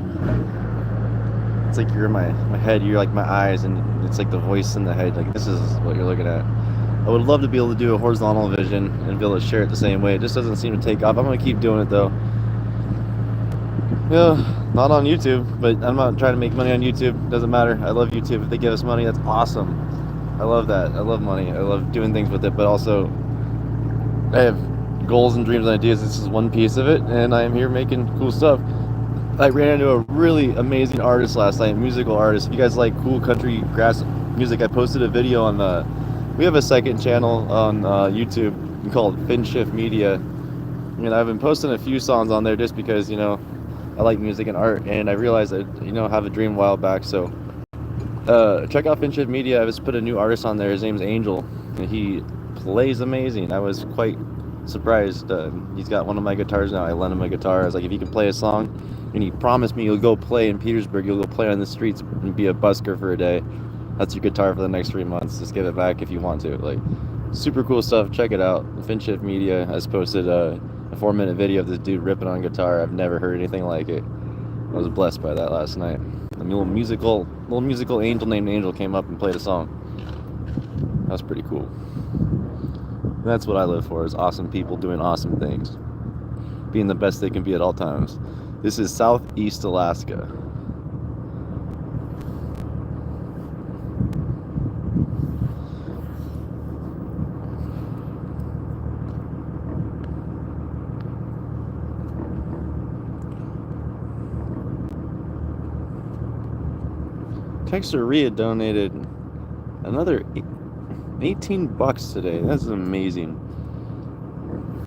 It's like you're in my head. You're like my eyes, and it's like the voice in the head. Like this is what you're looking at. I would love to be able to do a horizontal vision and be able to share it the same way. It just doesn't seem to take off. I'm gonna keep doing it though. Yeah, not on YouTube, but I'm not trying to make money on YouTube. Doesn't matter. I love YouTube. If they give us money, that's awesome. I love that. I love money. I love doing things with it, but also I have goals and dreams and ideas. This is one piece of it, and I am here making cool stuff. I ran into a really amazing artist last night, musical artist. If you guys like cool country grass music, I posted a video on we have a second channel on YouTube called Finshift Media. And I've been posting a few songs on there just because, you know, I like music and art, and I realized I, have a dream a while back. So check out Finshift Media. I just put a new artist on there. His name's Angel, and he plays amazing. I was quite surprised. He's got one of my guitars now. I lent him a guitar. I was like, if you can play a song, and he promised me you'll go play in Petersburg. You'll go play on the streets and be a busker for a day. That's your guitar for the next 3 months. Just give it back if you want to. Like, super cool stuff. Check it out. Finshift Media has posted a 4-minute video of this dude ripping on guitar. I've never heard anything like it. I was blessed by that last night. A little musical angel named Angel came up and played a song. That was pretty cool. That's what I live for, is awesome people doing awesome things. Being the best they can be at all times. This is Southeast Alaska. Texaria donated another 18 bucks today. That's amazing.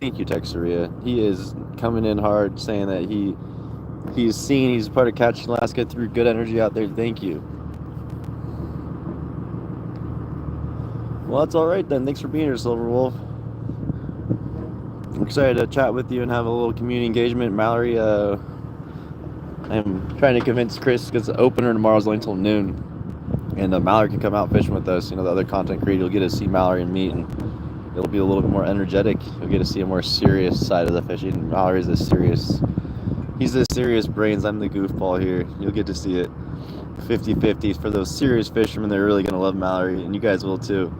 Thank you, Texaria. He is coming in hard, saying that he's seen, he's part of Catch Alaska, through good energy out there. Thank you. Well, that's all right then. Thanks for being here, Silverwolf. I'm excited to chat with you and have a little community engagement. Mallory, I'm trying to convince Chris, because the opener tomorrow is only until noon, and Mallory can come out fishing with us. You know, the other content creator, you'll get to see Mallory and meet, and it'll be a little bit more energetic. You'll get to see a more serious side of the fishing. Mallory's he's the serious brains. I'm the goofball here. You'll get to see it 50-50. For those serious fishermen, they're really going to love Mallory, and you guys will too.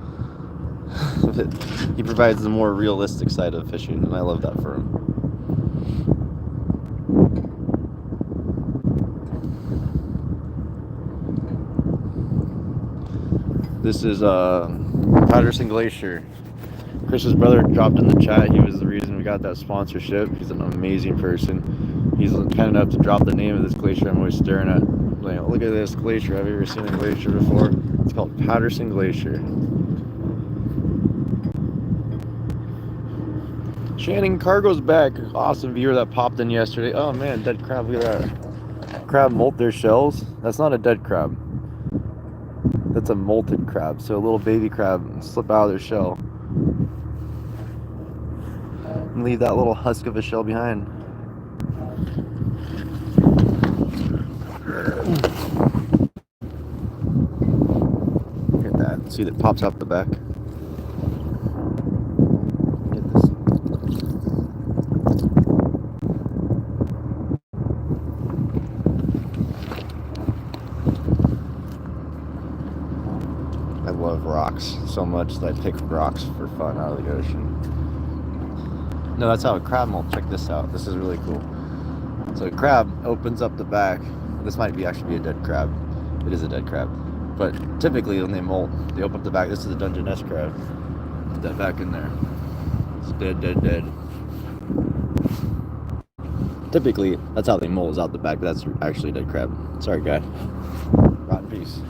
He provides the more realistic side of fishing, and I love that for him. This is Patterson Glacier. Chris's brother dropped in the chat. He was the reason we got that sponsorship. He's an amazing person. He's kind enough to drop the name of this glacier I'm always staring at. Like, oh, look at this glacier. Have you ever seen a glacier before? It's called Patterson Glacier. Shannon Cargo's back. Awesome viewer that popped in yesterday. Oh man, dead crab. Look at that. Crab molt their shells. That's not a dead crab. That's a molted crab, so a little baby crab slip out of their shell and leave that little husk of a shell behind. Look at that. See, that pops out the back. Get this. I love rocks so much that I pick rocks for fun out of the ocean. No, that's how a crab molt. Check this out. This is really cool. So a crab opens up the back. This might be actually be a dead crab. It is a dead crab. But typically when they molt, they open up the back. This is the Dungeness crab. Put that back in there. It's dead, dead, dead. Typically, that's how they molt, is out the back, but that's actually a dead crab. Sorry, guy. Rotten piece.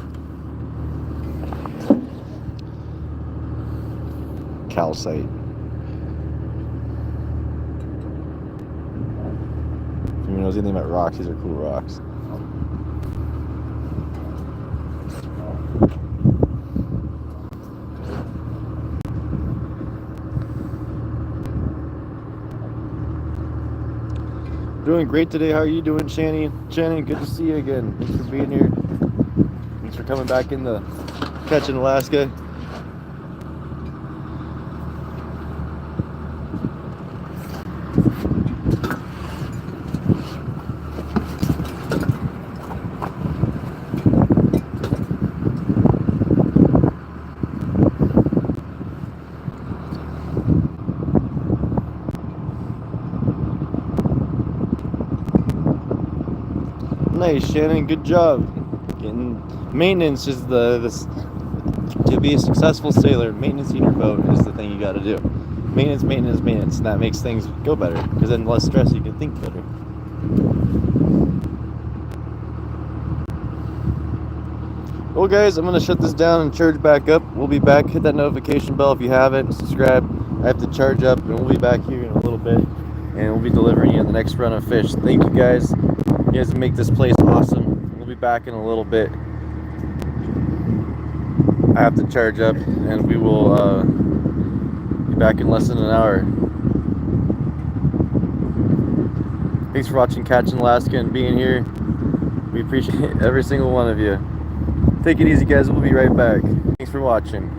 Calcite. If anyone knows anything about rocks, these are cool rocks. Doing great today. How are you doing, Shannon? Shannon, good to see you again. Thanks for being here. Thanks for coming back in the catch in Alaska. Nice, Shannon. Good job. Getting maintenance is to be a successful sailor. Maintenance in your boat is the thing you got to do. Maintenance, maintenance, maintenance, and that makes things go better. Because then less stress, you can think better. Well, guys, I'm gonna shut this down and charge back up. We'll be back. Hit that notification bell if you haven't. Subscribe. I have to charge up, and we'll be back here in a little bit, and we'll be delivering you the next run of fish. Thank you, guys. You guys make this place awesome. We'll be back in a little bit. I have to charge up, and we will be back in less than an hour. Thanks for watching Catching Alaska and being here. We appreciate every single one of you. Take it easy, guys. We'll be right back. Thanks for watching.